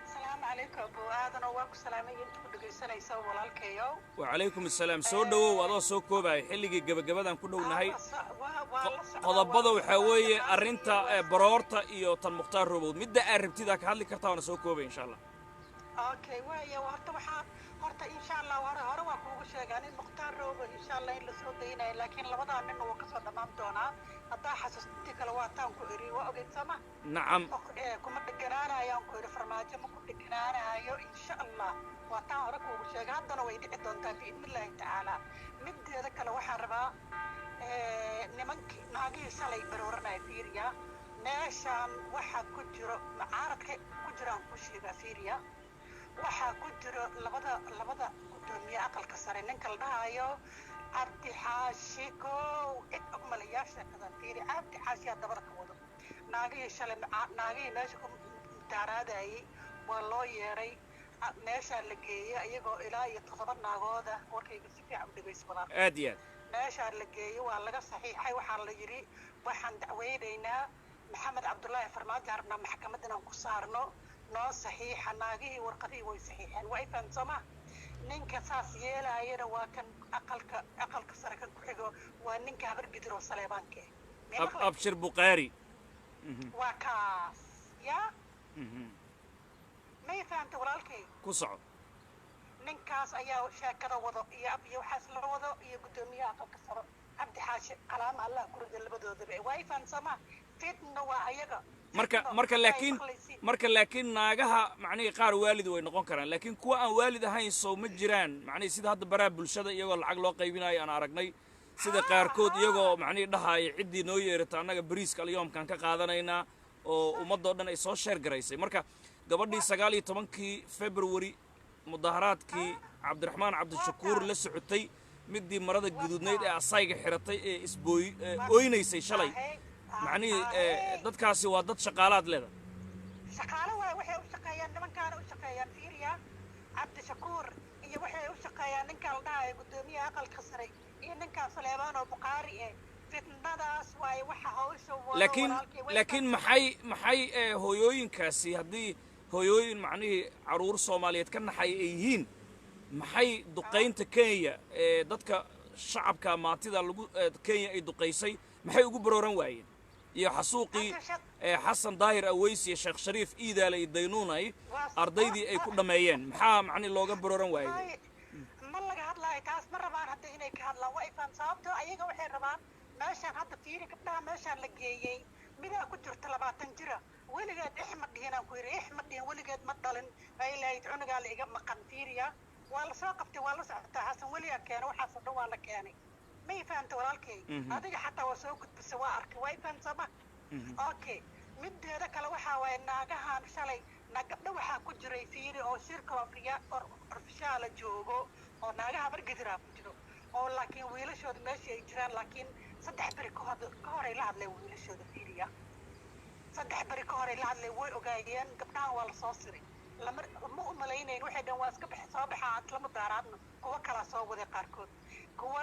السلام عليكم أبو آدم وأكو سلامي أنت كنت جيسنا يسوي والكيو وعليكم السلام سو دو وضو سو كوباي حلقي جبجبدان كله نهاي قضبضة وحوي أرنتا برورتا إيو تن مختار روبود مدة أربتي ذاك هاللي كرتا وأنا سو كوباي إن شاء الله أوكي ويا وهرت وحار هرت إن شاء الله وهر وأكو شجعني مختار روبود إن شاء الله إلا سودينا لكن لبضع منه وكسر دمام دونا هذا حسستي كلواتان كوري وأجد سما نعم كم دكانانا يوم كوري فرماجة ما كنت دكانانا يو إن شاء الله واتان ركو شجع هذا نويد عدون بإذن الله تعالى مد هذا كلوحة ربا نمك ناقي سلي برورنا فيريا ناشان وحا كجرو معارك كجران كشي بفيريا وحا كجرو لبدا قدومي أقل كسرين ننكل دهايو عبد حاشيكو أكمل ياشا كذا فيري عبد حاشي هذا بركة وضو ناقي سلي ناقي ناشكم داراداي والله يري meesha la geeyay ayagoo ilaa iyo 7 naagooda warkayga si fiican u dhageysbadaan aad iyo meesha la geeyay waa laga saxiixay waxa la yiri waxaan dacweynaynaa maxamed cabdullaahi farmaajo arna maxkamadan ku saarno noo saxiixa naagii warqadii way saxiixeen way fahamsama ninka saas yeelaayana waa kan aqalka sare kan ku xigo waa ninka habar gidiro saleebaanke abshir buqaari waa kaas ya ما يفهمت ولا الكي كوسع ننكاس أيا شاكرا وضو يا أبي وحاسل وضو يا قدومي أقل كسر عبد حاشي كلام الله كرد اللي بدو ذبي وايفان سما فتنة وعيقة marka laakiin naagaha macnii qaar waalid way noqon karaan laakiin kuwa aan waalid ahayn soo ma jiraan macnii sida hadda baraa bulshada iyagoo lacag loo qaybinayo aan aragnay sida qaarkood iyagoo macnii dhahaay cidii noo yeerata annaga bariiska alyoomkan ka qaadanaynaa oo ummadoo dhan ay soo sheer garaysay marka gabadhii 19 February mudaharaadkii Cabdiraxmaan Cabdishakuur la socotay midii marada guduudneed ee asayga xiratay ee isbooy ooynaysay shalay macnii dadkaasi waa dad shaqaalaad leeda shaqaale waxay u shaqeeyaan nimankaana u shaqeeyaan fiiriya Cabdishakuur iyo waxay u shaqeeyaan ninka la dhahay gudoomiyaha aqalka sare iyo ninka Saleebaan oo Buqaari fitnadaas way waxa hawsha laakiin maxay hooyooyinkaasi haddii hooyooyin macnihii caruur Soomaaliyeed ka naxay ay yihiin maxay duqeynta Kenya dadka shacabka maantida lagu Kenya ay duqeysay maxay ugu barooran waayeen iyo xasuuqii xasan daahir aweys iyo sheekh shariif iidaale iyo daynuunay ardaydii ay ku dhameeyeen maxaa macni looga barooran waayay ma laga hadlayo taas ma rabaan hadda inay ka hadlaan way faham sababtoo ayaga waxay rabaan meeshaan hadda fiiri gabdhaha meeshaan la geeyey midaa ku jirta 20 jira weligeed ixmad dhihinaan ku yiri ixmad dhihin weligeed ma dhalin ay lahayd cunugaa la iga maqan fiiriya waa la soo qabtay waa la socotaa xasan weligaa keena waxaasoo dhan waa la keenay ما يفهمت ولا الكي هذا حتى وسوق بسواء كي ويفهم سما أوكي مد هذا كلا وحى ويناجها مشالي نقدر وحى كجري فيري أو شركة أفريقيا أو رفشال جوجو أو ناجها برجدرا بجرو أو لكن ويلا شو ماشي يجران لكن صدق بريكو هذا كهري لعب لي ويلا شو فيريا صدق بريكو هري لعب لي ويل وجايين قبلها ولا صاصري lama ma u malaynayn waxay dhan waa iska bixi soo baxaa aad lama daaraadna kuwa kalaa soo waday qaarkood kuwa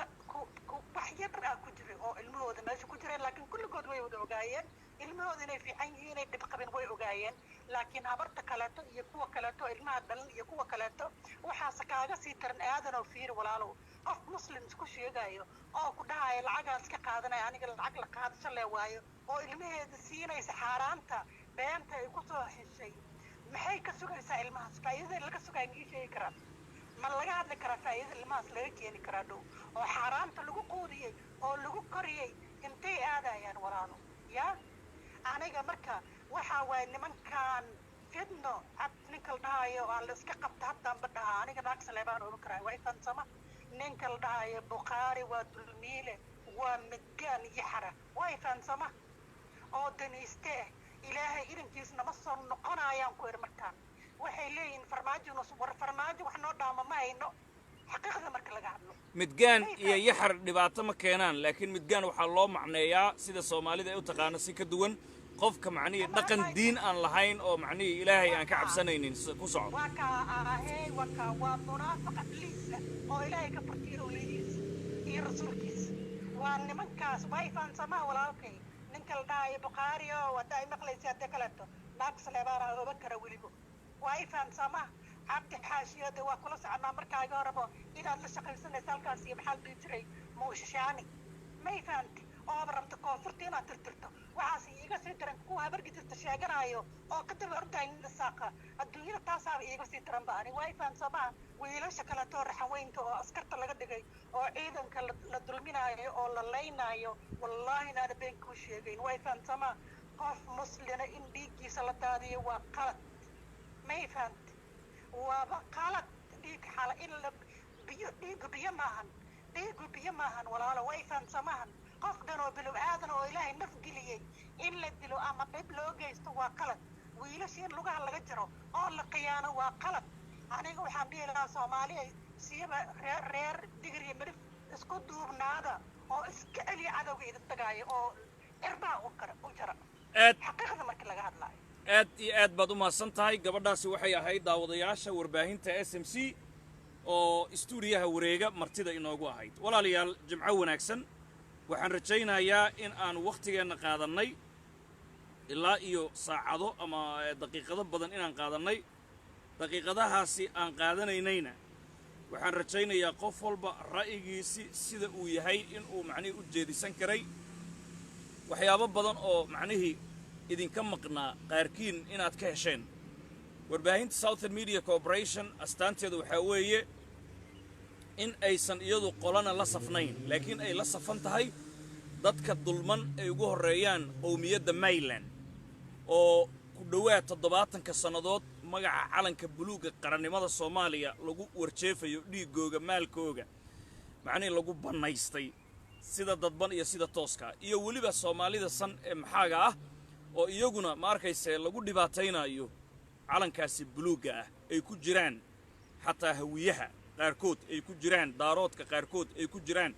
wax yar ah ku jiray oo ilmahooda meesha ku jireen laakiin kulligood way wada ogaayeen ilmahooda inay fiican yihiin inay dhib qabin way ogaayeen laakiin habarta kaleeto iyo kuwa kaleeto ilmaha dhalan iyo kuwa kaleeto waxaase kaaga sii taran aadanoo fiiri walaalow qof muslim isku sheegayo oo ku dhahaya lacagaan iska qaadanaya aniga lacag la qaadasho lee waayo oo ilmaheeda siinaysa xaaraanta beenta ay ku soo heshay maxay ka sugaysaa ilmahaas faa'iidada laga sugaya ma ii sheegi karaa ma laga hadli karaa faa'iidada ilmahaas laga keeni karaa dhow oo xaaraanta lagu quudiyey oo lagu koriyey intay aadayaan walaalo yaa aniga marka waxaa waaye nimankan fidno cad ninka la dhahayo aan la iska qabta haddaanba dhahaa aniga naag saleebaan oran karaa waa ifansama ninka la dhahayo bukhaari waa dulmiile waa midgaan yaxara waa ifansama oo danayste ah ilaahay irinkiis nama soo noqonayaan ku iri markaan waxay leeyihiin farmaajo war farmaajo wax noo dhaama ma hayno xaqiiqda marka laga hadlo midgaan iyo yaxar dhibaato ma keenaan laakiin midgaan waxaa loo macneeyaa sida soomaalida ay u taqaano si ka duwan qofka macnihii dhaqan diin aan lahayn oo macnihii ilaahay aan ka cabsanaynin ku soco waa munaafiq ibliisa oo ilaahay ka fartiyo awliyadiisa iyo rasuulkiisa waa nimankaas waa ifaansamaa walaalkay ninka la dhahayo bukhaari oo hadda ay maqlaysa hadda kaleeto naag saleebaana oba kara weliba waa ifaansamaa cabdi xaashiyada waa kula soconaa markaaga horebo inaad la shaqaysanaysa halkaas iyo maxaa la dhihi jiray muushishaani may fahamti ooba rabta koonfurta inaad tirtirto waxaas iiga sii daran kuwa habargidista sheeganayo oo ka daba ordaay nin isaaqa adduunyada taasaaba iiga sii daran ba ani waa ifaansamaa wiilasha kaleetoo raxaweynta oo askarta laga dhigay oo ciidanka la dulminayo oo la laynayo wallaahi inaana been kuu sheegayn waa ifaansamaa qof muslina in dhiiggiisa la daadiyo waa qalad may fahamti waaba qalad dhiig xala in la dhiigu biyo maahan walaalo way fahansamahan qof dhan oo bilow aadan oo ilaahay naf geliyey in la dilo ama dhib loo geysto waa qalad wiilasha in lugaha laga jiro oo la khiyaano waa qalad aniga waxaan dhihi lahaa soomaaliya siiba reer digir iyo midhif isku duubnaada oo iska celiya cadowga idin tagaayo oo cirbaha u jara xaqiiqda markii laga hadlaayo aad iyo aad baad u mahadsan tahay gabadhaasi waxay ahayd daawadayaasha warbaahinta SMC oo istuudiyaha wareega martida inoogu ahayd walaalayaal jimco wanaagsan waxaan rajaynayaa in aan wakhtigeenna qaadannay ilaa iyo saacado ama daqiiqado badan inaan qaadannay daqiiqadahaasi aan qaadanaynayna waxaan rajaynayaa qof walba ra'yigiisi sida uu yahay inuu macnihii u jeedisan karay waxyaabo badan oo macnihii idinka maqnaa qaarkiin inaad ka hesheen warbaahinta Southern Media Corporation astaanteedu waxaa weeye in aysan iyadu qolana la safnayn laakiin ay la safan tahay dadka dulman ay ugu horeeyaan qowmiyadda Mayland oo ku dhawaad 70 sanadood magaca calanka buluuga qarannimada Soomaaliya lagu warjeefayo dhiigooga maalkooga macnii lagu banaystay sida dadban iyo sida tooska iyo waliba Soomaalida san ee maxaaga ah oo iyaguna ma arkayse lagu dhibaataynayo calankaasi buluuga ah ay ku jiraan xataa hawiyaha qaarkood ay ku jiraan daaroodka qaarkood ay ku jiraan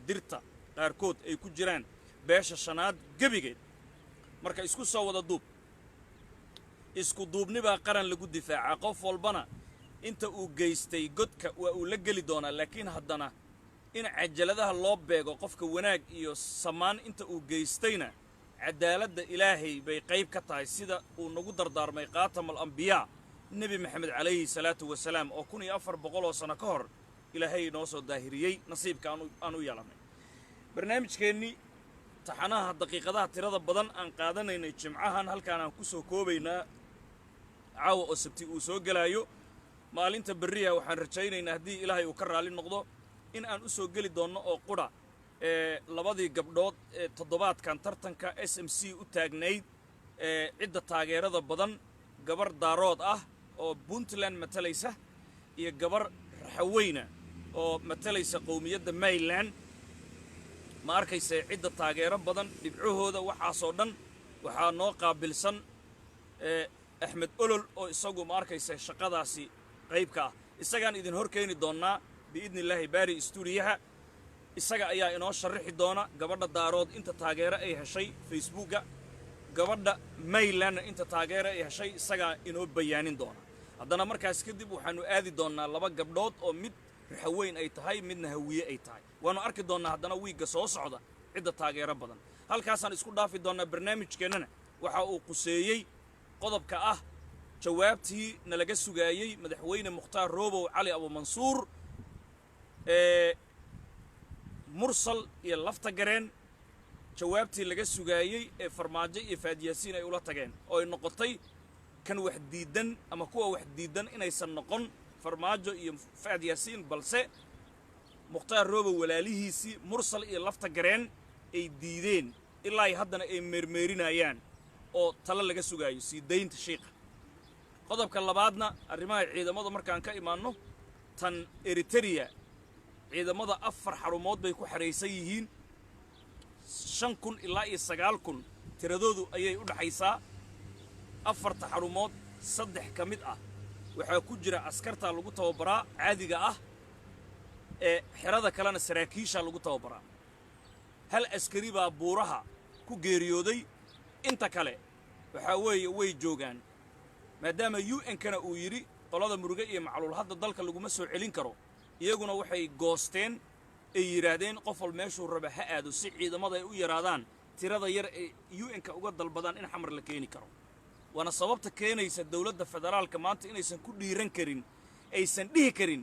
dirta qaarkood ay ku jiraan beesha shanaad gabigeed marka isku soo wada duub isku duubniba qaran lagu difaaca qof walbana inta uu geystay godka waa uu la geli doonaa laakiin haddana in cajaladaha loo beego qofka wanaag iyo samaan inta uu geystayna cadaaladda ilaahay bay qayb ka tahay sida uu nagu dardaarmay qaatamal anbiyaa nebi maxamed calayhi salaatu wasalaam oo 1400 sano ka hor ilaahay noo soo daahiriyey nasiibka aan u yeelanay barnaamijkeennii taxanaha daqiiqadaha tirada badan aan qaadanaynay jimcahan halkaan aan ku soo koobaynaa caawa oo sabti uu soo gelaayo maalinta berriha waxaan rajaynaynaa haddii ilaahay uu ka raali noqdo in aan u soo geli doonno oo qudha labadii gabdhood ee toddobaadkan tartanka SMC u taagnayd cidda taageerada badan gabar daarood ah oo Puntland matalaysa iyo gabar raxaweyna oo matalaysa qowmiyadda Mayland ma arkaysa cidda taageero badan dhibcahooda waxaasoo dhan waxaa noo qaabilsan Axmed Olol oo isagu ma arkaysa shaqadaasi qaybka ah isagaan idin hor keeni doonaa biidnillaahi baari istuudiyaha isaga ayaa inoo sharixi doona gabadha daarood inta taageero ay heshay Facebooka gabadha Mayland inta taageero ay heshay isaga inoo bayaanin doona haddana markaas kadib waxaanu aadi doonnaa laba gabdhood oo mid raxaweyn ay tahay midna hawiye ay tahay waanu arki doonnaa haddana wiigga soo socda cidda taageero badan halkaasaan isku dhaafi doonnaa barnaamijkeennana waxa uu quseeyey qodobka ah jawaabtii nalaga sugaayey madaxweyne mukhtaar roobow cali abumansuur mursal iyo lafta gareen jawaabtii laga sugaayey ee farmaajo iyo faadyaasiin ay ula tageen oo ay noqotay kan wax diidan ama kuwa wax diidan inaysan noqon farmaajo iyo faadyaasiin balse mukhtaar roobow walaalihiisii mursal iyo lafta gareen ay diideen ilaa haddana ay meermeerinayaan oo talo laga sugaayo sii daynta shiiqa qodobka labaadna arrimaha ciidamada markaan ka imaanno tan Eritrea ciidamada 4 xarumood bay ku xareysan yihiin 5,000 ilaa 9,000 tiradoodu ayay u dhaxaysaa 4 xarumood 3 ka mid ah waxaa ku jira askarta lagu tababaraa caadiga ah ee xirada kalena saraakiisha lagu tababaraa hal askari baa buuraha ku geeriyooday inta kale waxaa weeye way joogaan maadaama UN-kana uu yidhi qolada muruge iyo macluul hadda dalka laguma soo celin karo iyaguna waxay goosteen ay yiraahdeen qof wal meeshuu raba ha aado si ciidamada ay u yaraadaan tirada yar ee UN-ka uga dalbadaan in xamar la keeni karo waana sababta keenaysa dawladda federaalka maanta inaysan ku dhiiran karin aysan dhihi karin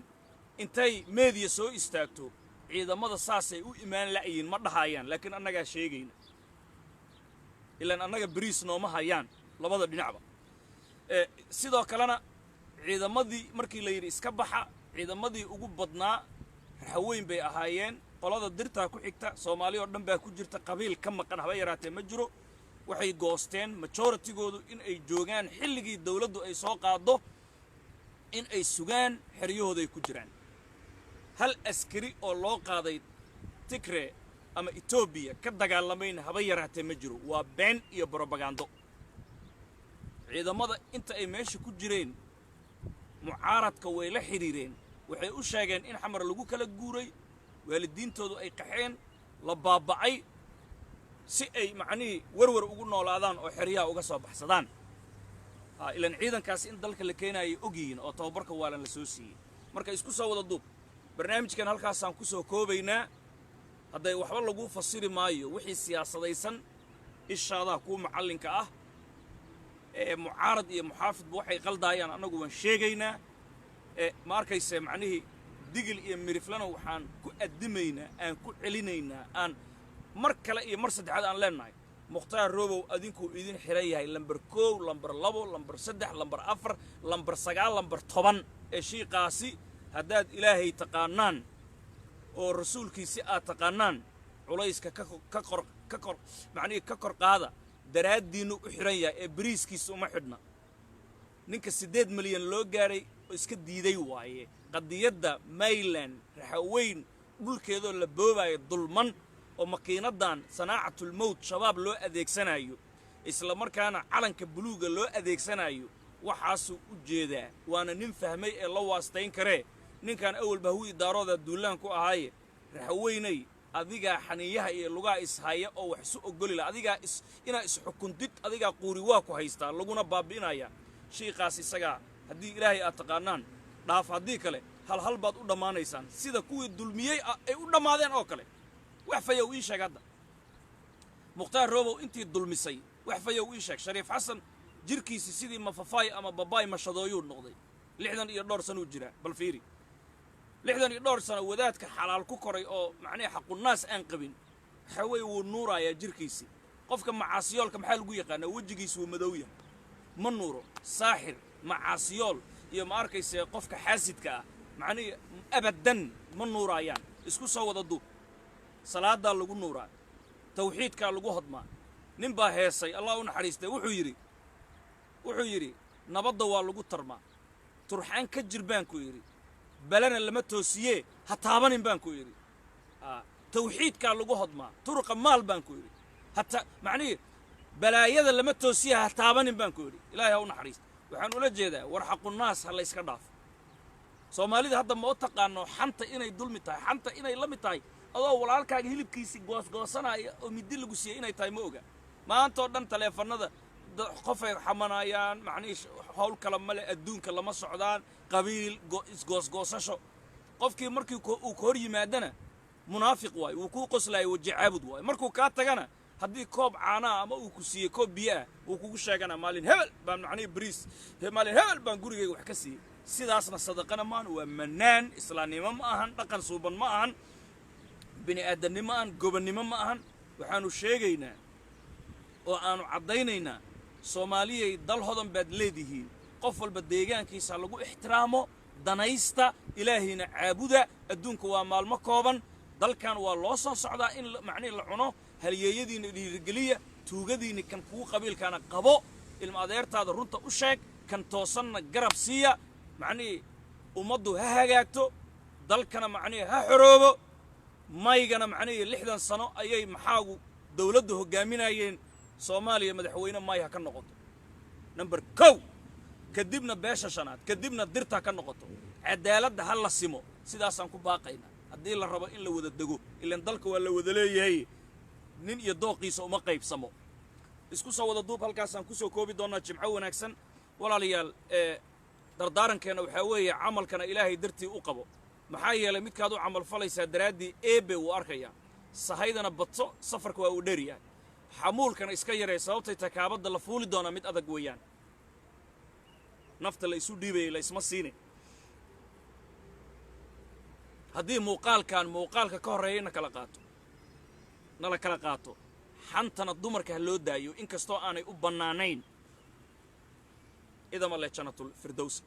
intay media soo istaagto ciidamada saasay u imaan la'yiin ma dhahayaan laakiin annagaa sheegayna ilaan annaga bariis nooma hayaan labada dhinacba sidoo kalena ciidamadii markii la yidhi iska baxa ciidamadii ugu badnaa raxaweyn bay ahaayeen qolada dirtaa ku xigta Soomaali oo dhan baa ku jirta qabiil ka maqan haba yaraatee ma jiro waxay goosteen majoritigoodu in ay joogaan xilligii dawladdu ay soo qaado in ay sugaan xeryahooda ay ku jiraan hal askari oo loo qaaday Tigray ama Ethiopia ka dagaalamayna haba yaraatee ma jiro waa been iyo propaganda ciidamada inta ay meesha ku jireen mucaaradka way la xiriireen waxay u sheegeen in xamar lagu kala guuray waalidiintoodu ay qaxeen la baabacay si ay macnii warwar ugu noolaadaan oo xeryaha uga soo baxsadaan ilaan ciidankaas in dalka la keenayo ogiin oo tababarka waalan la soo siiyey marka isku soo wada duub barnaamijkan halkaasaan ku soo koobaynaa hadday waxba lagu fasiri maayo wixii siyaasadaysan ishaada ku macallinka ah mucaarad iyo muxaafidba waxay qaldaayaan anagu waan sheegaynaa ma arkayse macnihii digil iyo miriflana waxaan ku adimaynaa aan ku celinaynaa aan mar kale iyo mar saddexaad aan leenahay mukhtaar roobow adinkuu idin xiran yahay lambar 1 lambar 2 lambar 3 lambar 4 lambar 9 lambar 10 ee shiiqaasi haddaad ilaahay taqaanaan oo rasuulkiisi aad taqaanaan culayska ka kor macnihii ka kor qaada daraadiinu u xiran yahay ee bariiskiisa uma xidhna ninka 8 milyan loo gaaray oo iska diiday waaye qadiyadda Mayland raxaweyn dhulkeedoo la boobayo dulman oo makiinadan sanaacatul mawt shabaab loo adeegsanayo isla markaana calanka buluuga loo adeegsanayo waxaasuu u jeedaa waana nin fahmay ee la waastayn karee ninkan awalba hu idaarooda duulaan ku ahaaye raxaweynay adigaa xaniyaha iyo lugaa ishaya oo wax isu ogoli la adigaa inaa isxukuntid adigaa quuri waa ku haystaa laguna baabi'inaya shiiqaas isagaa haddii ilaahay aad taqaanaan dhaaf haddii kale hal baad u dhammaanaysaan sida kuwii dulmiyey ay u dhammaadeen oo kale wax fayow ii sheeg hadda mukhtaar roobow intii dulmisay wax fayow ii sheeg shariif xasan jirkiisi sidii mafafaay ama babaay mashadooyuu noqday 60 iyo dhowr sano jira bal fiiri 60 iyo dhowr sano wadaadka xalaal ku koray oo macnaa xaqunnaas aan qabin waxa way uu nuuraya jirkiisi qofka macaasiyoolka maxaa lagu yaqaanaa wajigiisu waa madow yahay ma nuuro saaxir macaasiyool iyo ma arkayse qofka xaasidka ah macnaa abadan ma nuurayaan isku soo wada duub salaada lagu nuuraa tawxiidka lagu hodmaa nin baa heesay Allah u naxariistay wuxuu yiri nabadda waa lagu tarmaa turxaan ka jirbaan ku yiri balana lama toosiye ha taabanin baan ku yiri tawxiidka lagu hodmaa turqa maal baan ku yiri hatta macnii balaayada lama toosiye ha taabanin baan ku yiri ilaahay ha u naxariisto waxaan ula jeedaa war xaqunnaas ha la iska dhaaf Soomaalida hadda ma u taqaano xanta inay dulmi tahay xanta inay la mid tahay adoo walaalkaaga hilibkiisi goosgoosanaya oo midi lagu siiyay inay tahay ma oga maanta oo dhan taleefanada qofay xamanayaan macnihi hawl kala male adduunka lama socdaan qabiil isgoosgoosasho qofkii markii uu ka hor yimaadana munaafiq waayo wuu kuu qoslaayay waji caabud waayo markuu kaa tagana haddii koob caanaa ama uu ku siiyey koob biyo ah wuu kugu sheegana maalin hebel baan macnihi bariis maalin hebel baan gurigayga wax ka siiyey sidaasna sadaqana maahan waa mannaan islaamnimo ma ahan dhaqan suuban ma ahan bini aadamnimo ma ahan gobonnimo ma ahan waxaanu sheegaynaa oo aanu caddaynaynaa soomaaliyay dal hodan baad leedihiin qof walba deegaankiisa lagu ixtiraamo danaysta ilaahayna caabuda adduunka waa maalmo kooban dalkan waa loo soo socdaa in macnihi la cuno halyeeyadiina dhiirigeliya tuugadiina kan kugu qabiilkaana qabo ilma adeertaada runta u sheeg kan toosanna garab siiya macnihi ummaddu ha hagaagto dalkana macnihi ha xoroobo maygana macnihi 60 sano ayay maxaagu dawladdu hogaaminayeen soomaaliya madaxweyne may ha ka noqoto number 2 kadibna beesha shanaad kadibna dirta ka noqoto cadaaladda hal la simo sidaasaan ku baaqayna haddii la rabo in la wada dego ilaan dalka waa la wada leeyahay nin iyo dooqiisa uma qaybsamo isku soo wada duub halkaasaan ku soo koobi doonaa jimco wanaagsan walaalayaal dardaarankeena waxaa weeye camalkana ilaahay dartii u qabo maxaa yeelay midkaad u camal falaysaa daraaddii eebe wuu arkayaa sahaydana badso safarka waa uu dheeryahay xamuulkana iska yaree sababtay takaabadda la fuuli doonaa mid adag weeyaan nafta la isu dhiibayay la isma siinin haddii muuqaalka ka horreeyay nala kala qaato xantana dumarka ha loo daayo inkastoo aanay u bannaanayn idama le jannatul firdowsi